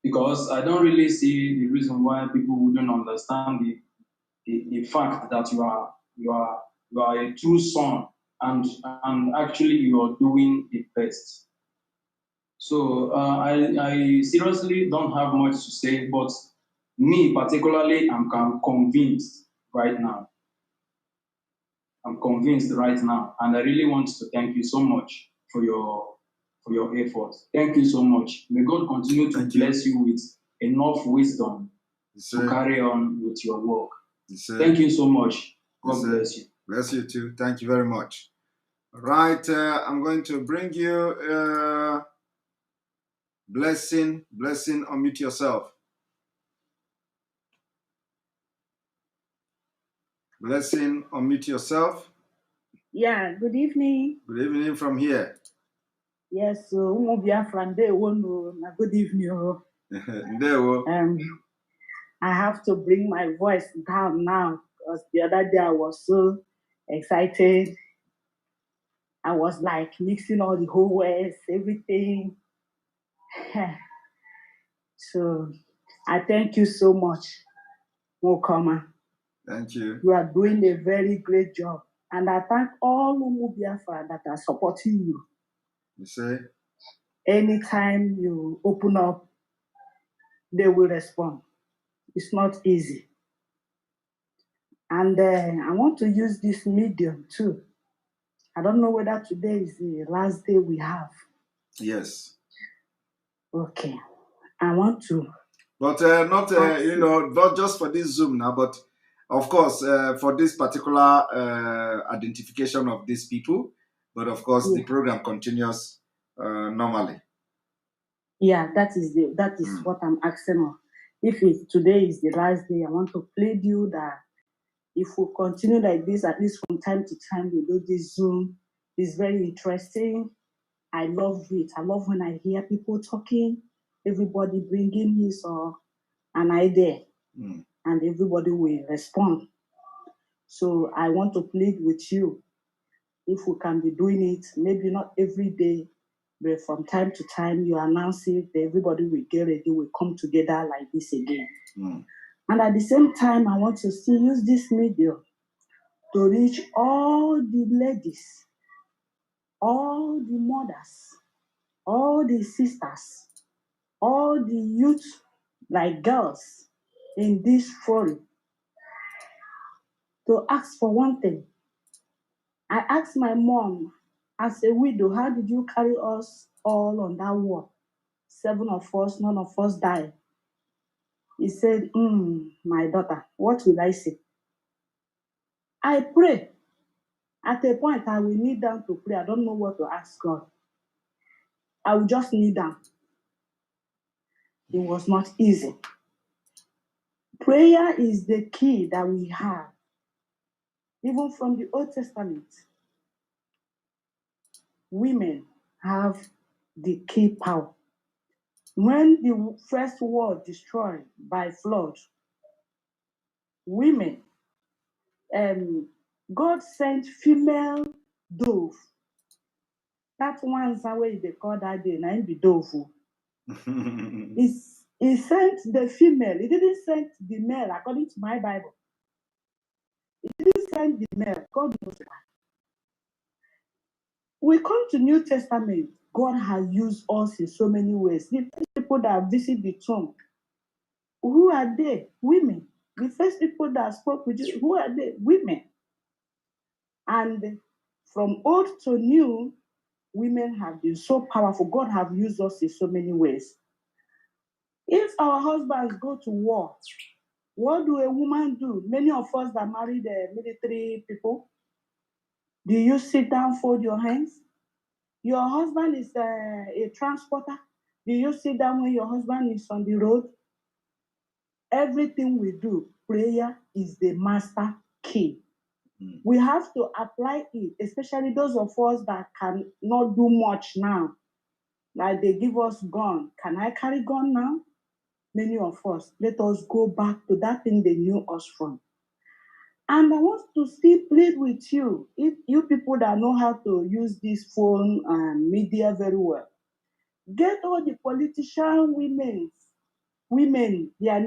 Because I don't really see the reason why people wouldn't understand the fact that you are a true son and actually you are doing the best. So I seriously don't have much to say, but me particularly, I'm convinced right now. I'm convinced right now, and I really want to thank you so much for your efforts. Thank you so much. May God continue to bless you with enough wisdom to carry on with your work. Thank you so much. God bless you. Bless you too. Thank you very much. All right, I'm going to bring you blessing. Unmute yourself. Blessing, unmute yourself. Yeah, good evening. Good evening from here. Yes, Biafraland, good evening. I have to bring my voice down now because the other day I was so excited. I was like mixing all the whole words, everything. So I thank you so much, Mokoma. Thank you. You are doing a very great job. And I thank all Biafra that are supporting you. You say? Anytime you open up, they will respond. It's not easy. And I want to use this medium too. I don't know whether today is the last day we have. Yes. Okay. I want to. But not just for this Zoom now, but of course, for this particular identification of these people. But of course, the program continues normally. Yeah, that is what I'm asking. If today is the last day, I want to plead you that if we continue like this, at least from time to time, we do this Zoom. It's very interesting. I love it. I love when I hear people talking. everybody bringing his or an idea, and everybody will respond. So I want to plead with you, if we can be doing it, maybe not every day, but from time to time, you announce it, everybody will get ready, will come together like this again. And at the same time, I want to still use this medium to reach all the ladies, all the mothers, all the sisters, all the youth, like girls, in this forum, to ask for one thing. I asked my mom, as a widow, how did you carry us all on that war? 7 of us, none of us died. He said, my daughter, what will I say? I pray. At a point, I will kneel down to pray. I don't know what to ask God. I will just kneel down. It was not easy. Prayer is the key that we have. Even from the Old Testament, women have the key power. When the first world destroyed by flood, women, God sent female dove. That one's way they call that day, na be dove. He sent the female. He didn't send the male, according to my Bible. He didn't send the male. God knows why. We come to New Testament. God has used us in so many ways. The first people that visit the tomb, who are they? Women. The first people that spoke with you, who are they? Women. And from old to new, women have been so powerful. God have used us in so many ways. If our husbands go to war, what do a woman do? Many of us that marry the military people, do you sit down, fold your hands? Your husband is a transporter. Do you sit down when your husband is on the road? Everything we do, prayer is the master key. We have to apply it, especially those of us that cannot do much now. Like they give us gun. Can I carry gun now? Many of us, let us go back to that thing they knew us from. And I want to still plead with you, if you people that know how to use this phone and media very well, get all the politician women, their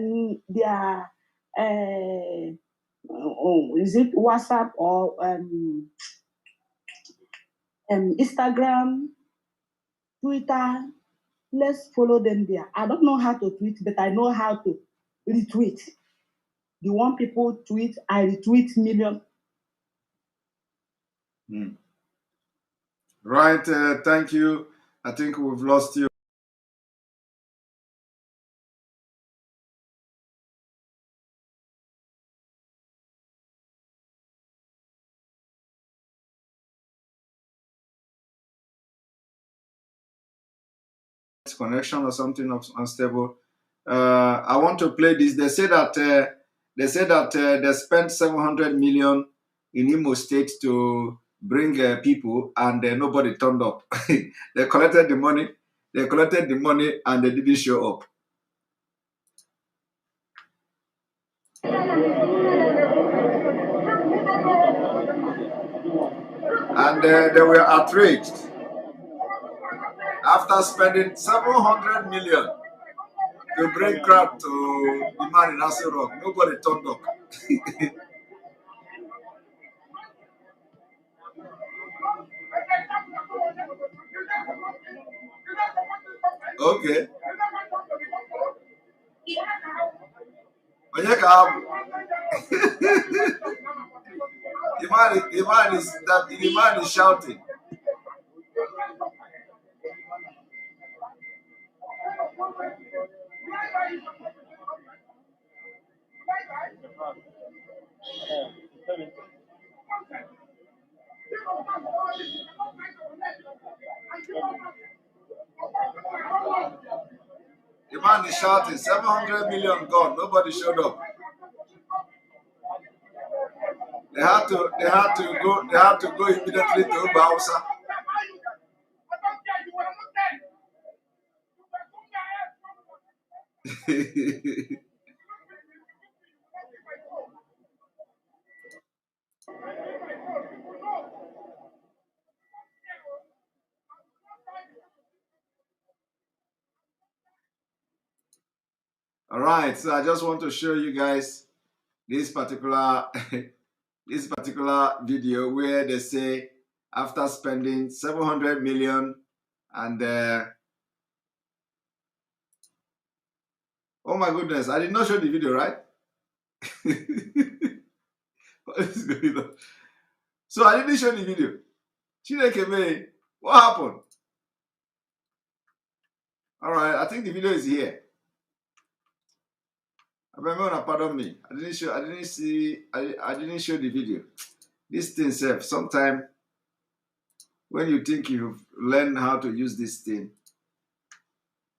is it WhatsApp or Instagram, Twitter? Let's follow them there. I don't know how to tweet, but I know how to retweet. The one people tweet, I retweet million. Right, thank you. I think we've lost you. Connection or something unstable. I want to play this. They say that they spent 700 million in Imo State to bring people, and nobody turned up. They collected the money. And they didn't show up. And they were outraged after spending 700 million to bring crowd to the man in Aso Rock. Nobody turned up. Okay. The man is shouting. The man is shouting, 700 million gone, nobody showed up. They had to go immediately to Bausa. All right, so I just want to show you guys this particular this particular video where they say after spending 700 million and oh my goodness, I did not show the video, right? What is going on? So I didn't show the video. Chineke, what happened? All right, I think the video is here. Pardon me. I didn't show the video. This thing self, sometime when you think you've learned how to use this thing.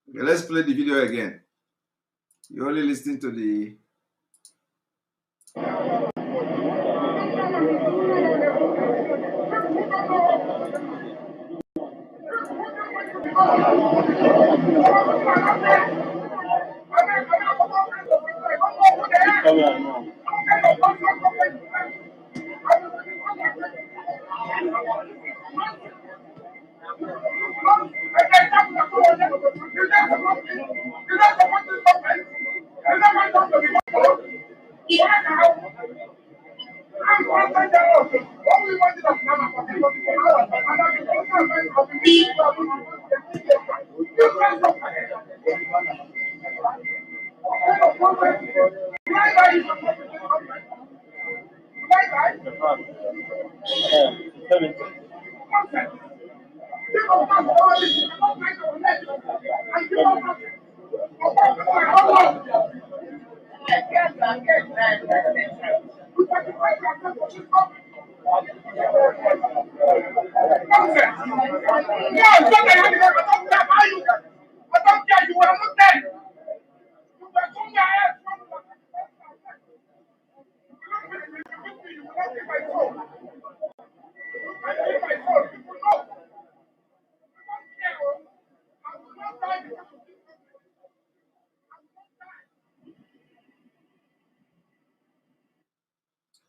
Okay, let's play the video again. You're only listening to the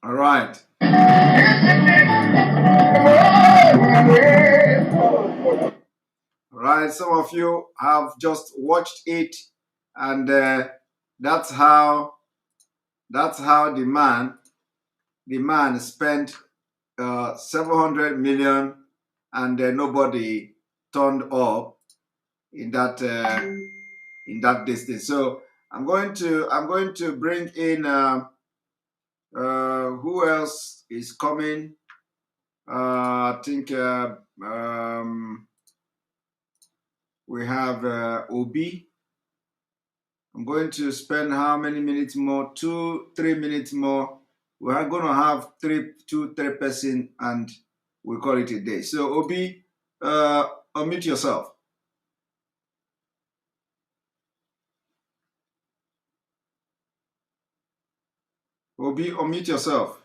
all right. All right, some of you have just watched it, and that's how the man spent 700 million, and nobody turned up in that distance. So I'm going to bring in who else is coming? I think we have Obi. I'm going to spend how many minutes more? 2-3 minutes more. We are going to have 3 person, and we call it a day. So Obi, unmute yourself. Obi, unmute yourself.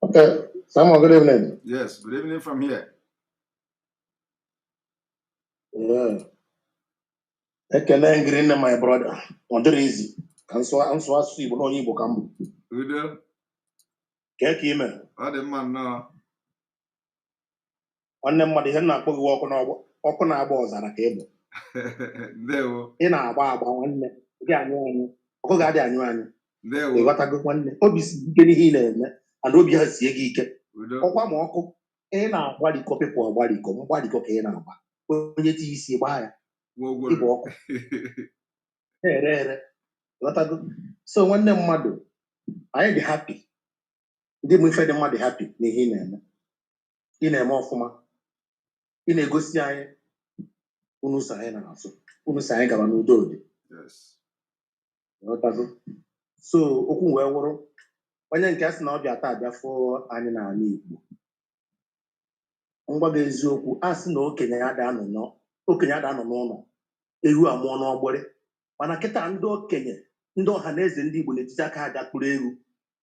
Okay, Samuel, good evening. Yes, good evening from here. Yeah. Ekele ngiri nne my brother. Ọ dịrị easy. Ka nsụ asụsụ Igbo n'onye Igbo ka m bụ. Udo. Kee ka ime? Ọ dị mma nnọọ. Nwanne mmadụ ihe na-akpọ gị ọkụ na-agba ọzara ka ị bụ. Ndewo. Ị na-agba agba nwanne. Gị anyụ anyụ. Ọkụ ga-adị anyụ anyụ. Ndewo. Ịghọtago nwanne. Obi si ike n'ihe ị na-eme. And obi ha sie gị ike. Ọkwa ma ọkụ. Ị na-agbarikọ pepụ ọgbarikọ. Mgbarikọ ka ị na-agba. Onye ti isi gbaa ya. Ịbụ ọkụ. Ere. So nwanne mmadụ, anyị dị happy. Ndị mụ ife dị mmadụ happy n'ihe ị na-eme. Ị na-eme ọfụma. Ị na-egosi anyị unu so anyị na-asụ. Unu so anyị gaba n'udo dị. So okwu wee wụrụ onye nke asị na ọ bịa taa abịa fụọ anyị n'ala Igbo. Ngwa gị eziokwu, asị na okenye ada anọ n'ụlọ. Ehu amụọ n'ọgbọrị. Mana kịta ndị okenye, ndị ọha na eze ndị Igbo na-etiti aka aja kpụrụ ewu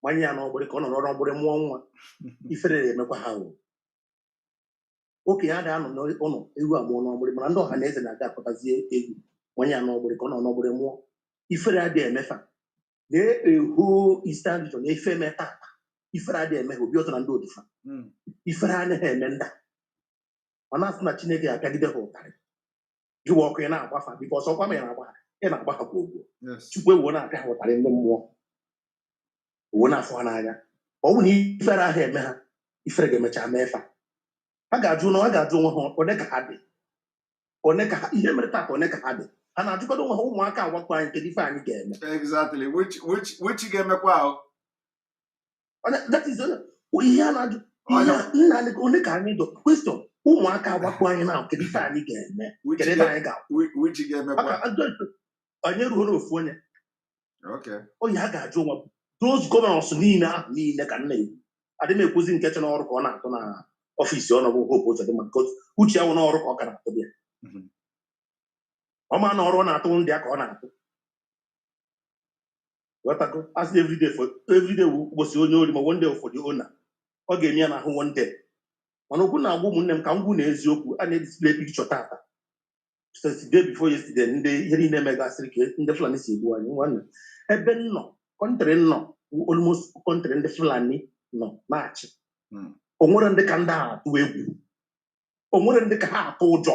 manye ya n'ọgbọrị ka ọ nọrọ n'ọgbọrị mụọ nwa. Ifere na-emekwa ha o. Okenye ada anọ n'ụlọ ewu amụọ n'ọgbọrị, mana ndị ọha na eze na-aga akpọtazie egwu onye a n'ọgbụrụ ka ọ nọ n'ọgbụrụ mmụọ ifere adịghị emefa na-eho Eastern region efe eme tata ifere adịghị eme ha obi ọzọ na ndị odifa ifere anaghị eme nda mana asị na Chineke ga-apịagide ha ụtarị jụwa ọkụ ị na-agbafa biko ọsọ kwa ma ị na-agba ha ị na-agba ha kwa ogbo Chukwu ewo na-apịa ha ụtarị ndị mmụọ owo na-afụ ha n'anya ọ bụ na ifere ahụ eme ha ifere ga-emecha mee fa ha ga-ajụ onwe ha one ka ha dị one ka ha ihe mere tata one ka ha dị ha na-ajụkwado onwe ha ụmụaka awakpo anyị kedu ife anyị ga-eme exactly which ga-emekwa ahụ that is ihe a na-ajụ nna anyị one ka anyị dị question ụmụaka awakpo anyị na kedu ife anyị ga-eme kedu ebe anyị ga-emekwa onye ruo n'ofu onye onye ha ga-ajụ onwe those governors niile ahụ niile ka nna ekwu adị m ekwuzi nke chọ n'ọrụ ka ọ na-atụ na ọfịs ọnọbụ Hope Uzodimma because uche awụ n'ọrụ ka ọ ka na-atụ bịa ọma na ọrụ ọ na-atụ ndị a ka ọ na-atụ ghọtago asị everyday ụbọchị onye ori ma one day ụfọdụ ona ọ ga-eme ya n'ahụ one day mana okwu na-agwa ụmụnne m ka m gwu na eziokwu a na-edisplay picture tata since day before yesterday ndị ihe niile megasịrị ka ndị Fulani si egbu anyị nwanne ebe nnọ kọntrị nnọ almost kọntrị ndị Fulani nọ na-achị o nwere ndị ka ndị a atụ egwu o nwere ndị ka ha atụ ụjọ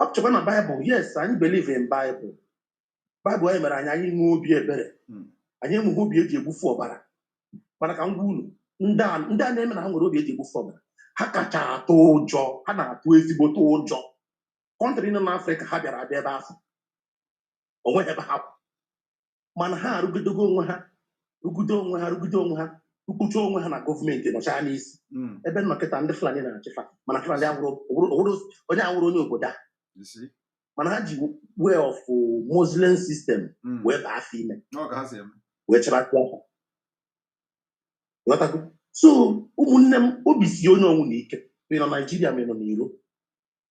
apụchakwa na Baịbụl yes anyị believe in Baịbụl anyị mere anyị nwee obi ebere anyị enweghị obi eji egbufu ọbara mana ka m gwa unu ndị a na-eme na ha nwere obi eji egbufu ọbara ha kacha atụ ụjọ ha na-atụ ezigbote ụjọ kọntrị nọ n'Afrịka ha bịara abịa ebe afọ o nweghị ebe ha mana ha arụgidogo onwe ha rugide onwe ha ukwucha onwe ha na gọọmenti nọcha n'isi ebe nnọkịta ndị Fulani na-achịfa mana Fulani onye awụrụ onye obodo a mana ha ji way of Muslim system wee baa afọ ime wee chebata ha so ụmụnne m obi si onye ọnwụ na ike ị nọ Naijiria ma ị nọ n'iro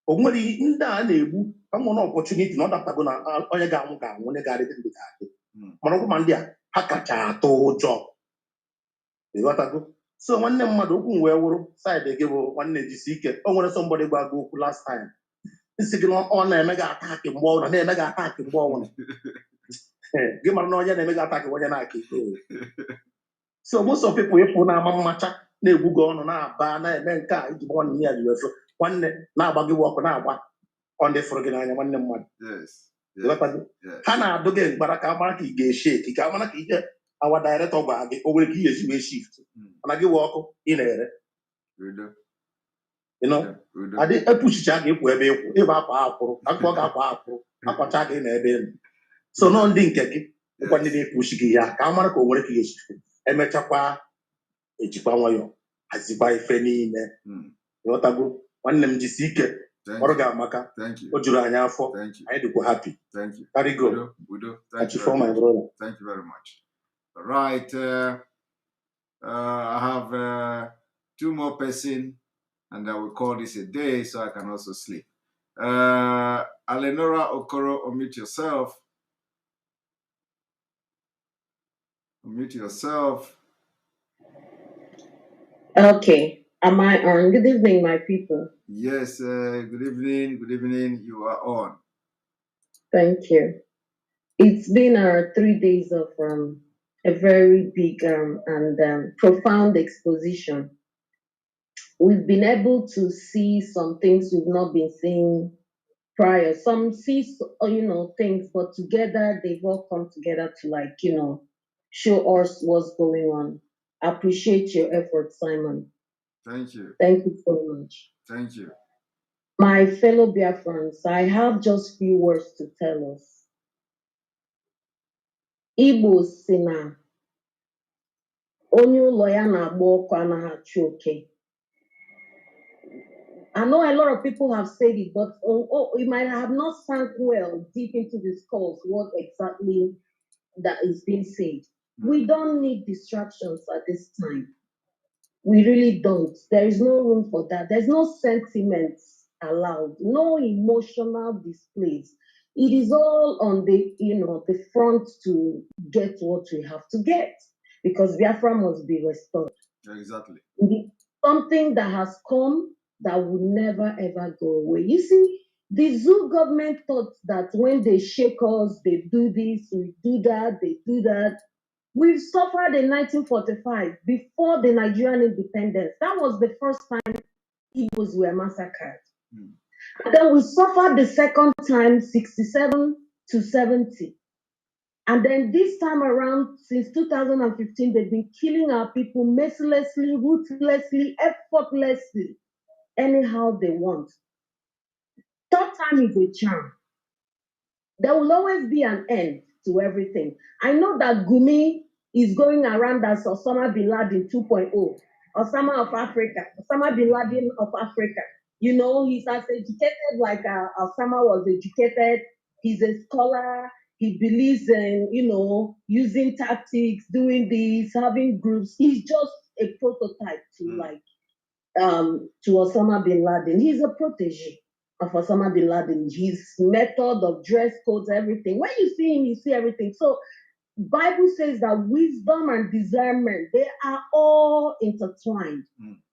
o nwere ndị a na-egbu amụ na ọpọchuniti na ọ dapụtago na onye ga-anwụ ga-anwụ onye ga-adịdị ndị ga-adị mana ọgwụ ma ndị a ha kacha atụ ụjọ ịghọtago so nwanne mmadụ okwu wee wụrụ saịdị gị bụ nwanne jisi ike o nwere somebody gwa gị okwu last time isi gị na ọ na-eme gị ataki mgbe ọbụla na-eme gị ataki mgbe ọbụla gị mara na onye na-eme gị ataki onye na-aka ike so most of people ịfụ na-ama mmacha na-egbu gị ọnụ na-aba na-eme nke a iji nwanne ya ji wefe nwanne na-agba gị ọkụ na-agba ọ ndị fụrụ gị n'anya nwanne mmadụ ha na-adụ gị mgbara ka amara ka ị ga-esheki ka amara ka ihe awa director gwa gị o nwere ka ị ga-esi wee shift mana gị wee ọkụ ị na-ere adị epuchicha gị ịkwụ ebe ịkwụ ịba akwa akwụrụ akpọ gị akwa akwụrụ akwacha gị na ebe elu so nọ ndị nke gị ụkwa ndị na-epuchi gị ya ka amara ka o nwere ka ị ga-esi emechakwa ejikwa nwayọọ hazikwa ife niile ịghọtago nwanne m jisi ike ọrụ ga-amaka o juru anyị afọ anyị dịkwa happy carry go achifo my brother. Thank you very much. All right, I have two more persons and I will call this a day so I can also sleep. Alenora Okoro, unmute yourself. Unmute yourself. Okay. Am I on? Good evening, my people. Yes, good evening. Good evening. You are on. Thank you. It's been 3 days of a very big and profound exposition. We've been able to see some things we've not been seeing prior. Some see, things, but together they've all come together to show us what's going on. I appreciate your effort, Simon. Thank you. Thank you so much. Thank you. My fellow Biafrans, I have just few words to tell us. Igbo si na onye ụlọ ya na-agba ọkụ anaghị achụ oke. I know a lot of people have said it, but it might have not sunk well deep into the skulls what exactly that is being said. We don't need distractions at this time. We really don't. There is no room for that. There's no sentiments allowed, no emotional displays. It is all on the front to get what we have to get, because Biafra must be restored. Exactly. Something that has come that will never ever go away. You see, The zoo government thought that when they shake us, they do this, we do that, they do that. We've suffered in 1945 before the Nigerian independence. That was the first time Igbos were massacred. And then we suffered the second time, 67 to 70. And then this time around, since 2015, they've been killing our people mercilessly, ruthlessly, effortlessly, anyhow they want. Third time is a charm. There will always be an end to everything. I know that Gumi is going around as Osama bin Laden 2.0, Osama of Africa, Osama bin Laden of Africa. You know, he's as educated like Osama was educated. He's a scholar. He believes in, you know, using tactics, doing this, having groups. He's just a prototype to Osama bin Laden. He's a protege of Osama bin Laden. His method of dress codes, everything. When you see him, you see everything. So Bible says that wisdom and discernment, they are all intertwined.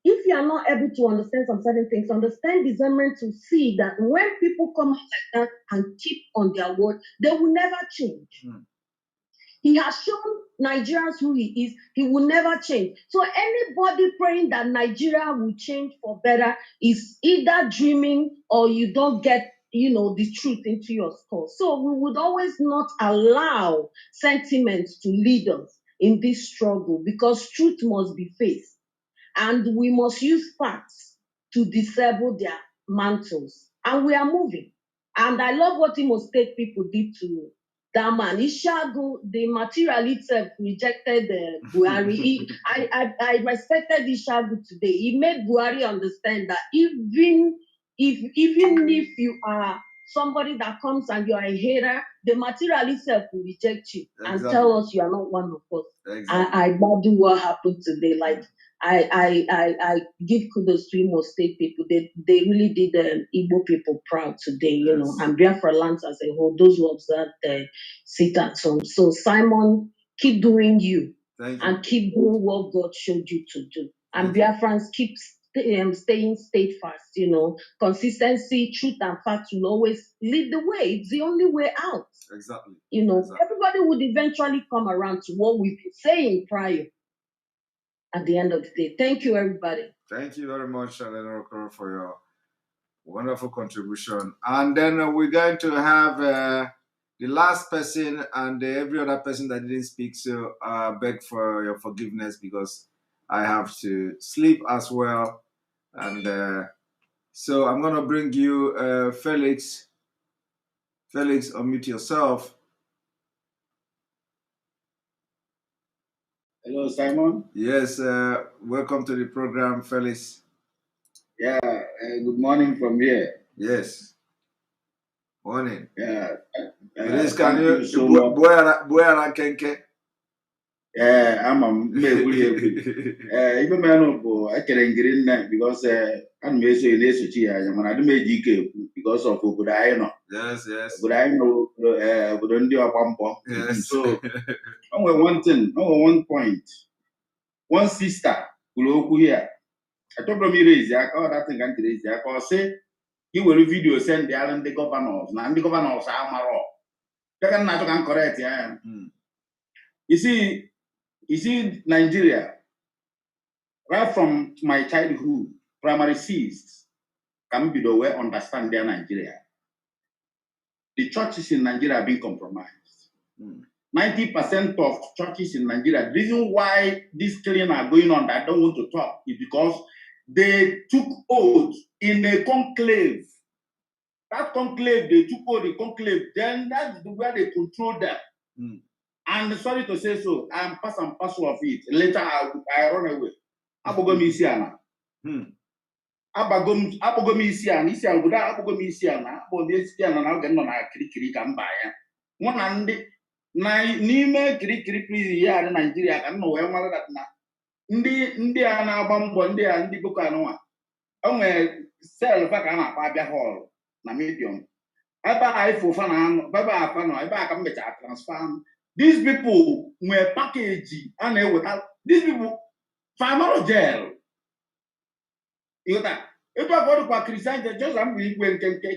If you are not able to understand some certain things, understand discernment to see that when people come out like that and keep on their word, they will never change. He has shown Nigerians who he is. He will never change. So anybody praying that Nigeria will change for better is either dreaming or you don't get, you know, the truth into your skull. So we would always not allow sentiments to lead us in this struggle because truth must be faced. And we must use facts to disable their mantles. And we are moving. And I love what Imo State people did to that man. Ishagu, the material itself rejected Buhari. I respected Ishagu today. He made Buhari understand that even if you are somebody that comes and you are a hater, the material itself will reject you and tell us you are not one of us. I do what happened today. Like I give kudos to Imo State people. They really did the Igbo people proud today, you know, and Biafraland as a whole, those who observed the sit at home. So Simon, keep doing you and keep doing what God showed you to do. And Biafrans keep staying steadfast, you know. Consistency, truth, and fact will always lead the way. It's the only way out. Exactly. You know, everybody would eventually come around to what we've been saying prior. At the end of the day. Thank you, everybody. Thank you very much, Eleanor Okoro, for your wonderful contribution. And then we're going to have the last person and every other person that didn't speak. So I beg for your forgiveness because I have to sleep as well. And so I'm going to bring you Felix. Felix, unmute yourself. Hello, Simon. Yes, welcome to the program, Felix. Yeah, good morning from here. Yes. Morning. Yeah. Felix, can you so much. I'm a even man I can green because I'm missing this and I don't because of good I know. Yes, yes. But I know we don't do a pump. Yes. So only one thing, only one point. One sister who here. I told me raise that thing can't raise say you will video send the island the governors, and the governors are marrow. They can correct, yeah. You see, Nigeria, right from my childhood, primary C's can be the way understand their Nigeria. The churches in Nigeria have been compromised. 90% of churches in Nigeria, the reason why this killing are going on that I don't want to talk is because they took oath in a conclave. That conclave, they took over the conclave, then that's where they control them. And sorry to say so, I'm part and parcel of it. Later, I run away. Abogomisiana. Abogomisiana, Isiana, Abogomisiana, Abogomisiana, now get on a kiri can buy. One and Nime kiri ya in Nigeria, I know where that now. India na Bambo, India and the Bukanoa. Only sell back on a Pabia Hall. Na medium. Transfer. These people were packaged and without these people farmer jail. You know that If I go to Christianity, just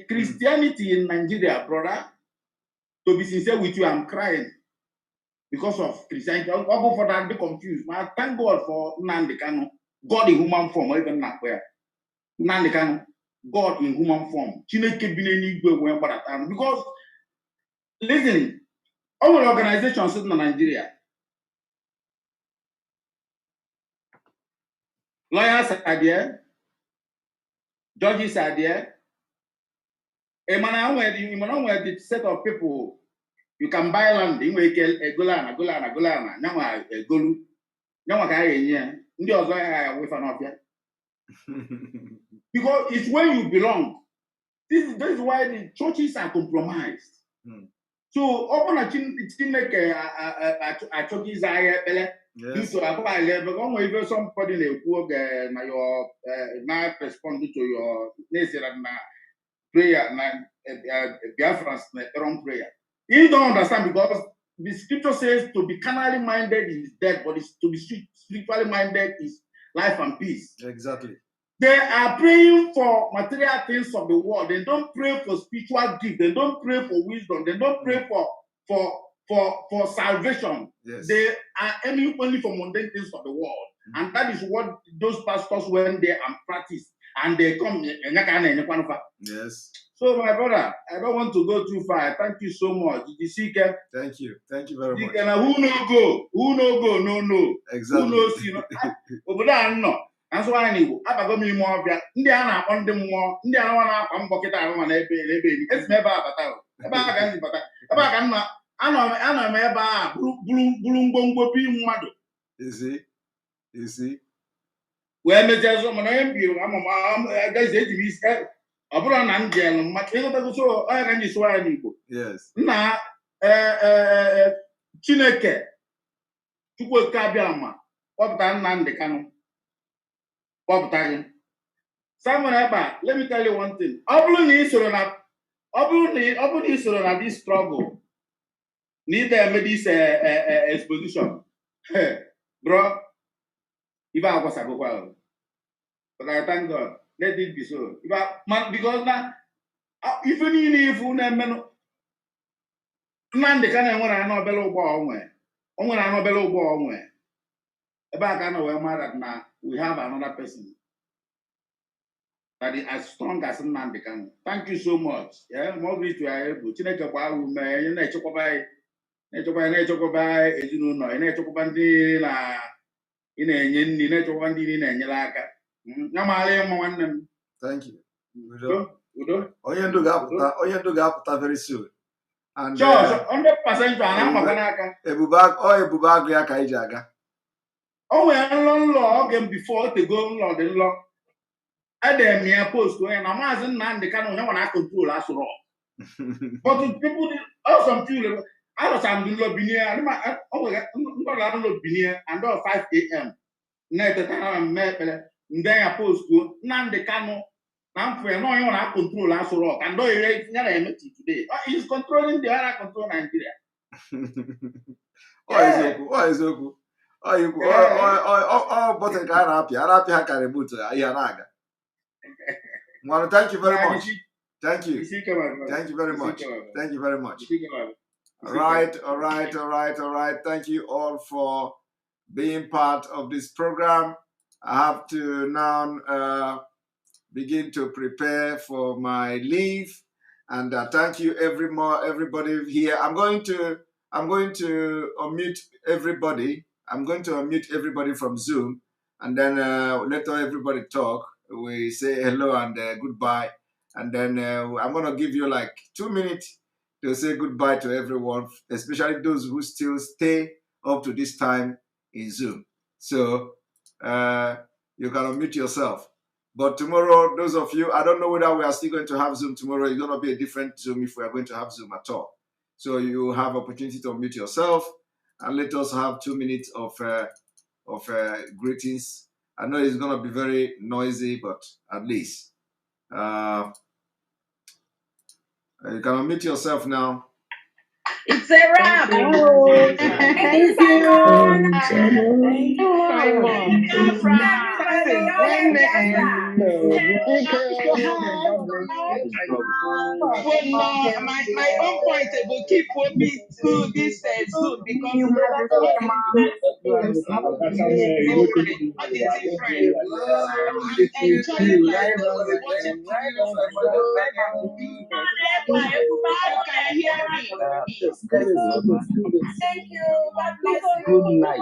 Christianity in Nigeria, brother. To be sincere with you, I'm crying because of Christianity. I'll go for that, be confused. But thank God for Nnamdi Kanu, God in human form, or even not where Nnamdi Kanu, God in human form. Because listen, our organization sitting in Nigeria, lawyers are there, judges are there. A man where the set of people you can buy land. You make a golana. Now a golu. Now I can't. Because it's where you belong. This is why the churches are compromised. So open a make a churches due to a level. Even somebody they work na your now respond to your prayer Biafraland wrong prayer. You don't understand because the scripture says to be carnally minded is death, but to be spiritually minded is life and peace. Exactly. They are praying for material things of the world. They don't pray for spiritual gift. They don't pray for wisdom. They don't pray for salvation. Yes. They are aiming only for mundane things of the world. And that is what those pastors went there and practice. And they come. Yes. So, my brother, I don't want to go too far. Thank you so much. Thank you. Thank you very much. Who no go? Who no go? No. Exactly. Who knows? You know, that's why I know. I go me more. Indiana on the more. Indiana one I'm pocket. I don't want to be. It's never about that. I know. You see. Well, Mr. I'm guys, it abụrụ na m jelu maka ịghọtago so onye ka m ji sụọ ya n'Igbo nna Chineke Chukwuoke Abiama kpọpụta Nnamdi Kanu kpọpụta gị Samuel ebe a let me tell you one thing ọ bụrụ na ị soro na this struggle na ị eme this exposition bro ibe agwasagokwa but I thank God. Let it be so. Because now, if you need if you never Nnamdi Kanu enwere anobele ụgbọ onwe. O nwere anobele ụgbọ onwe. Ebe aka na we mad that now we have another person that is as strong as Nnamdi Kanu. Thank you so much. Yeah, more grace to you able. Chineke kwa ume, na-echekwaba ezinụlọ, na-echekwaba ndị na ị na-enye nri, na-echekwaba ndị na-enyere aka. Thank you. Udo. Onye ndu ga-apụta very soon. And 100% ebube agụ ya ka iji aga. O nwere nlọ oge before to go nlọ dị nlọ. Edem ya post onye na Maazị Nnamdi Kanu onye nwa na control asụrụ. But people also feel I was am the lobinia. O nwere ndị na lobinia and 5 a.m. Na-eteta na ndị ya post Nnamdi Kanu na mfe no you na control Aso Rock and do you na today he's controlling the other control Nigeria. Eziokwu button ka na-apịa ha ka remote ya na-aga. Well, thank you very much. Thank you. Thank you very much. Thank you very much. All right. Thank you all for being part of this program. I have to now begin to prepare for my leave, and thank you everybody here. I'm going to unmute everybody. I'm going to unmute everybody from Zoom, and then let everybody talk. We say hello and goodbye, and then I'm going to give you like 2 minutes to say goodbye to everyone, especially those who still stay up to this time in Zoom. So you can unmute yourself. But tomorrow, those of you, I don't know whether we are still going to have Zoom tomorrow. It's going to be a different Zoom if we are going to have Zoom at all. So you have opportunity to unmute yourself and let us have 2 minutes of greetings. I know it's going to be very noisy, but at least you can unmute yourself now. It's a wrap. Thank you, Simon. My own point will keep me to this Zoom because what is it, friend? I'm enjoying myself watching can hear me. Thank you. God bless you. Good night.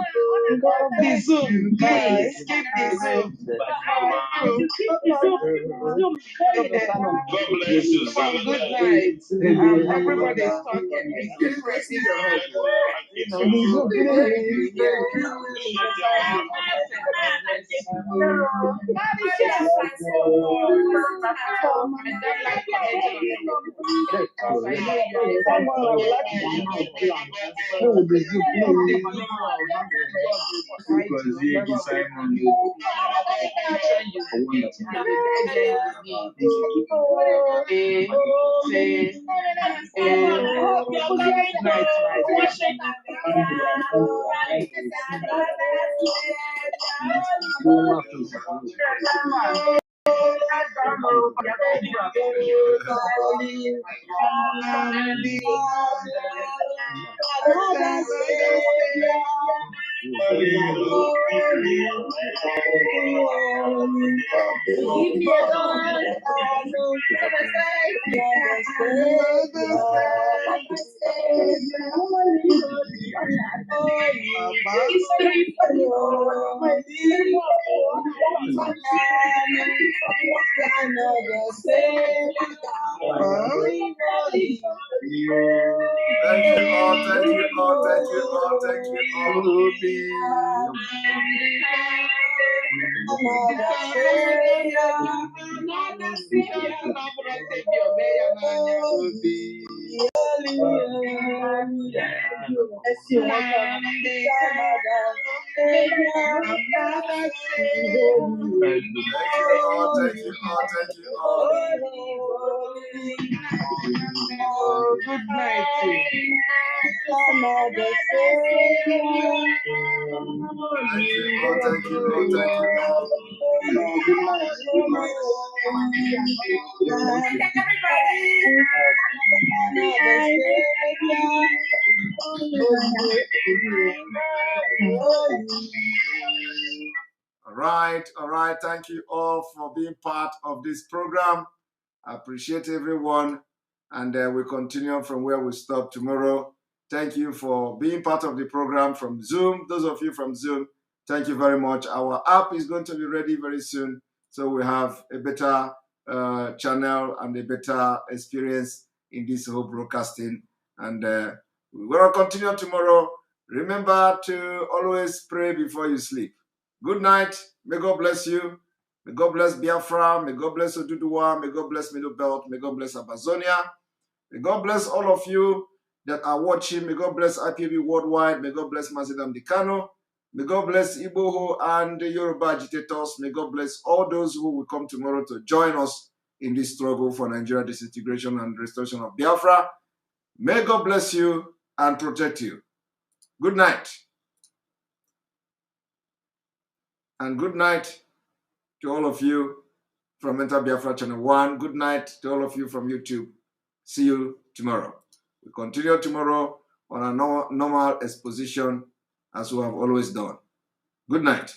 The Zoom, please keep the Zoom. Come on, good night. Everybody's talking. Keep pressing your head. You know, Thank you all, thank you all, thank you all, thank you all. Thank you all, thank you all, thank you all. Good night. Thank you all, thank you all, thank you all. All right. Thank you all for being part of this program. I appreciate everyone. And we continue from where we stop tomorrow. Thank you for being part of the program from Zoom. Those of you from Zoom, thank you very much. Our app is going to be ready very soon. So we have a better channel and a better experience in this whole broadcasting. And we're going to continue tomorrow. Remember to always pray before you sleep. Good night. May God bless you. May God bless Biafra. May God bless Oduduwa. May God bless Middle Belt. May God bless Amazonia. May God bless all of you that are watching. May God bless IPB Worldwide. May God bless Mazidam Dikano. May God bless Igboho and the Yoruba agitators. May God bless all those who will come tomorrow to join us in this struggle for Nigeria disintegration and restoration of Biafra. May God bless you and protect you. Good night. And good night to all of you from Enter Biafra Channel 1. Good night to all of you from YouTube. See you tomorrow. We continue tomorrow on a normal exposition as we have always done. Good night.